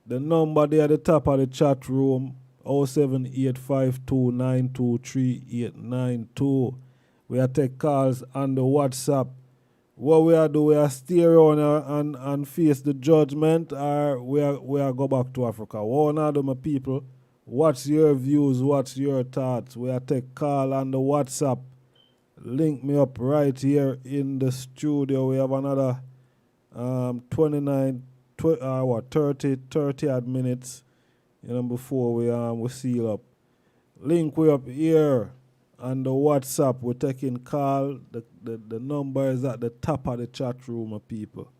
The number there at the top of the chat room, 07852923892. We are take calls on the WhatsApp. What we are do, we are stay around and face the judgment, or we are go back to Africa. One of them people, what's your views, what's your thoughts? We are take call on the WhatsApp. Link me up right here in the studio. We have another 30 odd minutes, you know, before we seal up. Link we up here. On the WhatsApp, we're taking call. The number is at the top of the chat room, people.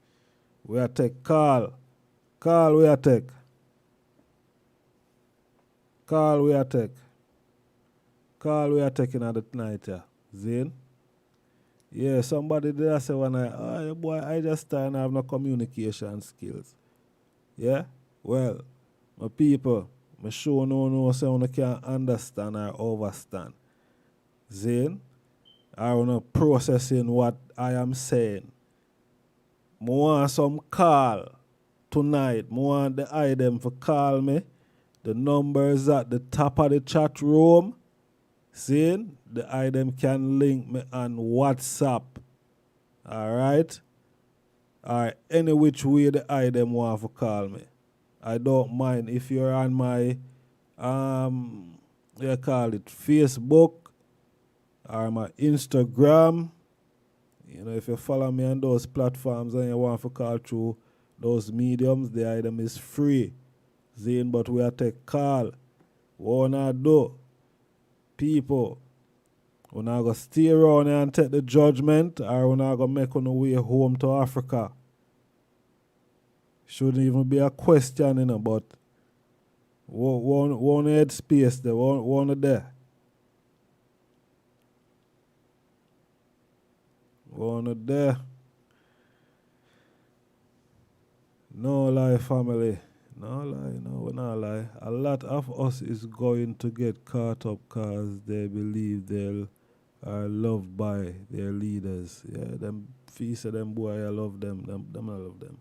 We are take call. Call we are take. Call we are take. Call we are taking at the night, yeah. Zane? Yeah, somebody there say when boy, I just start have no communication skills. Yeah? Well, my people, I sure no say I can't understand or overstand. Zane, I want to processing what I am saying. want some call tonight. I want the item for call me. The number is at the top of the chat room. Seeing the item can link me on WhatsApp. Alright? Or any which way the item want to call me. I don't mind if you're on my they call it Facebook or my Instagram. You know, if you follow me on those platforms and you want to call through those mediums, the item is free. Zane, but we are take call. What we not do? People, we not go stay around here and take the judgment, or we not go make on the way home to Africa. Shouldn't even be a question, you know, but one head space there, one there. One there. No lie, family. No lie, no, we not lie. A lot of us is going to get caught up because they believe they are loved by their leaders. Yeah, them feast of them boy, I love them. Them I love them.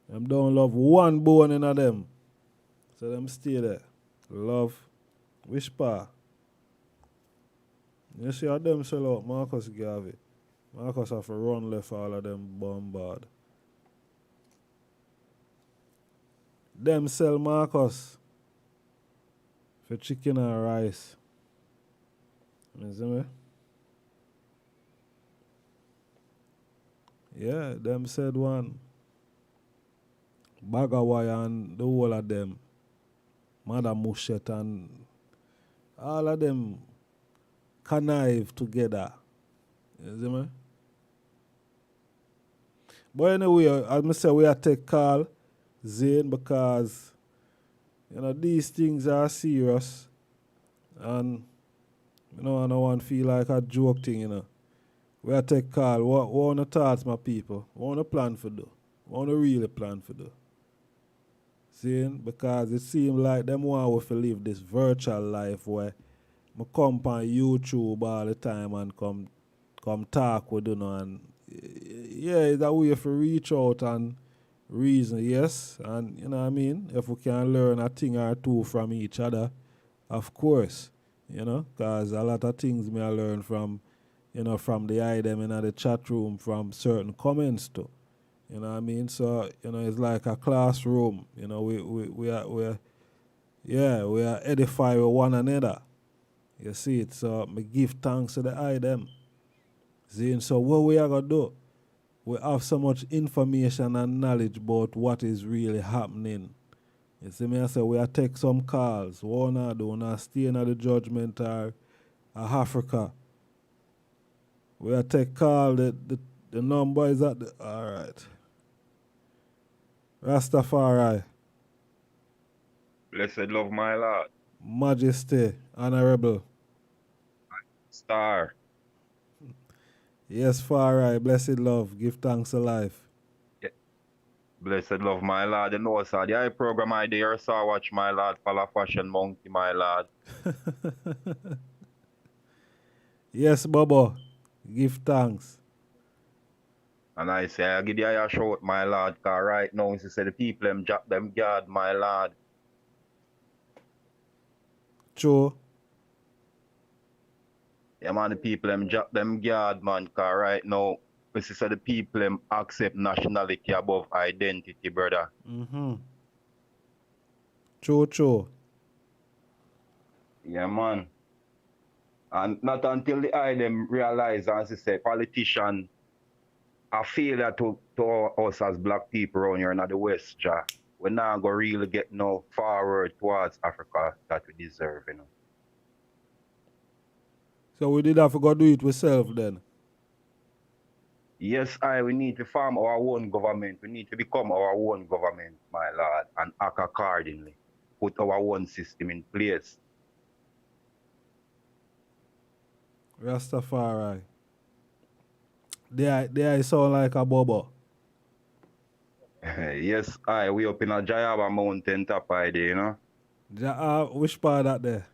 Them don't love one bone in them. So them stay there. Love. Which part? You see how them sell out Marcus Garvey. Marcus have to run left all of them bombard. Them sell Marcus for chicken and rice. You see me? Yeah, them said one. Bagawai and the whole of them. Madam Mushet and all of them connive together. You see me? But anyway, as I say, we are take call, Zane, because you know these things are serious, and you know I don't want to feel like a joke thing. You know, we are take call. What want to thoughts, my people? What want to plan for do? What want to really plan for do? Zane, because it seems like them want to live this virtual life where I come on YouTube all the time and come talk with you know, and yeah, it's a way for reach out and reason, yes, and you know what I mean, if we can learn a thing or two from each other, of course, you know, because a lot of things me I learn from, you know, from the item in the chat room, from certain comments too, you know what I mean, so, you know, it's like a classroom, you know, we are edify with one another, you see it, so me give thanks to the item. See, so what we are going to do, we have so much information and knowledge about what is really happening. You see me, I say we are take some calls. What we not do, we not stay in the judgment or Africa. We are take call, the number is at the, all right. Rastafari. Blessed love, my Lord. Majesty, Honorable. Star. Yes, Farai, blessed love, give thanks to life. Yeah. Blessed love, my Lord. You know, sir, the program idea, you saw watch, my Lord, follow fashion monkey, my Lord. Yes, Bobo, give thanks. And I say, I give you a shout, my Lord, because right now, you say the people, them drop them guard, my Lord. True. Yeah, man, the people them drop them guard, man, because right now, we see the people them accept nationality above identity, brother. Mm-hmm. True. Yeah, man. And not until the eye them realize, as I say, politician, I feel that to us as black people around here in the West, we're not going to really get no forward towards Africa that we deserve, you know. So we did have to go do it ourselves then? Yes, we need to form our own government. We need to become our own government, my Lord, and act accordingly. Put our own system in place. Rastafari. They sound like a bobo. Yes, we up in a Jayaba mountain top idea, you know. Which part that there?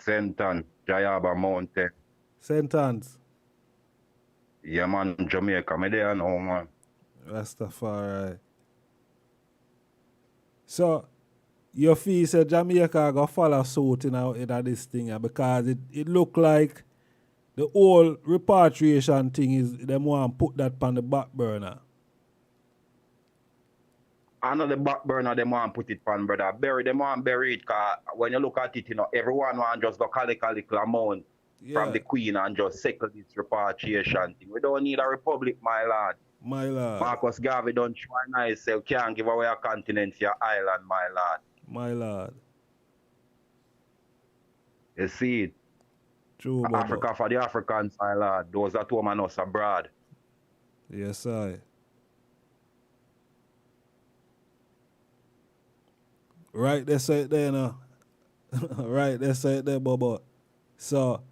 Senton, Jayaba mountain. Sentence. Yeah, man, Jamaica, me there now, man. Rastafari. So, you feel say Jamaica go follow suit in this thing because it look like the whole repatriation thing is them want put that on the back burner. I know the back burner, them want put it on, brother. Them want bury it, because when you look at it, everyone want just go collect a little amount from the Queen and just settle this repatriation thing. We don't need a republic, my lord. My lord. Marcus Garvey don't try nice, say, can't give away a continent to your island, my lord. My lord. You see it? True, Africa for the Africans, my lord. Those that home and us abroad. Yes, I. Right, they say it there now. Right, they say it there, Bobo. So,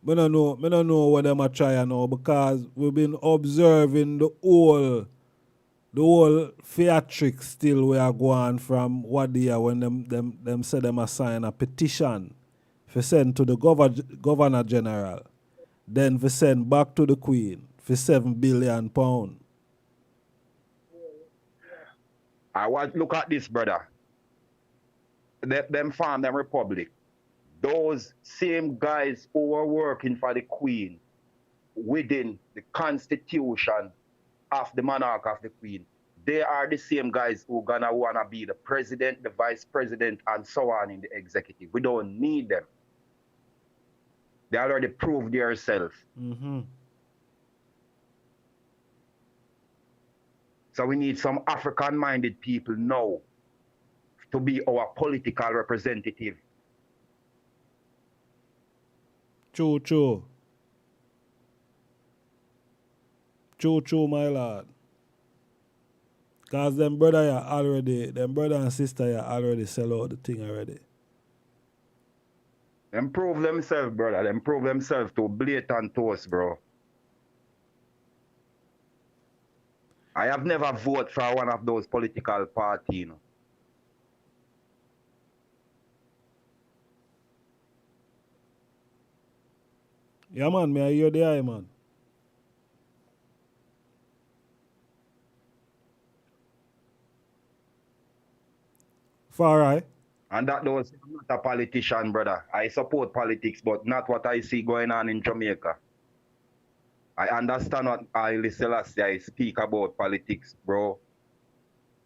I don't know what them are trying now because we've been observing the whole theatrics still we are going from what they are when them say them assign a petition for send to the Governor General, then for send back to the Queen for £7 billion. I want look at this, brother. Them farm them republic. Those same guys who were working for the Queen within the constitution of the monarch of the Queen, they are the same guys who gonna wanna be the president, the vice president, and so on in the executive. We don't need them. They already proved themselves. Mm-hmm. So we need some African-minded people now to be our political representative. True, my lord. Because them brother and sister already sell out the thing already. Them prove themselves, brother. Them prove themselves to blatant toast, bro. I have never voted for one of those political parties, you know. Yeah, man, me I hear the eye, man. Far right. And that was I'm not a politician, brother. I support politics, but not what I see going on in Jamaica. I understand what Haile Selassie speak about politics, bro.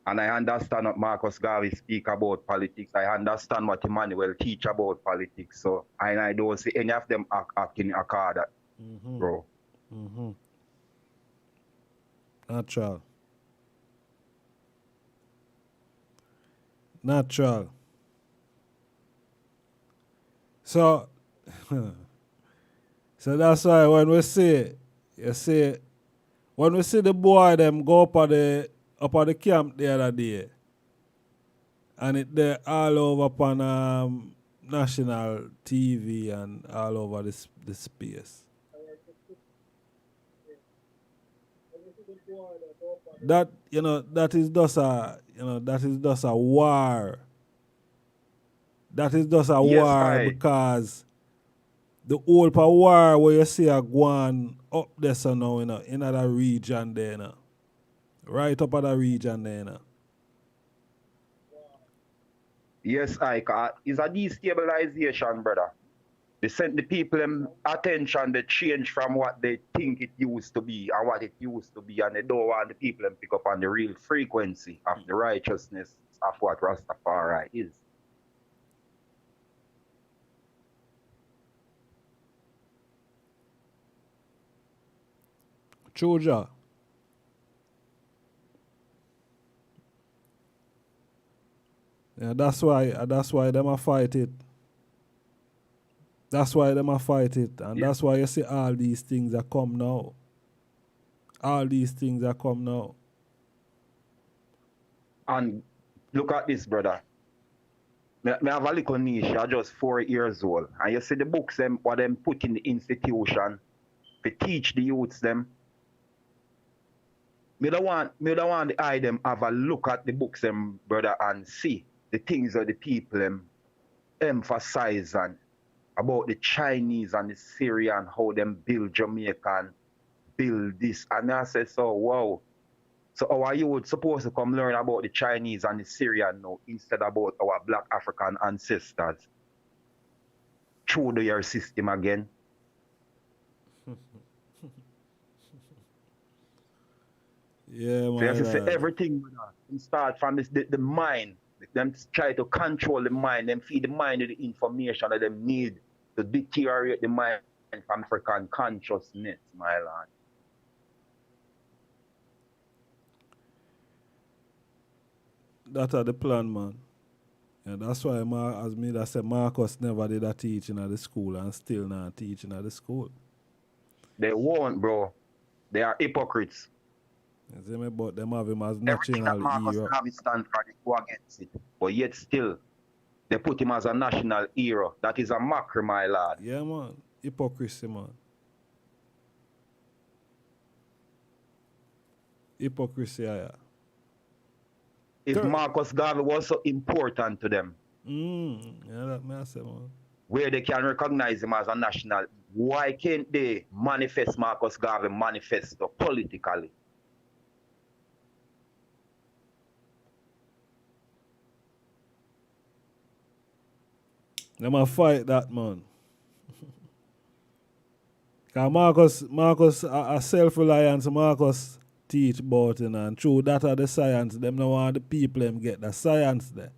And I understand what Marcus Garvey speak about politics. I understand what Emmanuel teach about politics. So I don't see any of them acting in accord, bro. Mm-hmm. Natural. So, so that's why when we see, when we see the boy them go up at the camp the other day, and it there all over upon national TV and all over the space. That that is just a war. That is just a war because the whole war where you see a going up there so now in that region there now. Right up at the region there now. Yes, it's a destabilization, brother. They sent the people attention, they change from what they think it used to be and what it used to be, and they don't want the people to pick up on the real frequency of the righteousness of what Rastafari is. Choja. Yeah, that's why them a fight it. That's why them a fight it. And that's why you see all these things that come now. All these things that come now. And look at this, brother. Me have a little niche, I'm just 4 years old. And you see the books them what them put in the institution to teach the youths them. Me don't want the eye them have a look at the books them, brother, and see the things that the people them emphasize on about the Chinese and the Syrian, how them build Jamaica and build this. And I said, so wow. So our youth supposed to come learn about the Chinese and the Syrian now instead about our black African ancestors through the year system again. Yeah, So you have to say everything start from this, the mind. Them try to control the mind, them feed the mind with the information that them need to deteriorate the mind from African consciousness, my lord. That's the plan, man. And that's why, as me that said, Marcus never did a teaching at the school and still not teaching at the school. They won't, bro. They are hypocrites. You see me? But them have him as Everything that national Marcus hero. Garvey stand for, they go against it. But yet still, they put him as a national hero. That is a mockery, my lord. Yeah, man. Hypocrisy, man. Hypocrisy, yeah. If Marcus Garvey was so important to them, yeah, that may I say, man. where they can recognize him as a national, why can't they manifest Marcus Garvey manifesto politically? They must fight that, man. Because Marcus a self-reliance, Marcus teach about it, and through that are the science, them no want the people them get the science there.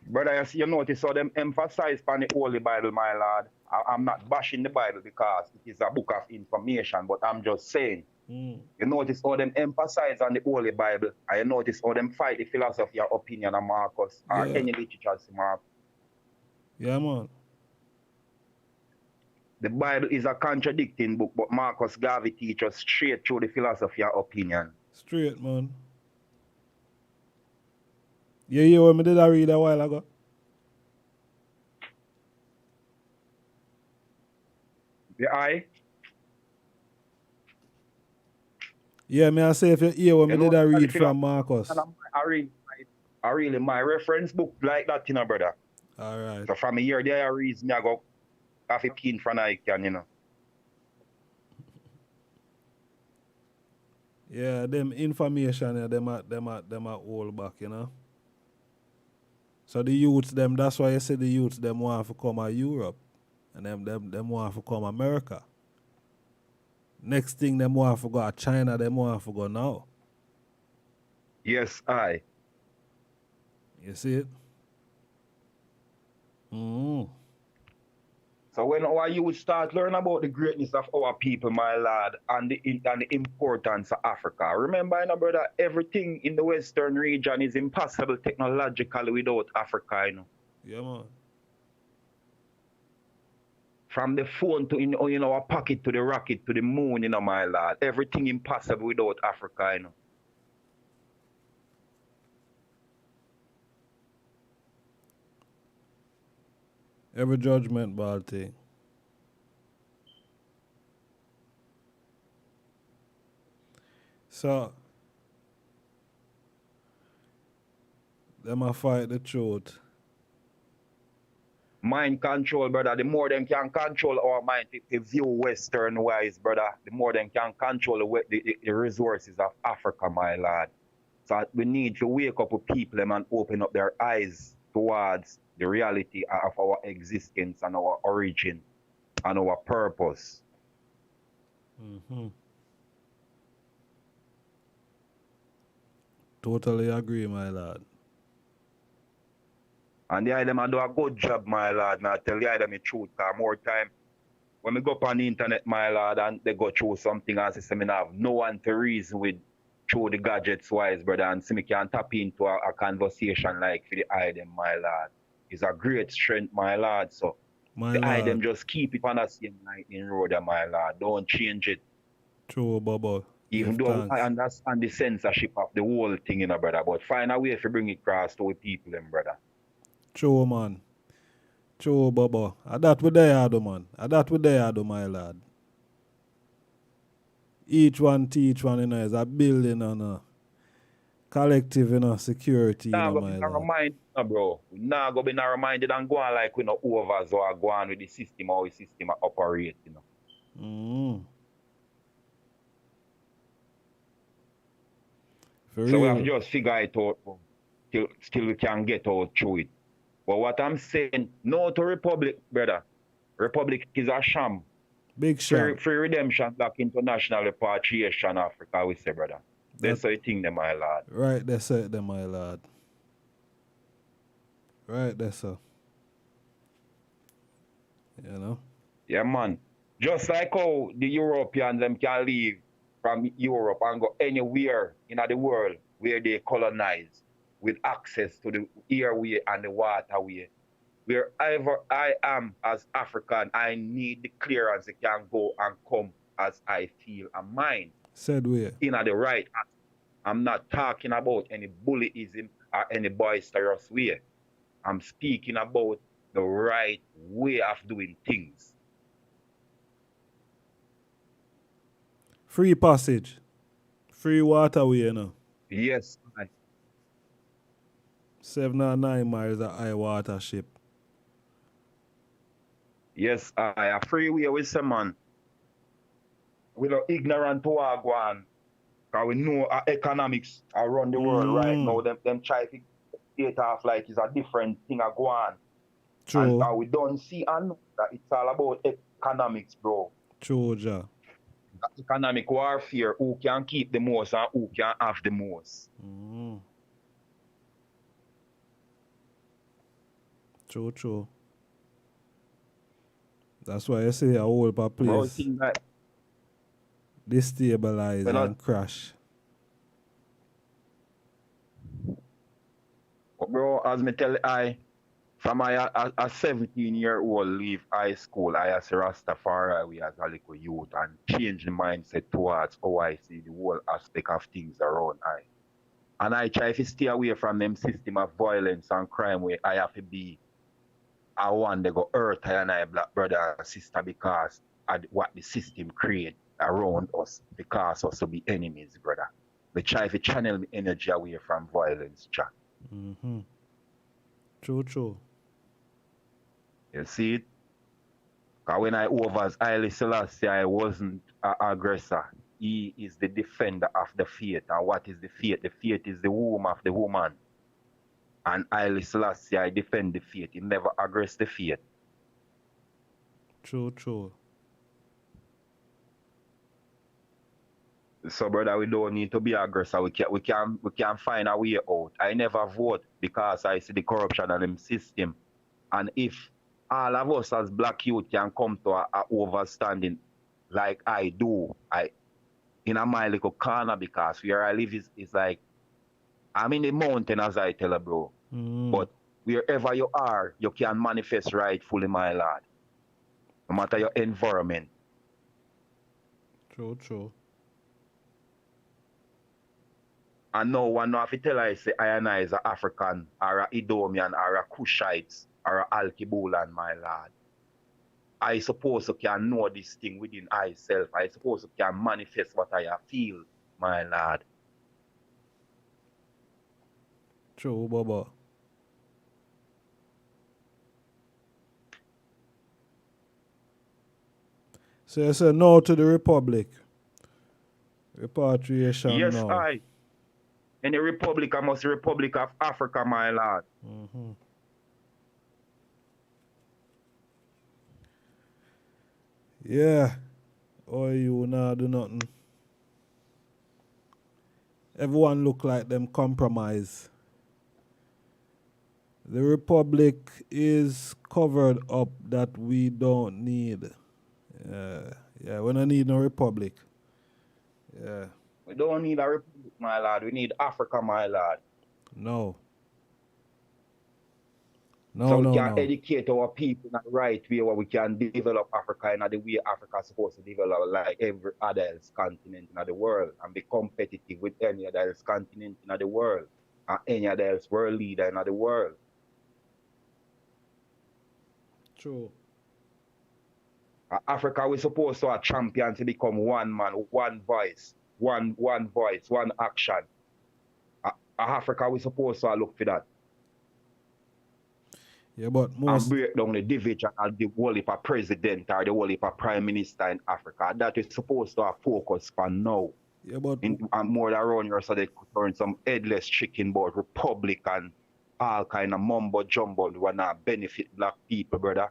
Brother, you notice how them emphasize on the Holy Bible, my lord. I'm not bashing the Bible because it is a book of information, but I'm just saying. You notice how them emphasize on the Holy Bible, and you notice how them fight the philosophy or opinion of Marcus or any literature, Marcus. Yeah, man. The Bible is a contradicting book, but Marcus Garvey teaches straight through the philosophy or opinion. Straight, man. You hear what me did I read a while ago? The eye? Yeah, me I say if you hear what me did I read from Marcus. I really my reference book like that, you know, brother. All right. So from here, there I read me I go have a keen for I can, you know. Yeah, them information, yeah, them are all back, you know. So the youths, them, that's why I say the youths, them want to come to Europe. And them want to come America. Next thing, them want to go to China, them want to go now. Yes, I. You see it? So when our youth start learning about the greatness of our people, my lad, and the importance of Africa, remember, you know, brother, everything in the Western region is impossible technologically without Africa, you know. Yeah, man. From the phone to in our pocket to the rocket to the moon, you know, my lad, everything impossible without Africa, you know. Every judgment ball thing. So, them a fight the truth. Mind control, brother. The more them can control our mind to view Western wise, brother, the more them can control the resources of Africa, my lad. So we need to wake up with people and open up their eyes towards the reality of our existence and our origin and our purpose. Totally agree, my lad. And the them do a good job, my lad. And I tell you them the truth, because more time when we go up on the internet, my lad, and they go through something and say, I have no one to reason with through the gadgets wise, brother, and see me can tap into a conversation like for the item, my lad. It's a great strength, my lad. So the item just keep it on the same lightning road, my lad. Don't change it. True, Bubba. Even though I understand the censorship of the whole thing, you know, brother, but find a way to bring it across to the people, them, brother. True, man. True, Bubba. That we there, man. That we there, my lad. Each one teach one, you know, is a building and a collective, you know, security, you know, my lad. Remind, bro. Now go be not reminded and go on like we know overs or go on with the system or the system operate, you know. For So we have to real. just figure it out till we can get out through it. But what I'm saying, no to Republic, brother. Republic is a sham. Big sham. Free redemption, black international repatriation, Africa, we say, brother. That's how you think them, my lord. Right, that's it, then, my lord. Right, that's so. You know? Yeah, man. Just like how the Europeans them can leave from Europe and go anywhere in the world where they colonize with access to the airway and the waterway. Wherever I am as African, I need the clearance that can go and come as I feel a mind. Said we. In the right. I'm not talking about any bullyism or any boisterous way. I'm speaking about the right way of doing things. Free passage. Free waterway, you know. Yes. 7 or 9 miles of high water ship. Yes, I a freeway with some man. We not ignorant to our go on. Because we know our economics around the world right now. Them try to get it off like it's a different thing a go on. True. And we don't see and know that it's all about economics, bro. True, ja. Economic warfare, who can keep the most and who can have the most. True. That's why I say a whole place destabilize and crash. Bro, as me tell from a 17-year-old leave high school, I as a Rastafari we as a little youth and change the mindset towards how I see the whole aspect of things around I. And I try to stay away from them system of violence and crime where I have to be I want to go hurt I and I black brother and sister because of what the system create around us because us to be enemies, brother. We try to channel the energy away from violence, Jack. True. You see it? Because when I was Haile Selassie, I wasn't an aggressor. He is the defender of the faith. And what is the faith? The faith is the womb of the woman. And Haile Selassie, I defend the faith. He never aggress the faith. True. So, brother, we don't need to be aggressor. We can find a way out. I never vote because I see the corruption of them system. And if all of us as black youth can come to a overstanding like I do, in my little corner, because where I live is like, I'm in the mountain as I tell you, bro. But wherever you are, you can manifest rightfully, my lord. No matter your environment. True. And no one know if you tell I say I and I is an African or a Edomian or a Cushites or a Alkebulan, my lord. I suppose you can know this thing within myself. I suppose you can manifest what I feel, my lord. True, Baba. So you say no to the Republic. Repatriation yes, now. I. In the Republic, I must the Republic of Africa, my lord. Yeah. Or you nah do nothing. Everyone look like them compromise. The Republic is covered up that we don't need. Yeah, we don't need no Republic. Yeah. We don't need a Republic, my lord. We need Africa, my lord. No. So we can educate our people in the right way where we can develop Africa in the way Africa is supposed to develop like every other else continent in the world and be competitive with any other else continent in the world and any other else world leader in the world. True. Africa we're supposed to a champion to become one man, one voice, one voice, one action. Africa we're supposed to look for that. Yeah, but and most break down the division of the whole heap of president or the whole heap of prime minister in Africa. That is supposed to have focus for now. yeah, but And more around here so they could turn some headless chicken about republic and all kind of mumbo jumbo will not benefit black people, brother,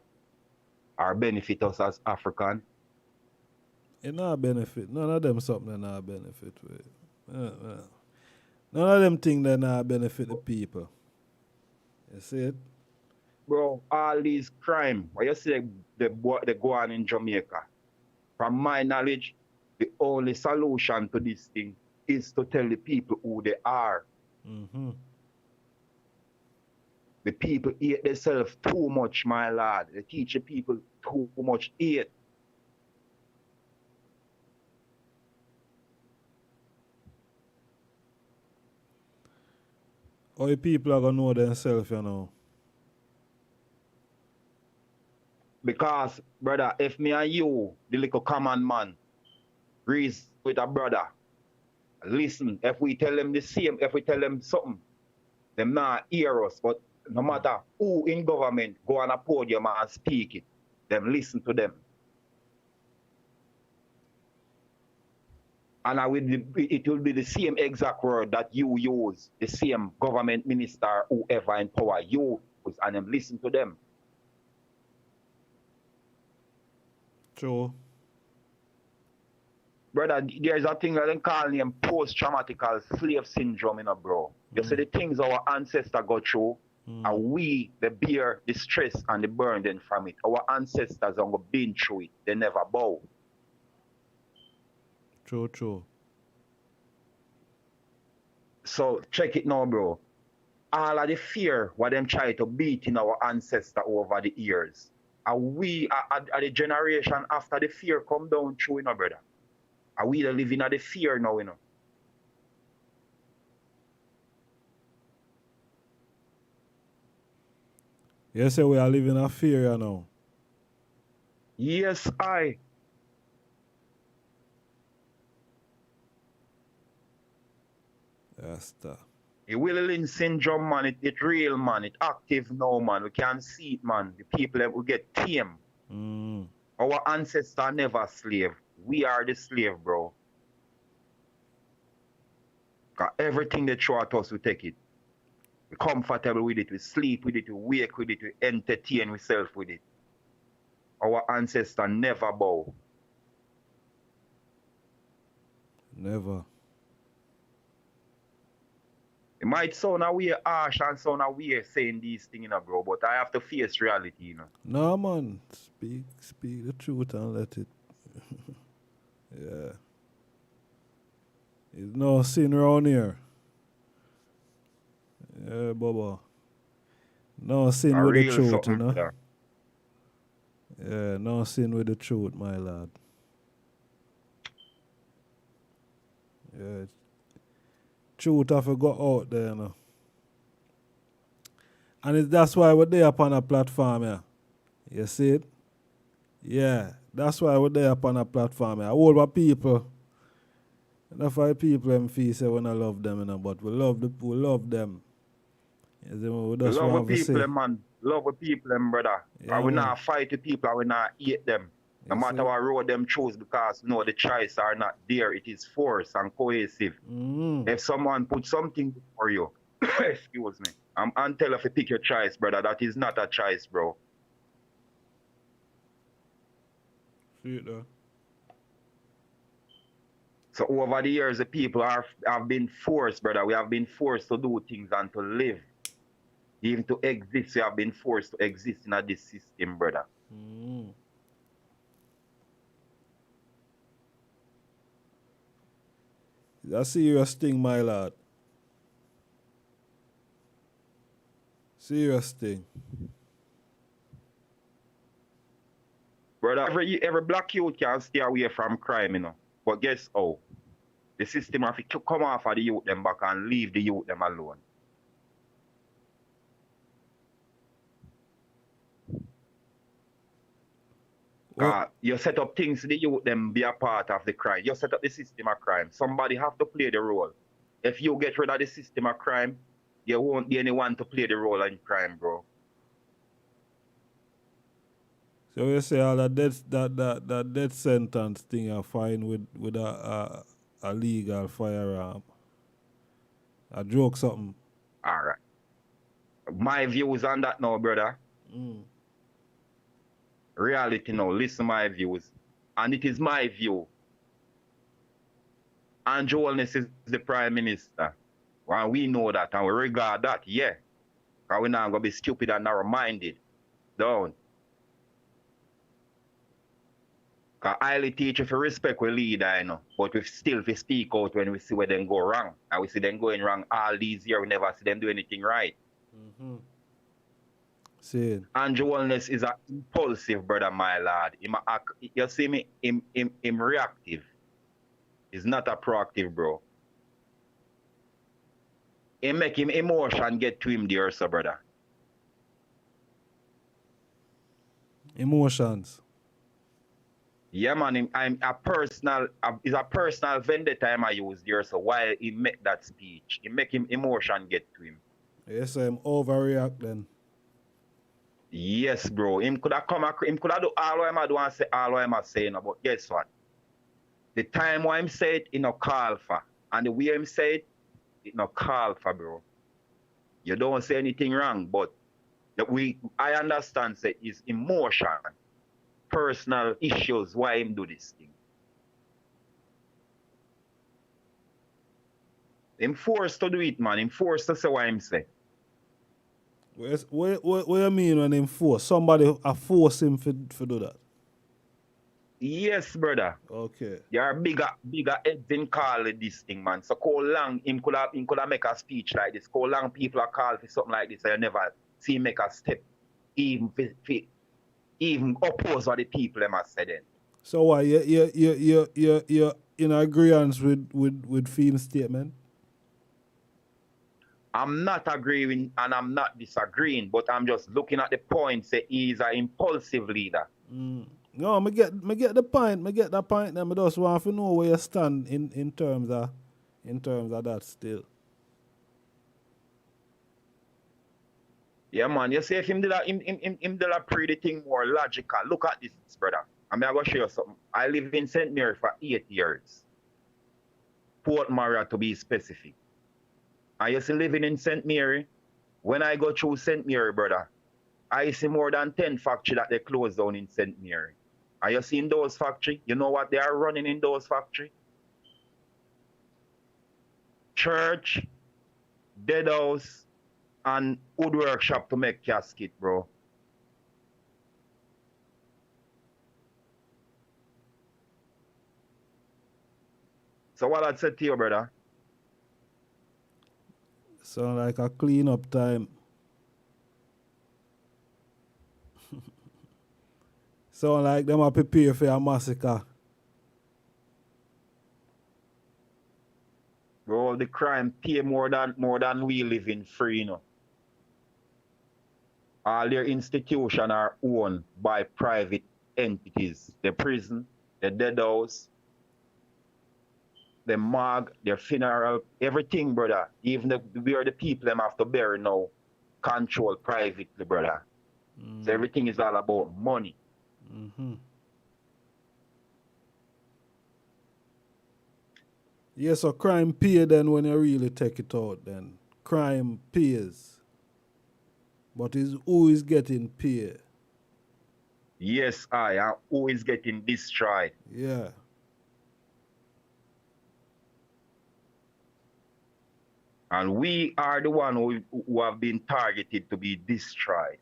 or benefit us as African. it not benefit. None of them something that not benefit with. None of them things that not benefit the people. You see it? Bro, all these crime, what you say they go on in Jamaica. From my knowledge, the only solution to this thing is to tell the people who they are. Mm-hmm. The people hate themselves too much, my lad. They teach the people too much hate. How the people are gonna know themselves, you know? Because, brother, if me and you, the little common man, reason with a brother, listen, if we tell them the same, if we tell them something, them not hear us. But no matter who in government go on a podium and speak it, them listen to them. And it will be the same exact word that you use, the same government minister, whoever in power use, and them listen to them. True. Brother, there's a thing that they call him post-traumatic slave syndrome, you know, bro. You see the things our ancestors go through, and we, the bear, the stress and the burden from it. Our ancestors have been through it. They never bow. True. So check it now, bro. All of the fear what them try to beat in our ancestors over the years. And we are the generation after the fear come down through, you know, brother. Are we living at the fear now, you know? You say we are living in fear, you know? Yes, I. That's that. The Willing syndrome, man, it real, man. It active now, man. We can see it, man. The people that will get tame. Our ancestors never slave. We are the slave, bro. Because everything they throw at us, we take it. We're comfortable with it. We sleep with it. We wake with it. We entertain ourselves with it. Our ancestors never bow. Never. It might sound a way harsh and sound a way saying these things, you know, bro, but I have to face reality, you know. No, man. Speak the truth and let it. Yeah. There's no sin around here. Yeah, Baba. No sin A with the real truth, you something, know. brother. Yeah, no sin with the truth, my lad. Yeah. Truth have to go out there, you know. And that's why we're there upon a platform, yeah. You see it? Yeah, that's why we're there upon a platform, yeah. All our people. That's why people them feel say we don't love them, you know, but we love them. You see, we just Love want the to people, say. man. Love the people, brother. Yeah, And we man. not fight the people, and we not hate them. No You matter see? what road them choose, because no, the choice are not there. It is forced and cohesive. If someone put something for you, excuse me, and tell if you pick your choice, brother, that is not a choice, bro. See it though. So over the years, the people have been forced, brother. We have been forced to do things and to live. Even to exist, we have been forced to exist in this system, brother. It's a serious thing, my lad. Serious thing. Brother, every black youth can stay away from crime, you know. But guess how? The system have to come off of the youth them back and leave the youth them alone. You set up things the youth them be a part of the crime. You set up the system of crime. Somebody have to play the role. If you get rid of the system of crime, there won't be anyone to play the role in crime, bro. So you say all that death sentence thing are fine with a legal firearm. A joke something. All right. My views on that now, brother. Reality now. Listen my views. And it is my view. Andrew Holness is the Prime Minister. And we know that and we regard that, yeah. Because we're not going to be stupid and narrow-minded. Don't. Because I highly teach if you respect we leader, you know, but we still we speak out when we see where them go wrong. And we see them going wrong all these years, we never see them do anything right. See. Andrew Holness is an impulsive brother, my lord. You see me, him reactive. He's not a proactive, bro. He make him emotion get to him there, so brother. Emotions. Yeah, man, it's a personal vendetta I use there, so while he make that speech, he make him emotion get to him. Yes, I'm overreact then. Yes, bro. Him could have do all what I do and say all what I'm saying, but guess what? The time why him say it, no call for. And the way him say it no call for, bro. You don't say anything wrong, but I understand say it's emotion, personal issues why him do this thing. Him forced to do it, man. Him forced to say what him say. What you mean when him force? Somebody force him to do that? Yes, brother. Okay. There are bigger heads in call this thing, man. So how long him could have make a speech like this? How long people are called for something like this? I never see him make a step, even oppose what the people them have said then. So why you're in agreement with Fiend's statement? I'm not agreeing and I'm not disagreeing, but I'm just looking at the point. Say he's an impulsive leader. No, I get the point. I get the point. I just want to know where you stand in terms of that still. Yeah, man. You see, if him did a pretty thing more logical. Look at this, brother. I'm going to show you something. I live in St. Mary for 8 years. Port Maria to be specific. I used to living in St. Mary. When I go through St. Mary, brother, I see more than 10 factories that they closed down in St. Mary. Are you seeing those factories? You know what they are running in those factories? Church, dead house, and woodwork shop to make casket, bro. So what I'd say to you, brother? Sound like a cleanup time. Sound like them are prepared for a massacre. Bro, the crime pay more than we living free, you know. All their institutions are owned by private entities. The prison, the dead house, the morgue, their funeral, everything, brother. Even where the people them have to bury now, control privately, brother. So everything is all about money. Yeah, so crime pay then when you really take it out then. Crime pays. But is who is getting paid? Yes, I am who is getting destroyed. Yeah. And we are the one who have been targeted to be destroyed.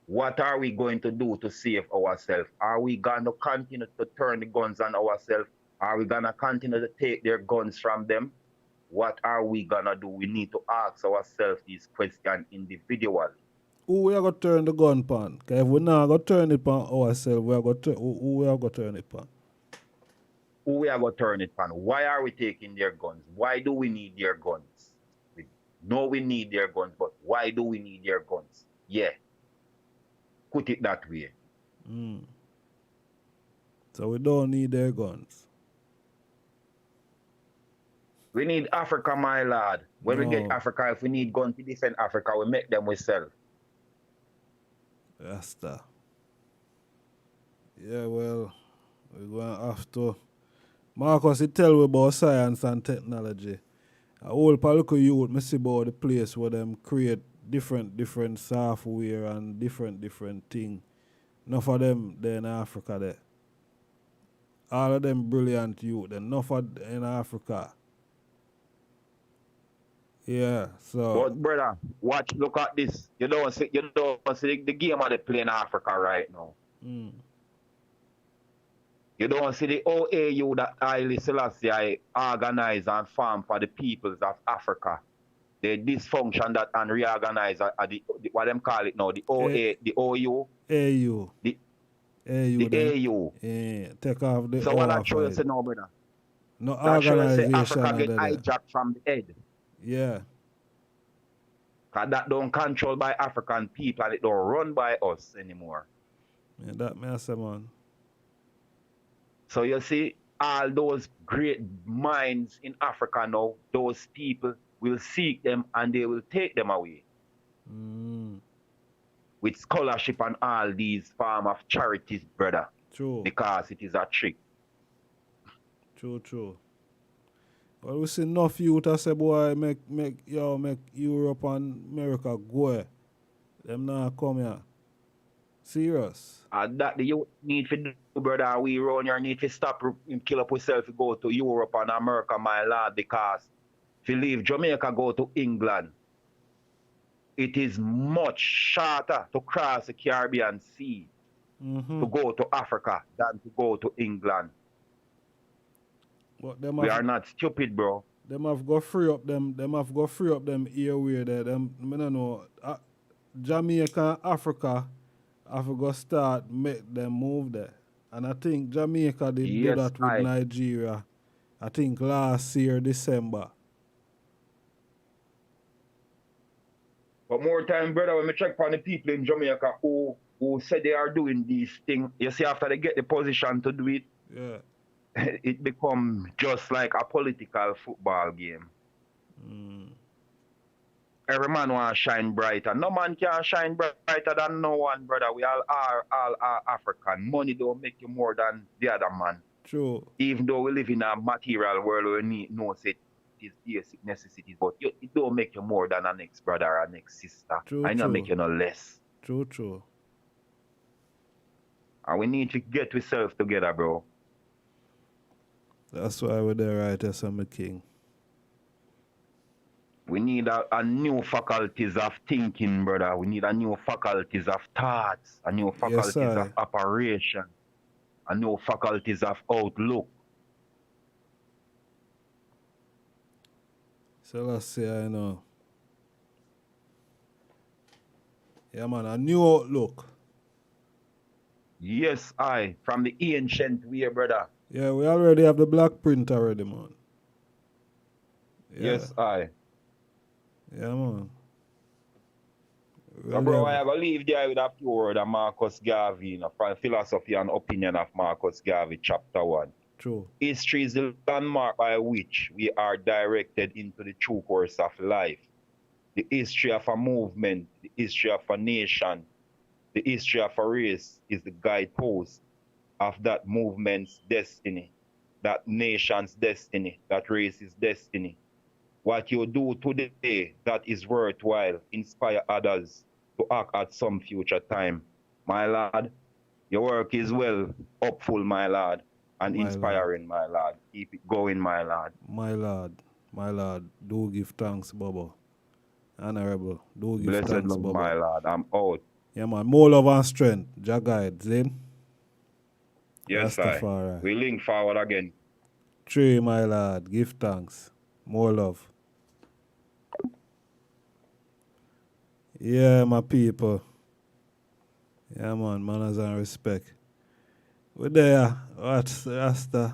What are we going to do to save ourselves? Are we going to continue to turn the guns on ourselves? Are we going to continue to take their guns from them? What are we going to do? We need to ask ourselves these questions individually. Who we are going to turn the gun upon? Because if we're not going to turn it upon ourselves, who we are going to turn it upon? Who we are going to turn it upon? Why are we taking their guns? Why do we need their guns? We know we need their guns, but why do we need their guns? Yeah. Put it that way. So we don't need their guns. We need Africa, my lord. When we get Africa, if we need guns to defend Africa, we make them ourselves. Rasta. Yeah, well, we're going to have to. Marcus, he tell me about science and technology. A whole political youth, me see about the place where them create different software and different thing. Enough of them there in Africa there. All of them brilliant youth, enough of in Africa. Yeah, so But brother, look at this. You don't see the game that they play in Africa right now. You don't see the OAU that Haile Selassie organize and form for the peoples of Africa. The dysfunction that and reorganize the what them call it now, the OU. AU. The then. AU. Yeah, take off the So O what I off show you it. say now, brother? No That show you say organization Africa get under there. hijacked from the head. Yeah. Cause that don't control by African people and it don't run by us anymore. Yeah, that me I say, man. So you see, all those great minds in Africa now, those people will seek them and they will take them away. With scholarship and all these form of charities, brother. True. Because it is a trick. True. Well, we see enough youth I say, boy, make Europe and America go. Them now come here. Serious. And that the youth need to do, brother. We around here need to stop and kill up ourselves to go to Europe and America, my lord, because if you leave Jamaica, go to England, it is much shorter to cross the Caribbean Sea to go to Africa than to go to England. But we are not stupid, bro. Them have got free up them airway there. Them I don't know. Jamaica and Africa have got start make them move there. And I think Jamaica did do that with Nigeria. I think last year, December. But more time, brother, when we check on the people in Jamaica who said they are doing these things, you see, after they get the position to do it, it becomes just like a political football game. Every man want to shine brighter. No man can shine brighter than no one, brother. We all are African. Money don't make you more than the other man. True. Even though we live in a material world where we need no set is basic necessities, but it don't make you more than a next brother or a next sister. I not make you no less. True. And we need to get ourselves together, bro. That's why we're there, right, as I'm a king. We need a new faculties of thinking, brother. We need a new faculties of thoughts, a new faculties of operation, a new faculties of outlook. So let's say I know. Yeah, man, a new outlook. Yes, from the ancient way, brother. Yeah, we already have the black print already, man. Yeah. Yes, Yeah, man. So, bro, I have to leave there with a few words of Marcus Garvey, from Philosophy and Opinion of Marcus Garvey, chapter 1. True. History is the landmark by which we are directed into the true course of life. The history of a movement, the history of a nation, the history of a race is the guidepost of that movement's destiny, that nation's destiny, that race's destiny. What you do today that is worthwhile, inspire others to act at some future time. My lad, your work is well, hopeful, my lad, and inspiring, my lad. Keep it going, my lad. My lad, do give thanks, Bubba. Honorable, do give Blessed thanks, love, Bubba. my lad, I'm out. Yeah, man, more love and strength. Jah guide, Zin. Yes, RASTAFARI. We link forward again. True, my lad, give thanks. More love. Yeah, my people. Yeah, man, manners and respect. We're there. What, Rasta?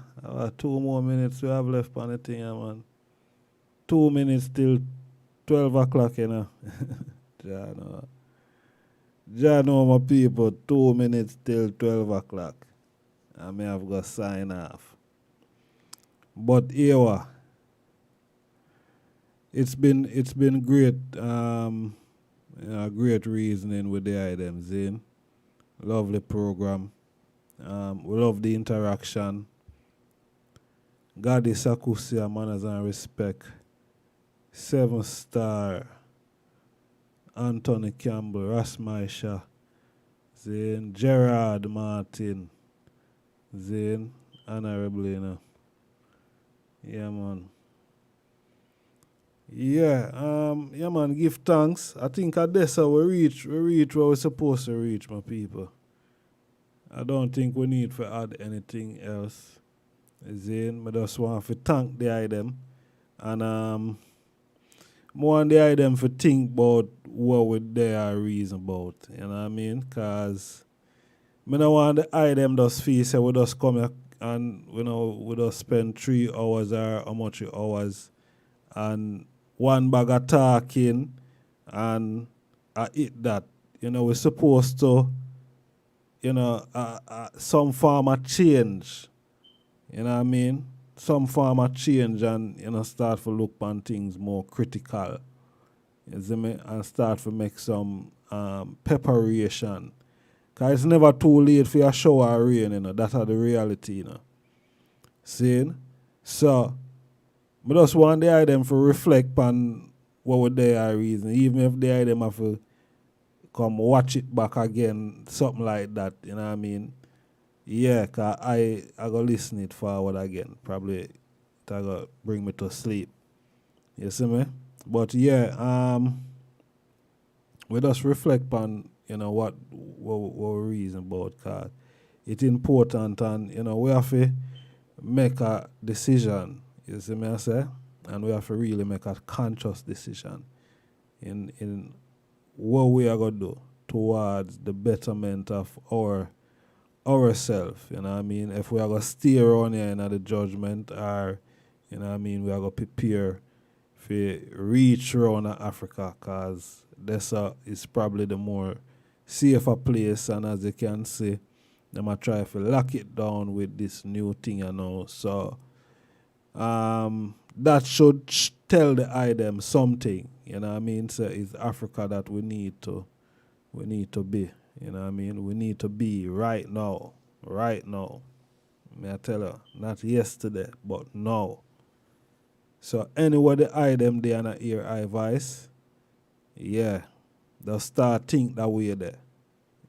2 more minutes we have left on the thing, yeah, man. 2 minutes till 12 o'clock, you know. Jah know, my people. 2 minutes till 12 o'clock. I may have got sign off. But here, it's been great. Great reasoning with the items in. Lovely program. We love the interaction. Gosse Sakusia, manners and respect. 7-star. Anthony Campbell, Rasmaisha. Zane, Gerard Martin. Zane, honorable, you know. Yeah, man. Yeah, man, give thanks. I think at this we reach where we're supposed to reach, my people. I don't think we need to add anything else. Zane, I just want to thank the item. And more on the item for think about what we there reason about. You know what I mean? Because I don't want the item just feel say we just come here and we just spend 3 hours or how much hours and one bag of talking and I eat that. We're supposed to, some form of change. You know what I mean? Some form of change and, start to look on things more critical. You see me? And start to make some preparation. Because it's never too late for a shower or rain, That's the reality, See? So, I just want the item to reflect on what would they are reason. Even if the item have to come watch it back again, something like that, you know what I mean? Yeah, because I go listen it forward again. Probably it go bring me to sleep. You see me? But yeah, we just reflect on, what we reason about, because it's important and, we have to make a decision. You see me I say? And we have to really make a conscious decision in what we are going to do towards the betterment of ourselves. You know what I mean? If we are going to stay around here in the judgment or, you know what I mean, we are going to prepare for reach around Africa because this is probably the more safer place. And as you can see, they might try to lock it down with this new thing, So, that should tell the item something, you know what I mean? So it's Africa that we need to be, you know what I mean? We need to be right now. May I tell you, not yesterday, but now. So anyway, the item they and hear I voice, yeah, they'll start think that way there.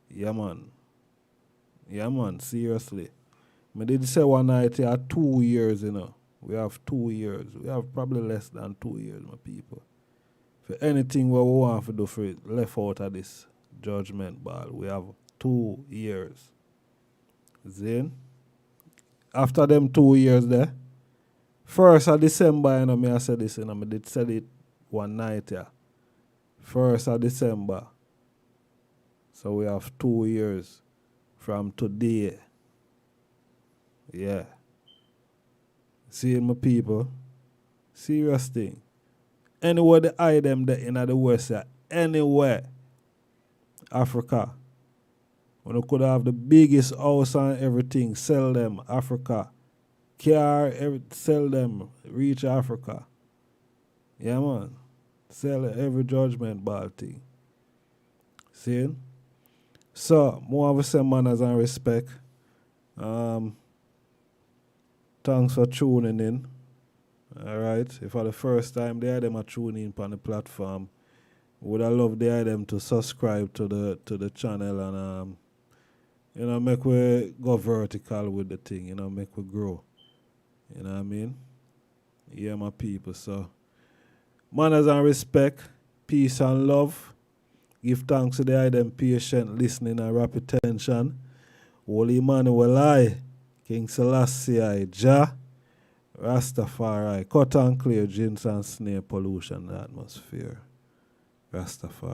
Yeah, man, seriously. I did say one night here 2 years, We have 2 years. We have probably less than 2 years, my people. For anything what we want to do for it, left out of this judgment ball, we have 2 years. Then, after them 2 years there, 1st of December, I said this, I did say it one night here. 1st of December. So we have 2 years from today. Yeah. See my people, serious thing. Anywhere the item there in the West, anywhere, Africa. When we could have the biggest house and everything, sell them, Africa. Car, sell them, reach Africa. Yeah, man. Sell every judgment ball thing. See? So, more of a say manners and respect. Thanks for tuning in. All right. If for the first time the item are tuning in on the platform, would I love the item to subscribe to the channel and make we go vertical with the thing, make we grow. You know what I mean? Yeah, my people. So manners and respect, peace and love. Give thanks to the item patient listening and rapid attention. Holy Emmanuel I. King Selassie, Jah, Rastafari, cut and clear, gins and snare pollution in the atmosphere. Rastafari.